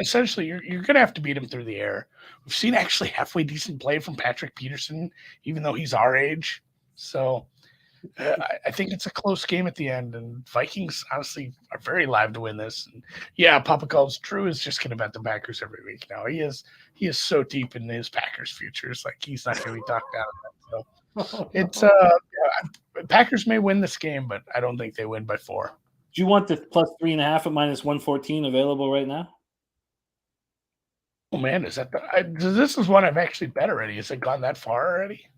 essentially, you're going to have to beat him through the air. We've seen actually halfway decent play from Patrick Peterson, even though he's our age. So I think it's a close game at the end, and Vikings honestly are very live to win this. And yeah, Papa Calls Drew is just going to bet the Packers every week now. He is so deep in his Packers futures, like he's not going to be talked out of that. So it's Packers may win this game, but I don't think they win by 4. Do you want the plus 3.5 at -114 available right now? Oh man, is that this is one I've actually bet already. Has it gone that far already?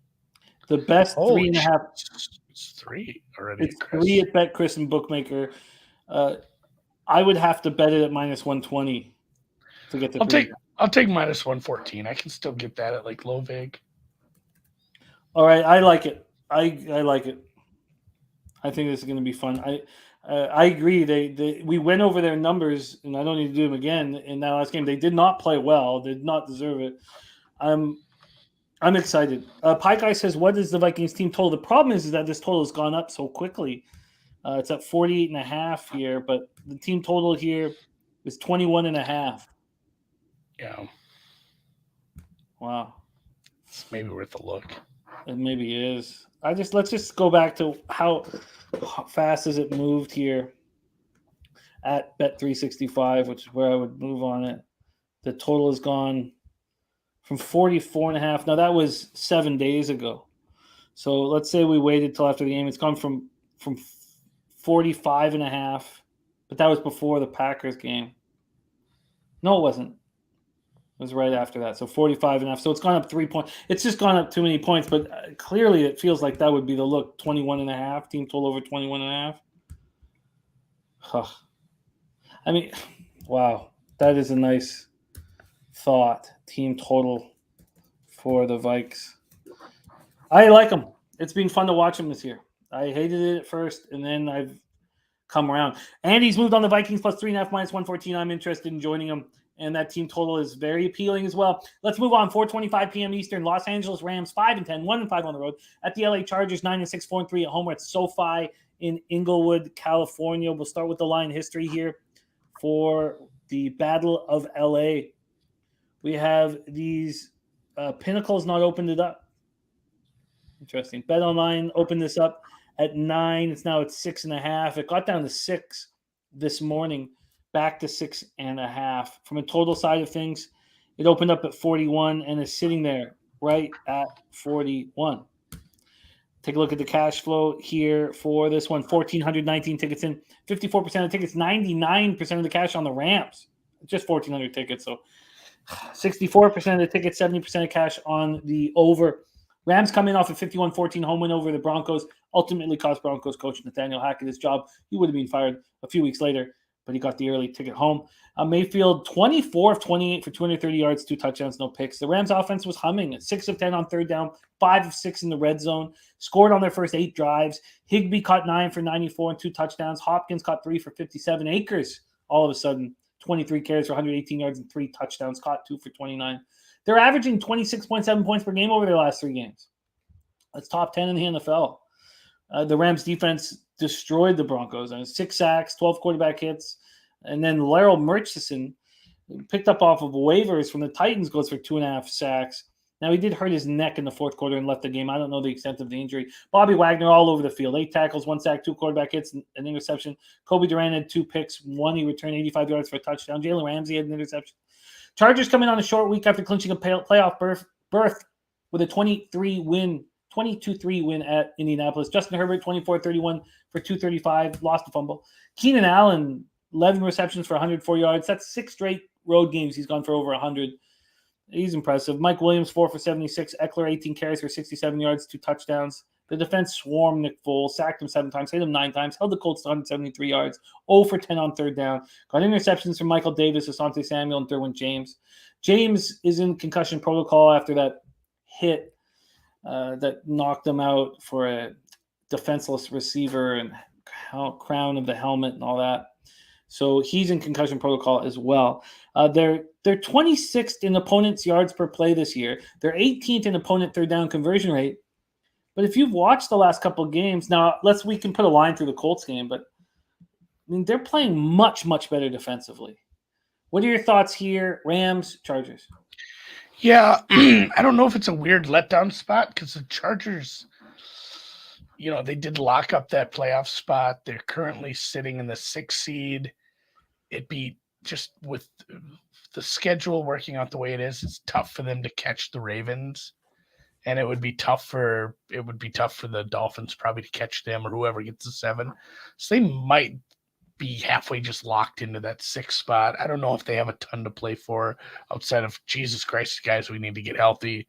The best 3.5. It's 3 already. It's 3 at Bet Chris and Bookmaker. I would have to bet it at -120 to get the. I'll take -114. I can still get that at like low vig. All right, I like it. I like it. I think this is going to be fun. I agree. We went over their numbers, and I don't need to do them again in that last game. They did not play well. They did not deserve it. I'm excited. Pie Guy says, what is the Vikings team total? The problem is that this total has gone up so quickly. It's at 48.5 here, but the team total here is 21.5. Yeah. Wow. It's maybe worth a look. It maybe is. Let's just go back to how fast has it moved here at Bet365, which is where I would move on it. The total has gone from 44.5. Now that was 7 days ago. So let's say we waited till after the game. It's gone from 45.5, but that was before the Packers game. No, it wasn't. It was right after that. So 45.5. So it's gone up 3 points. It's just gone up too many points, but clearly it feels like that would be the look. 21.5. Team total over 21.5. Huh. I mean, wow. That is a nice thought. Team total for the Vikes. I like them. It's been fun to watch them this year. I hated it at first, and then I've come around. Andy's moved on the Vikings plus 3.5 minus 114. I'm interested in joining them, and that team total is very appealing as well. Let's move on. 4:25 p.m. Eastern. Los Angeles Rams 5-10, 1-5 on the road at the LA Chargers 9-6, 4-3 at home. We're at SoFi in Inglewood, California. We'll start with the line history here for the Battle of LA. We have these Pinnacles not opened it up. Interesting. BetOnline opened this up at 9. It's now at 6.5. It got down to 6 this morning, back to 6.5. From a total side of things, it opened up at 41 and is sitting there right at 41. Take a look at the cash flow here for this one. 1,419 tickets in, 54% of tickets, 99% of the cash on the Rams. Just 1,400 tickets, so 64% of the tickets, 70% of cash on the over. Rams come in off a 51-14 home win over the Broncos, ultimately cost Broncos coach Nathaniel Hackett his job. He would have been fired a few weeks later, but he got the early ticket home. Mayfield, 24 of 28 for 230 yards, 2 touchdowns, no picks. The Rams offense was humming at 6 of 10 on third down, 5 of 6 in the red zone, scored on their first 8 drives. Higbee caught 9 for 94 and 2 touchdowns. Hopkins caught 3 for 57. Akers, all of a sudden, 23 carries for 118 yards and 3 touchdowns, caught 2 for 29. They're averaging 26.7 points per game over their last 3 games. That's top 10 in the NFL. The Rams defense destroyed the Broncos. 6 sacks, 12 quarterback hits. And then Laryl Murchison, picked up off of waivers from the Titans, goes for 2.5 sacks. Now, he did hurt his neck in the fourth quarter and left the game. I don't know the extent of the injury. Bobby Wagner all over the field. 8 tackles, 1 sack, 2 quarterback hits, an interception. Kobe Durant had 2 picks. 1, he returned 85 yards for a touchdown. Jalen Ramsey had an interception. Chargers coming on a short week after clinching a playoff berth with a 22-3 win at Indianapolis. Justin Herbert, 24-31 for 235, lost a fumble. Keenan Allen, 11 receptions for 104 yards. That's 6 straight road games. He's gone for over 100. He's impressive. Mike Williams, 4 for 76. Eckler, 18 carries for 67 yards, 2 touchdowns. The defense swarmed Nick Foles, sacked him 7 times, hit him 9 times, held the Colts to 173 yards, 0 for 10 on third down. Got interceptions from Michael Davis, Asante Samuel, and Derwin James. James is in concussion protocol after that hit that knocked him out for a defenseless receiver and crown of the helmet and all that. So he's in concussion protocol as well. They're 26th in opponents' yards per play this year. They're 18th in opponent third down conversion rate. But if you've watched the last couple of games, now we can put a line through the Colts game, but I mean they're playing much, much better defensively. What are your thoughts here, Rams, Chargers? Yeah, I don't know if it's a weird letdown spot because the Chargers, they did lock up that playoff spot. They're currently sitting in the 6th seed. It'd be just with the schedule working out the way it is, it's tough for them to catch the Ravens. And it would be tough for the Dolphins probably to catch them or whoever gets the 7. So they might be halfway just locked into that 6th spot. I don't know if they have a ton to play for outside of Jesus Christ, guys, we need to get healthy.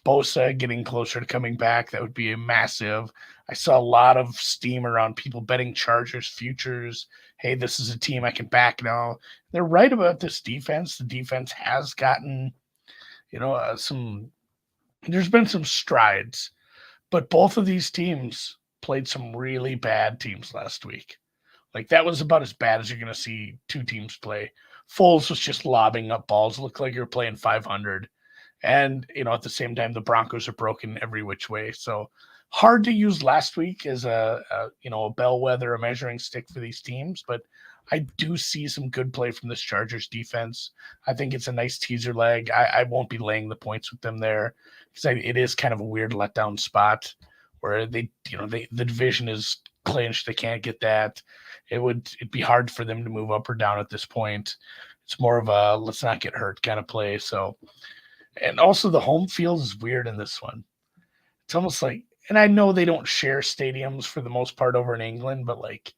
Bosa getting closer to coming back, that would be a massive. I saw a lot of steam around people betting Chargers futures. Hey, this is a team I can back now. They're right about this defense. The defense has gotten, there's been some strides, but both of these teams played some really bad teams last week. Like, that was about as bad as you're going to see 2 teams play. Foles was just lobbing up balls. Looked like you were playing 500. And, at the same time, the Broncos are broken every which way. So hard to use last week as a bellwether, a measuring stick for these teams. But I do see some good play from this Chargers defense. I think it's a nice teaser leg. I won't be laying the points with them there because it is kind of a weird letdown spot where the division is clinched. They can't get that. It'd be hard for them to move up or down at this point. It's more of a let's not get hurt kind of play. So, and also the home field is weird in this one. It's almost like, and I know they don't share stadiums for the most part over in England, but like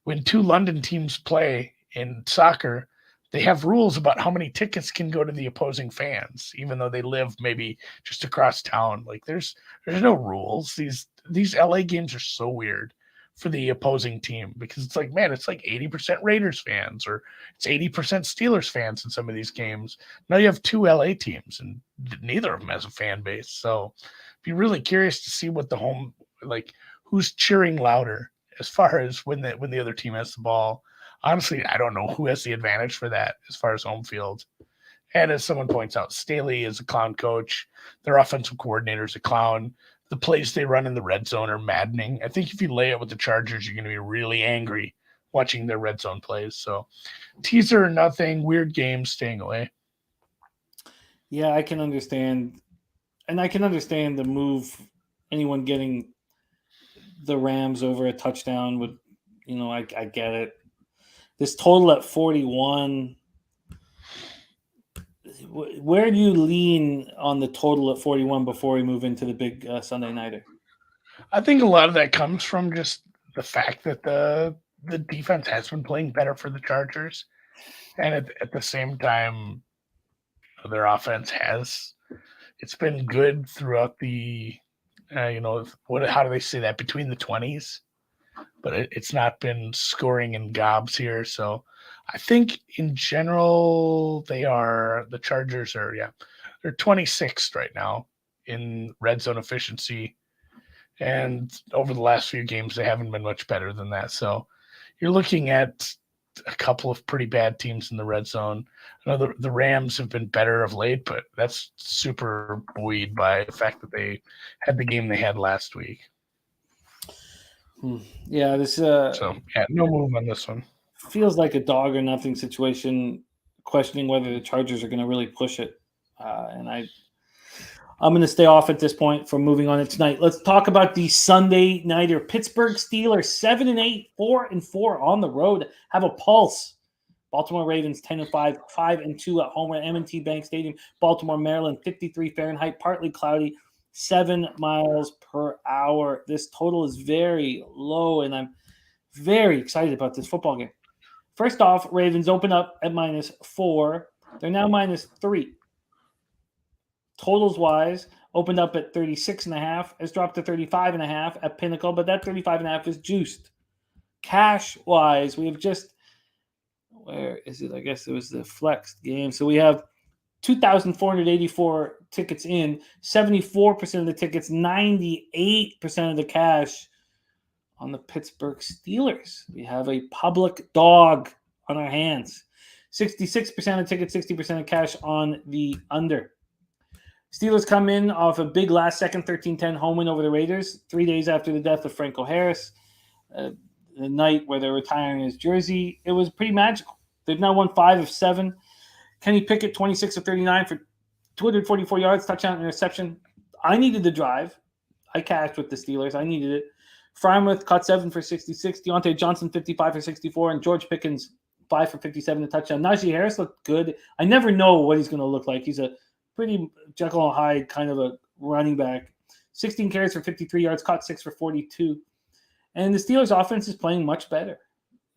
when two London teams play in soccer, they have rules about how many tickets can go to the opposing fans, even though they live maybe just across town. Like there's no rules. These LA games are so weird for the opposing team because it's like, man, it's like 80% Raiders fans or it's 80% Steelers fans in some of these games. Now you have two LA teams and neither of them has a fan base. So be really curious to see what the home, like who's cheering louder as far as when the other team has the ball. Honestly, I don't know who has the advantage for that as far as home field. And as someone points out, Staley is a clown coach. Their offensive coordinator is a clown. The plays they run in the red zone are maddening. I think if you lay it with the Chargers, you're going to be really angry watching their red zone plays. So teaser or nothing, weird game, staying away. Yeah, I can understand. And I can understand the move, anyone getting the Rams over a touchdown would, I get it. This total at 41, where do you lean on the total at 41 before we move into the big Sunday nighter? I think a lot of that comes from just the fact that the defense has been playing better for the Chargers. And at the same time, their offense it's been good throughout the, how do they say that? Between the 20s. But it's not been scoring in gobs here. So I think in general, the Chargers they're 26th right now in red zone efficiency. And over the last few games, they haven't been much better than that. So you're looking at a couple of pretty bad teams in the red zone. I know the Rams have been better of late, but that's super buoyed by the fact that they had the game they had last week. Yeah, this no move on this one. Feels like a dog or nothing situation, questioning whether the Chargers are going to really push it. And I'm going to stay off at this point from moving on it tonight. Let's talk about the Sunday nighter. Pittsburgh Steelers 7-8, 4-4 on the road. Have a pulse. Baltimore Ravens 10-5, 5-2 at home at M&T Bank Stadium. Baltimore, Maryland 53 Fahrenheit, partly cloudy. 7 miles per hour. This total is very low, and I'm very excited about this football game. First off, Ravens open up at -4. They're now -3. Totals-wise, opened up at 36.5. Has dropped to 35.5 at Pinnacle, but that 35.5 is juiced. Cash-wise, we have just – where is it? I guess it was the flexed game. So we have 2,484 tickets in, 74% of the tickets, 98% of the cash on the Pittsburgh Steelers. We have a public dog on our hands. 66% of tickets, 60% of cash on the under. Steelers come in off a big last-second 13-10 home win over the Raiders 3 days after the death of Franco Harris. The night where they're retiring his jersey, it was pretty magical. They've now won 5 of 7. Kenny Pickett, 26 of 39 for 244 yards, touchdown, interception. I needed the drive. I cashed with the Steelers. I needed it. Frymouth caught 7 for 66. Deontay Johnson, 55 for 64. And George Pickens, 5 for 57, a touchdown. Najee Harris looked good. I never know what he's going to look like. He's a pretty Jekyll and Hyde kind of a running back. 16 carries for 53 yards, caught 6 for 42. And the Steelers' offense is playing much better.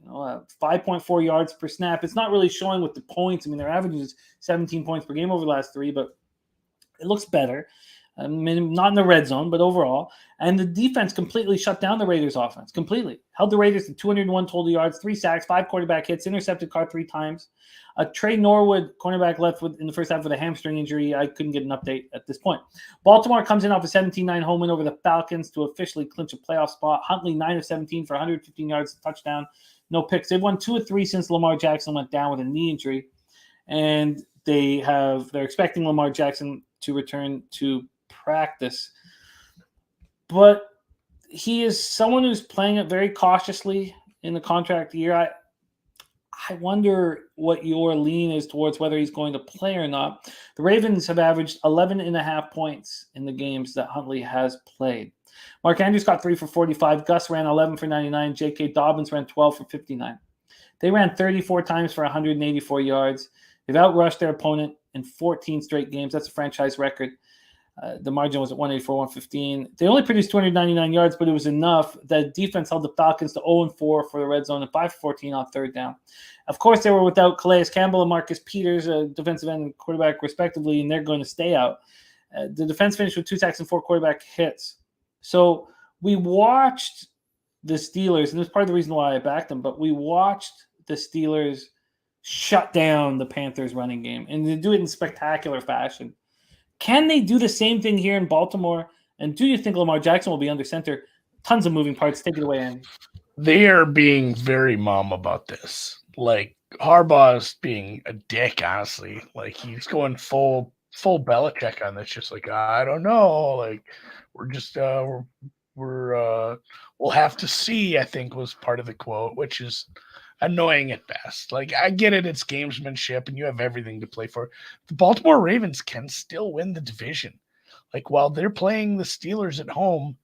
5.4 yards per snap. It's not really showing with the points. I mean, their average is 17 points per game over the last 3, but it looks better. I mean, not in the red zone, but overall. And the defense completely shut down the Raiders' offense. Completely. Held the Raiders to 201 total yards, 3 sacks, 5 quarterback hits, intercepted Carr 3 times. Trey Norwood, cornerback, left in the first half with a hamstring injury. I couldn't get an update at this point. Baltimore comes in off a 17-9 home win over the Falcons to officially clinch a playoff spot. Huntley, 9 of 17 for 115 yards, touchdown. No picks. They've won 2 of 3 since Lamar Jackson went down with a knee injury. And they're expecting Lamar Jackson to return to practice. But he is someone who's playing it very cautiously in the contract year. I wonder what your lean is towards whether he's going to play or not. The Ravens have averaged 11.5 points in the games that Huntley has played. Mark Andrews got 3 for 45. Gus ran 11 for 99. J.K. Dobbins ran 12 for 59. They ran 34 times for 184 yards. They've outrushed their opponent in 14 straight games. That's a franchise record. The margin was at 184, 115. They only produced 299 yards, but it was enough. The defense held the Falcons to 0-4 for the red zone and 5 for 14 on third down. Of course, they were without Calais Campbell and Marcus Peters, defensive end and quarterback, respectively, and they're going to stay out. The defense finished with 2 sacks and 4 quarterback hits. So we watched the Steelers, and this is part of the reason why I backed them, but we watched the Steelers shut down the Panthers' running game, and they do it in spectacular fashion. Can they do the same thing here in Baltimore? And do you think Lamar Jackson will be under center? Tons of moving parts. Take it away, Andy. They are being very mum about this. Like, Harbaugh's being a dick, honestly. Like, he's going full Belichick on this. Just like, I don't know. Like, we're just, we'll have to see, I think was part of the quote, which is annoying at best. Like, I get it, it's gamesmanship and you have everything to play for. The Baltimore Ravens can still win the division. Like, while they're playing the Steelers at home,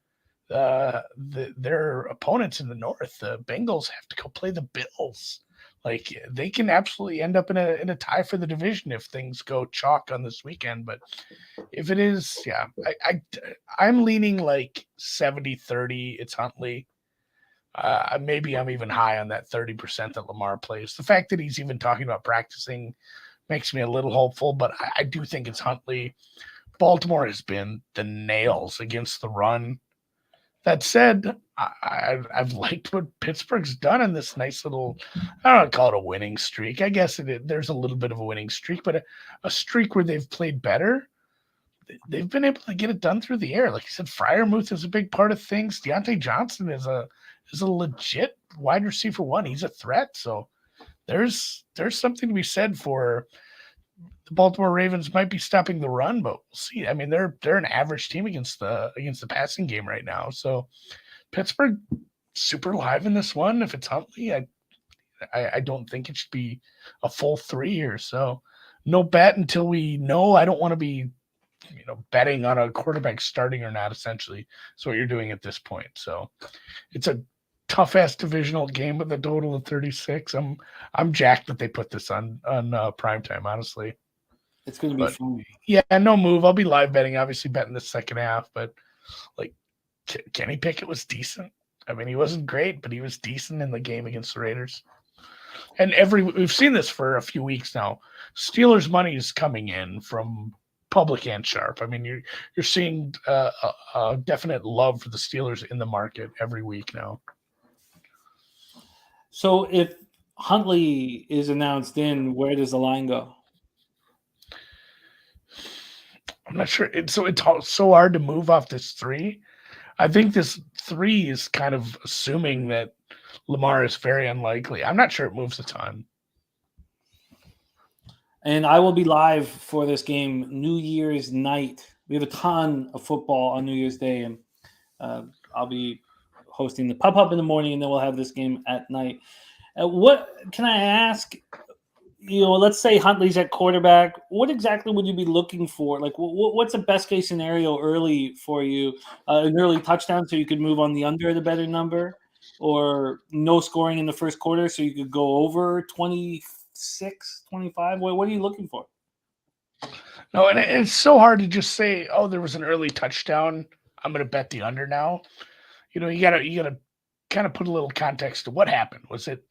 their opponents in the north, the Bengals, have to go play the Bills. Like, they can absolutely end up in a tie for the division if things go chalk on this weekend. But if it is, yeah, I'm leaning like 70-30. It's Huntley. Maybe I'm even high on that 30% that Lamar plays. The fact that he's even talking about practicing makes me a little hopeful, but I do think it's Huntley. Baltimore has been the nails against the run. That said, I've liked what Pittsburgh's done in this nice little, I don't want to call it a winning streak. I guess there's a little bit of a winning streak, but a streak where they've played better. They've been able to get it done through the air. Like you said, Freiermuth is a big part of things. Deontay Johnson is a legit wide receiver one. He's a threat. So there's something to be said for the Baltimore Ravens might be stopping the run, but we'll see. I mean, they're an average team against the passing game right now. So Pittsburgh super live in this one. If it's Huntley, I don't think it should be a full 3 years. So no bet until we know. I don't want to be betting on a quarterback starting or not, essentially. So what you're doing at this point. So it's a tough ass divisional game with a total of 36. I'm jacked that they put this on primetime, honestly. It's going to be fun. Yeah, no move. I'll be live betting, obviously betting the second half, but like Kenny Pickett was decent. I mean, he wasn't great, but he was decent in the game against the Raiders. And we've seen this for a few weeks now. Steelers money is coming in from public and sharp. I mean, you're seeing a definite love for the Steelers in the market every week now. So if Huntley is announced in, where does the line go? I'm not sure. It's so hard to move off this 3. I think this 3 is kind of assuming that Lamar is very unlikely. I'm not sure it moves a ton. And I will be live for this game New Year's night. We have a ton of football on New Year's Day, and I'll be hosting the Pub Hub in the morning, and then we'll have this game at night. What can I ask? Let's say Huntley's at quarterback. What exactly would you be looking for? Like, what's the best case scenario early for you? An early touchdown so you could move on the under at a better number, or no scoring in the first quarter so you could go over 26, 25? What are you looking for? No, and it's so hard to just say, oh, there was an early touchdown, I'm going to bet the under now. You gotta kind of put a little context to what happened. Was it,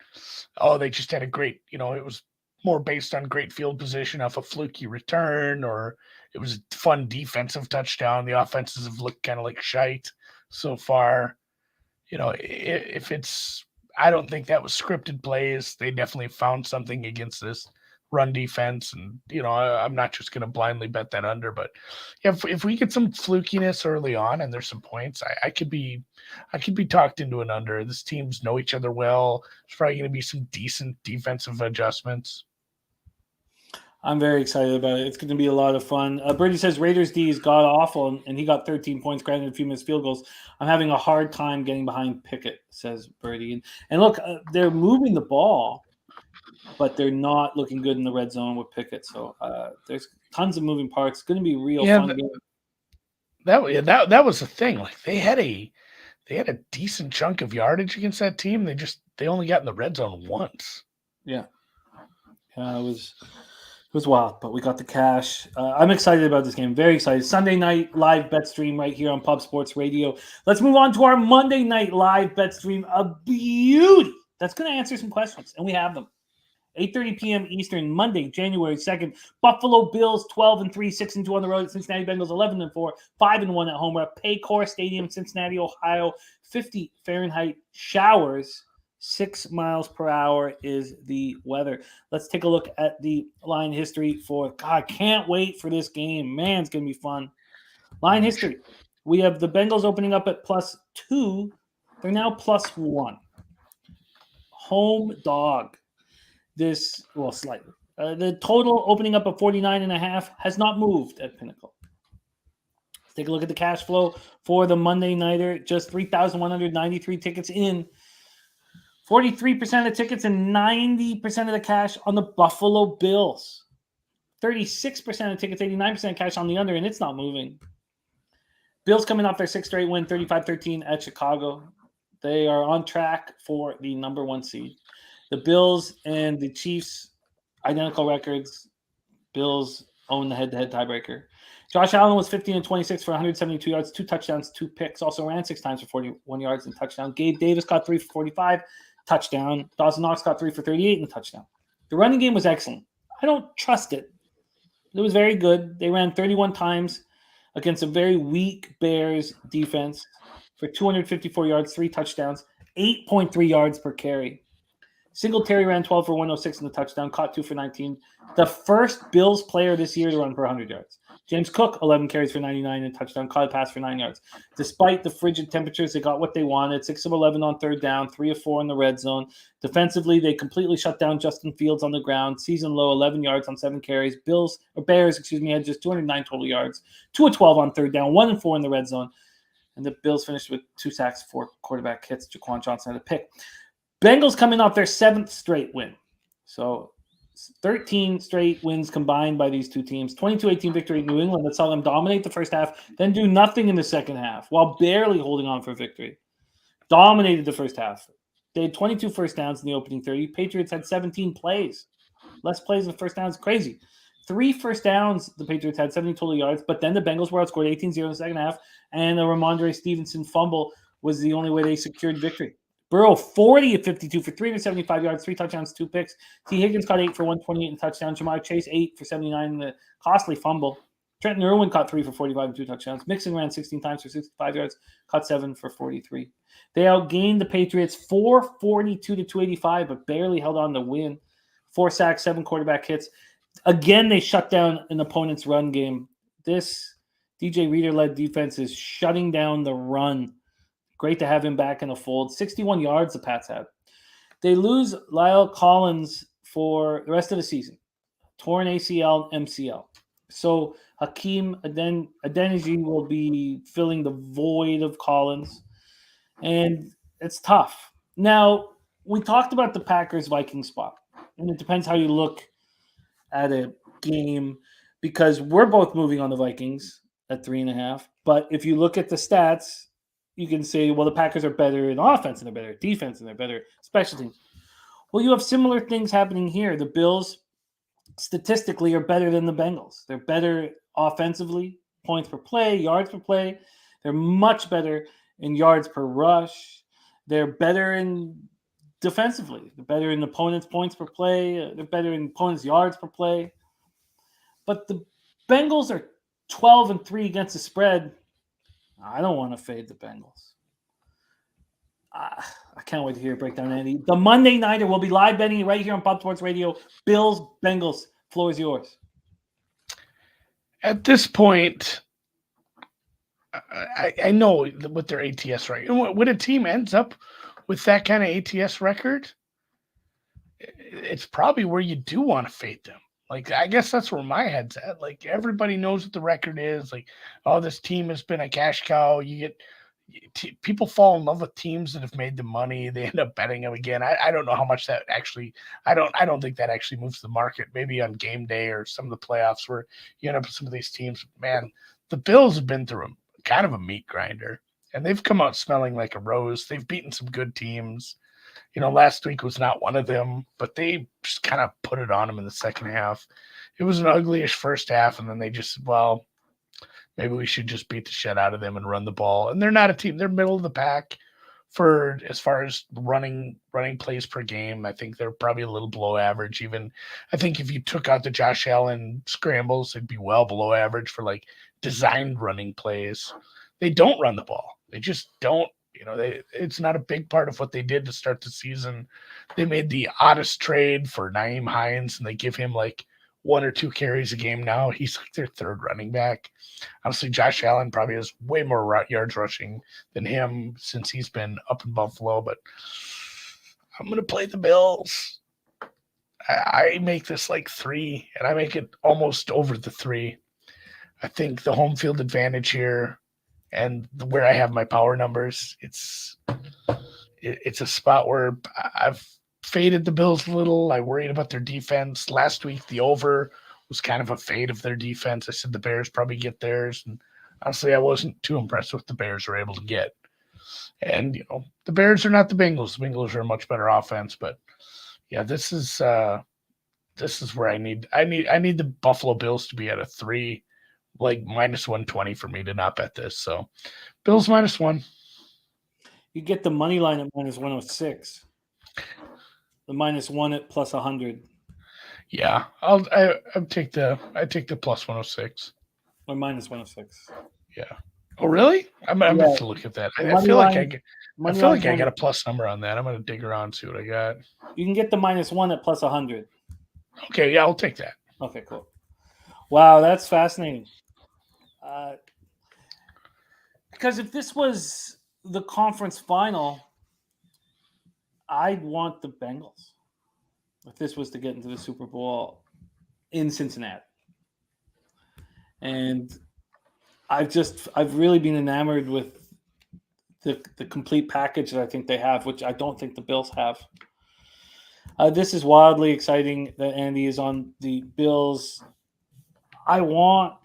oh, they just had a great, it was more based on great field position off a fluky return, or it was a fun defensive touchdown. The offenses have looked kind of like shite so far. If it's, I don't think that was scripted plays. They definitely found something against this run defense. And, I'm not just going to blindly bet that under, but if we get some flukiness early on and there's some points, I could be talked into an under. This teams know each other well. There's probably going to be some decent defensive adjustments. I'm very excited about it. It's going to be a lot of fun. Birdie says Raiders D is god awful, and he got 13 points, granted a few missed field goals. I'm having a hard time getting behind Pickett, says Birdie. And look, they're moving the ball, but they're not looking good in the red zone with Pickett. So there's tons of moving parts. It's going to be a real fun game. That was the thing. Like they had a decent chunk of yardage against that team. They only got in the red zone once. Yeah, it was wild, but we got the cash. I'm excited about this game. Very excited. Sunday night live bet stream right here on Pub Sports Radio. Let's move on to our Monday night live bet stream. A beauty that's going to answer some questions, and we have them. 8:30 p.m. Eastern, Monday, January 2nd. Buffalo Bills 12-3, 6-2 on the road. Cincinnati Bengals 11-4, 5-1 at home. We're at Paycor Stadium, Cincinnati, Ohio. 50 Fahrenheit showers. 6 miles per hour is the weather. Let's take a look at the line history for, God, can't wait for this game. Man, it's going to be fun. Line history. We have the Bengals opening up at +2. They're now +1. Home dog. Slightly. The total opening up at 49.5 has not moved at Pinnacle. Let's take a look at the cash flow for the Monday Nighter. Just 3,193 tickets in. 43% of tickets and 90% of the cash on the Buffalo Bills. 36% of tickets, 89% cash on the under, and it's not moving. Bills coming off their 6th straight win, 35-13 at Chicago. They are on track for the number 1 seed. The Bills and the Chiefs, identical records. Bills own the head-to-head tiebreaker. Josh Allen was 15-26 for 172 yards, 2 touchdowns, 2 picks. Also ran 6 times for 41 yards and touchdown. Gabe Davis got 3 for 45, touchdown. Dawson Knox got 3 for 38 and a touchdown. The running game was excellent. I don't trust it. It was very good. They ran 31 times against a very weak Bears defense for 254 yards, 3 touchdowns, 8.3 yards per carry. Singletary ran 12 for 106 in the touchdown, caught 2 for 19. The first Bills player this year to run for 100 yards. James Cook, 11 carries for 99 and a touchdown, caught a pass for 9 yards. Despite the frigid temperatures, they got what they wanted. 6 of 11 on third down, 3 of 4 in the red zone. Defensively, they completely shut down Justin Fields on the ground. Season low, 11 yards on 7 carries. Bears had just 209 total yards. 2 of 12 on third down, 1 and 4 in the red zone. And the Bills finished with 2 sacks, 4 quarterback hits. Jaquan Johnson had a pick. Bengals coming off their 7th straight win. So 13 straight wins combined by these two teams. 22-18 victory in New England that saw them dominate the first half, then do nothing in the second half while barely holding on for victory. Dominated the first half. They had 22 first downs in the opening 30. Patriots had 17 plays. Less plays in the first downs. Crazy. 3 first downs, the Patriots had 70 total yards, but then the Bengals were outscored 18-0 in the second half, and a Ramondre Stevenson fumble was the only way they secured victory. Burrow, 40 of 52 for 375 yards, 3 touchdowns, 2 picks. T. Higgins caught 8 for 128 and touchdown. Jamar Chase, 8 for 79 in the costly fumble. Trenton Irwin caught 3 for 45 and 2 touchdowns. Mixon ran 16 times for 65 yards, caught 7 for 43. They outgained the Patriots 442 to 285, but barely held on to win. 4 sacks, 7 quarterback hits. Again, they shut down an opponent's run game. This DJ Reader-led defense is shutting down the run. Great to have him back in the fold. 61 yards the Pats had. They lose Lyle Collins for the rest of the season. Torn ACL, MCL. So Hakeem Adeniji will be filling the void of Collins. And it's tough. Now, we talked about the Packers-Vikings spot. And it depends how you look at a game because we're both moving on the Vikings at 3.5. But if you look at the stats, you can say, well, the Packers are better in offense and they're better at defense and they're better special teams. Well, you have similar things happening here. The Bills statistically are better than the Bengals. They're better offensively, points per play, yards per play. They're much better in yards per rush. They're better in defensively. They're better in opponents' points per play. They're better in opponents' yards per play. But the Bengals are 12-3 against the spread. I don't want to fade the Bengals. I can't wait to hear it break down, Andy. The Monday Nighter will be live betting right here on Pub Sports Radio. Bills, Bengals. Floor is yours. At this point, I know with their ATS record. When a team ends up with that kind of ATS record, it's probably where you do want to fade them. Like, I guess that's where my head's at. Like, everybody knows what the record is. Like, oh, this team has been a cash cow. People fall in love with teams that have made the money. They end up betting them again. I don't know how much that actually. I don't think that actually moves the market. Maybe on game day or some of the playoffs where you end up with some of these teams. Man, the Bills have been through kind of a meat grinder, and they've come out smelling like a rose. They've beaten some good teams. Last week was not one of them, but they just kind of put it on them in the second half. It was an uglyish first half, and then they just, well, maybe we should just beat the shit out of them and run the ball. And they're not a team; they're middle of the pack for as far as running plays per game. I think they're probably a little below average. Even I think if you took out the Josh Allen scrambles, it'd be well below average for like designed running plays. They don't run the ball. They just don't. It's not a big part of what they did to start the season. They made the oddest trade for Nyheim Hines, and they give him like 1 or 2 carries a game now. He's like their third running back. Honestly, Josh Allen probably has way more yards rushing than him since he's been up in Buffalo, but I'm going to play the Bills. I make this like 3, and I make it almost over the 3. I think the home field advantage here, and where I have my power numbers, it's a spot where I've faded the Bills a little. I worried about their defense. Last week, the over was kind of a fade of their defense. I said the Bears probably get theirs. And honestly, I wasn't too impressed with what the Bears were able to get. And, the Bears are not the Bengals. The Bengals are a much better offense. But, yeah, this is where I need the Buffalo Bills to be at a 3, like minus 120 for me to not bet this. So Bills -1. You get the money line at minus 106. The -1 at plus 100. Yeah, I take the plus 106 or minus 106. Yeah. Oh, really? I'm gonna have to look at that. I feel like I got a plus number on that. I'm gonna dig around and see what I got. You can get the -1 at plus 100. Okay, yeah, I'll take that. Okay, cool. Wow, that's fascinating. Because if this was the conference final, I'd want the Bengals. If this was to get into the Super Bowl in Cincinnati. And I've really been enamored with the complete package that I think they have, which I don't think the Bills have. This is wildly exciting that Andy is on the Bills. I want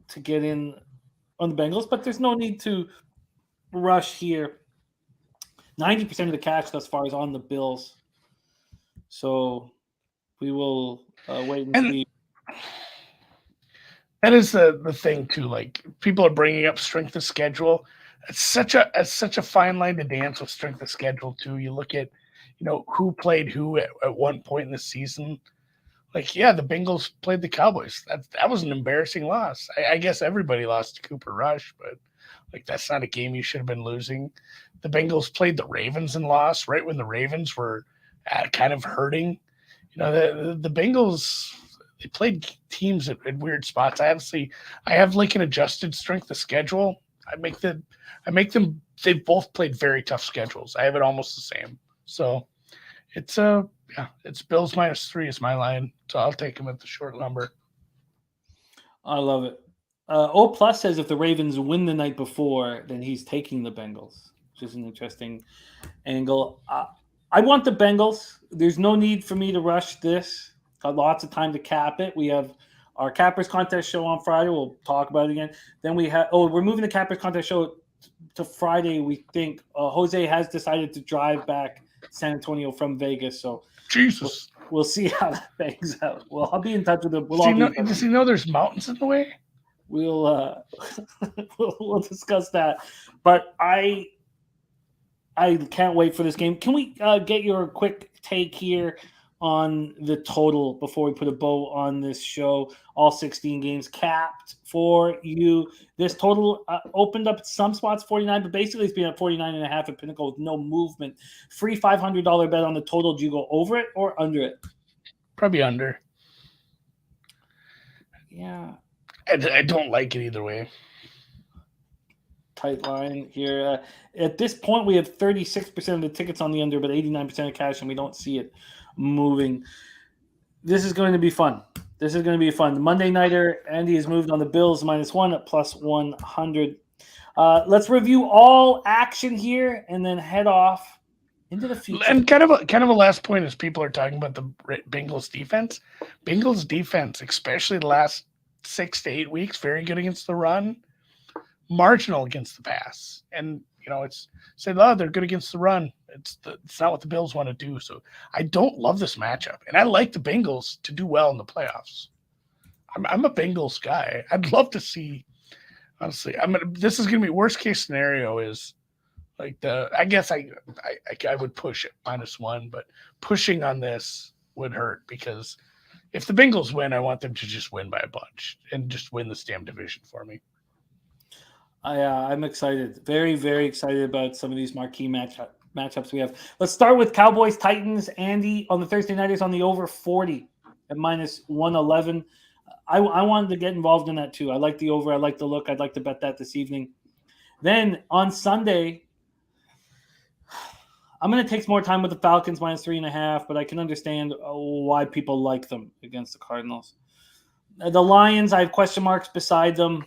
to get in on the Bengals, but there's no need to rush here. 90% of the cash thus far is on the Bills. So we will wait and see. That is the thing too. Like, people are bringing up strength of schedule. It's such a fine line to dance with strength of schedule too. You look at, who played who at one point in the season. Like, yeah, the Bengals played the Cowboys. That was an embarrassing loss. I guess everybody lost to Cooper Rush, but like, that's not a game you should have been losing. The Bengals played the Ravens and lost right when the Ravens were kind of hurting. The Bengals, they played teams at weird spots. I have like an adjusted strength of schedule. I make them. They've both played very tough schedules. I have it almost the same. So it's Bills -3 is my line. So I'll take them at the short number. I love it. O Plus says if the Ravens win the night before, then he's taking the Bengals, which is an interesting angle. I want the Bengals. There's no need for me to rush this. Got lots of time to cap it. We have our Cappers Contest show on Friday. We'll talk about it again. Then we're moving the Cappers Contest show to Friday. We think Jose has decided to drive back San Antonio from Vegas. So Jesus. We'll see how that bangs out. Well, I'll be in touch with him. Does he know there's mountains in the way? We'll discuss that. But I can't wait for this game. Can we get your quick take here on the total before we put a bow on this show? All 16 games capped for you. This total opened up some spots 49, but basically it's been at 49.5 at Pinnacle with no movement. Free $500 bet on the total. Do you go over it or under it? Probably under. Yeah. I don't like it either way. Tight line here. At this point, we have 36% of the tickets on the under, but 89% of cash, and we don't see it moving. This is going to be fun. This is going to be fun. The Monday Nighter, Andy has moved on the Bills -1 at +100. Let's review all action here and then head off into the future. And kind of a last point is people are talking about the Bengals defense. Bengals defense, especially the last 6 to 8 weeks, very good against the run, marginal against the pass. And it's said, oh, they're good against the run. It's not what the Bills want to do. So I don't love this matchup, and I like the Bengals to do well in the playoffs. I'm a Bengals guy. I'd love to see. Honestly, this is going to be worst case scenario is like I guess I would push it -1, but pushing on this would hurt because if the Bengals win, I want them to just win by a bunch and just win this damn division for me. I'm excited. Very, very excited about some of these marquee matchups we have. Let's start with Cowboys Titans. Andy on the Thursday nighters on the over 40 at -111. I wanted to get involved in that too. I like the over. I like the look. I'd like to bet that this evening. Then on Sunday, I'm going to take some more time with the Falcons -3.5, but I can understand why people like them against the Cardinals. The Lions, I have question marks beside them.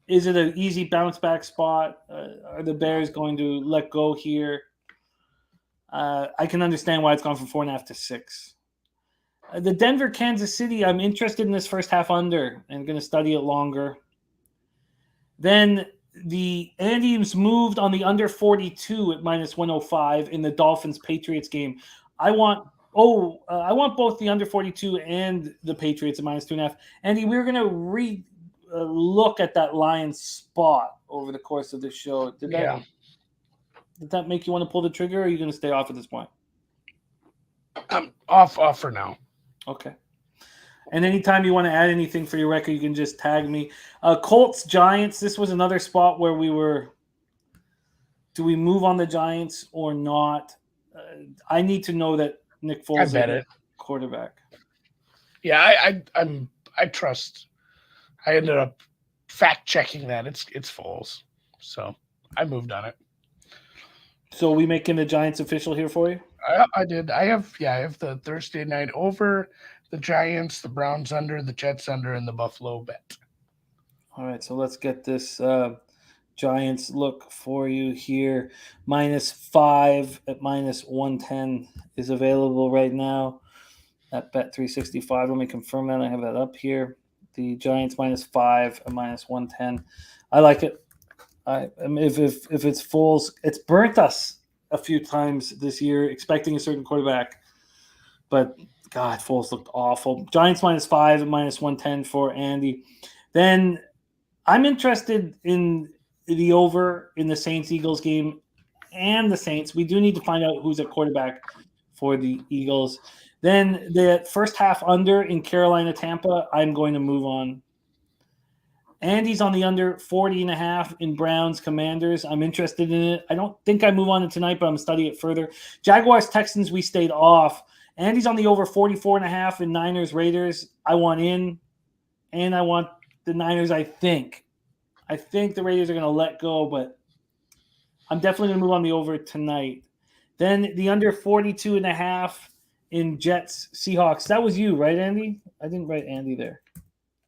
Is it an easy bounce back spot? Are the Bears going to let go here? I can understand why it's gone from 4.5 to 6. The Denver, Kansas City, I'm interested in this first half under and going to study it longer. Then the Andy's moved on the under 42 at -105 in the Dolphins Patriots game. I want both the under 42 and the Patriots at -2.5. Andy, we're going to look at that Lions spot over the course of the show. Did that make you want to pull the trigger, or are you going to stay off at this point? I'm off for now. Okay. And anytime you want to add anything for your record, you can just tag me. Colts, Giants. This was another spot where we were, do we move on the Giants or not? I need to know that Nick Foles is a quarterback. Yeah, I trust. I ended up fact checking that it's Foles, so I moved on it. So we making the Giants official here for you? I did. I have the Thursday night over, the Giants, the Browns under, the Jets under, and the Buffalo bet. All right, so let's get this Giants look for you here. -5 at -110 is available right now at Bet365. Let me confirm that. I have that up here. The Giants -5 at -110. I like it. If it's Foles, it's burnt us a few times this year, expecting a certain quarterback. But God, Foles looked awful. Giants -5 at -110 for Andy. Then I'm interested in the over in the Saints-Eagles game and the Saints. We do need to find out who's at quarterback for the Eagles. Then the first half under in Carolina-Tampa, I'm going to move on. Andy's on the under 40.5 in Browns-Commanders. I'm interested in it. I don't think I move on it tonight, but I'm going to study it further. Jaguars-Texans, we stayed off. Andy's on the over 44.5 in Niners-Raiders. I want in, and I want the Niners, I think. I think the Raiders are going to let go, but I'm definitely going to move on the over tonight. Then the under 42.5 in Jets Seahawks. That was you, right, Andy? I didn't write Andy there.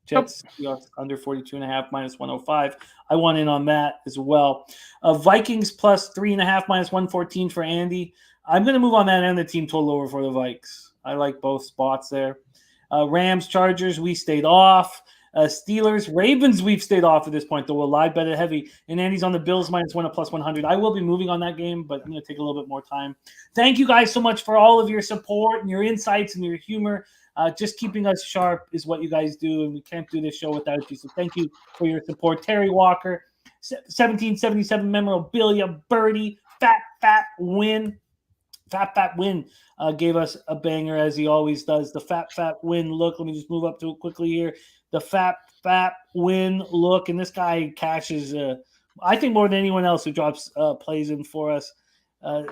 Jets Seahawks under 42.5 -105. I want in on that as well. Vikings +3.5 -114 for Andy. I'm going to move on that and the team total over for the Vikes. I like both spots there. Rams Chargers, we stayed off. Steelers Ravens, we've stayed off at this point, though we'll live bet it heavy. And Andy's on the Bills -1 at +100. I will be moving on that game, but I'm going to take a little bit more time. Thank you guys so much for all of your support and your insights and your humor. Just keeping us sharp is what you guys do, and we can't do this show without you. So thank you for your support. Terry Walker, 1777 memorabilia, birdie, fat win. Fat win gave us a banger, as he always does. The fat win look. Let me just move up to it quickly here. The fat win look, and this guy cashes. I think more than anyone else who drops plays in for us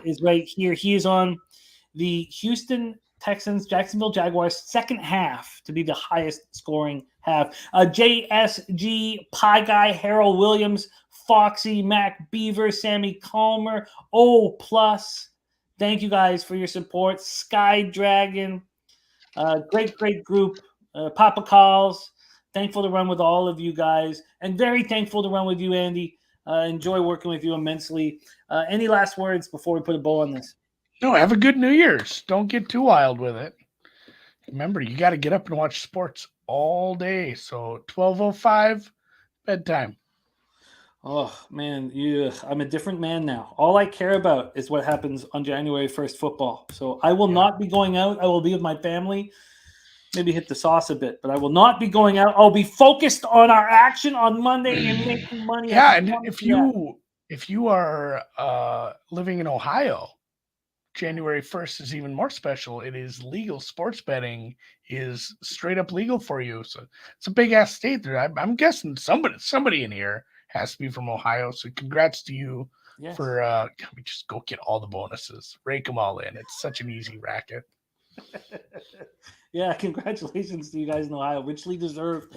is right here. He is on the Houston Texans, Jacksonville Jaguars second half to be the highest scoring half. JSG, Pie Guy, Harold Williams, Foxy, Mac Beaver, Sammy Calmer, O+. Thank you guys for your support. Sky Dragon, Great group. Papa calls. Thankful to run with all of you guys, and very thankful to run with you, Andy. Enjoy working with you immensely. Any last words before we put a bow on this? No, have a good New Year's. Don't get too wild with it. Remember, you got to get up and watch sports all day. So 12:05 bedtime. Oh man, I'm a different man now. All I care about is what happens on January 1st football. So I will not be going out. I will be with my family. Maybe hit the sauce a bit, but I will not be going out. I'll be focused on our action on Monday and making money. Yeah, and if you are living in Ohio, January 1st is even more special. It is legal. Sports betting is straight up legal for you. So it's a big ass state there. I'm guessing somebody in here has to be from Ohio. So congrats to you for just go get all the bonuses, rake them all in. It's such an easy racket. Yeah, congratulations to you guys in Ohio. Richly deserved.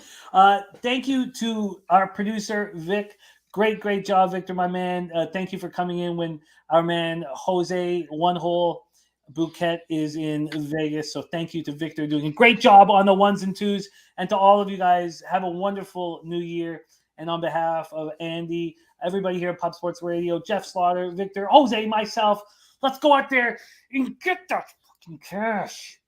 Thank you to our producer, Vic. Great job, Victor, my man. Thank you for coming in when our man Jose One Hole Bouquet is in Vegas. So thank you to Victor doing a great job on the ones and twos. And to all of you guys, have a wonderful new year. And on behalf of Andy, everybody here at Pub Sports Radio, Jeff Slaughter, Victor, Jose, myself, let's go out there and get that fucking cash.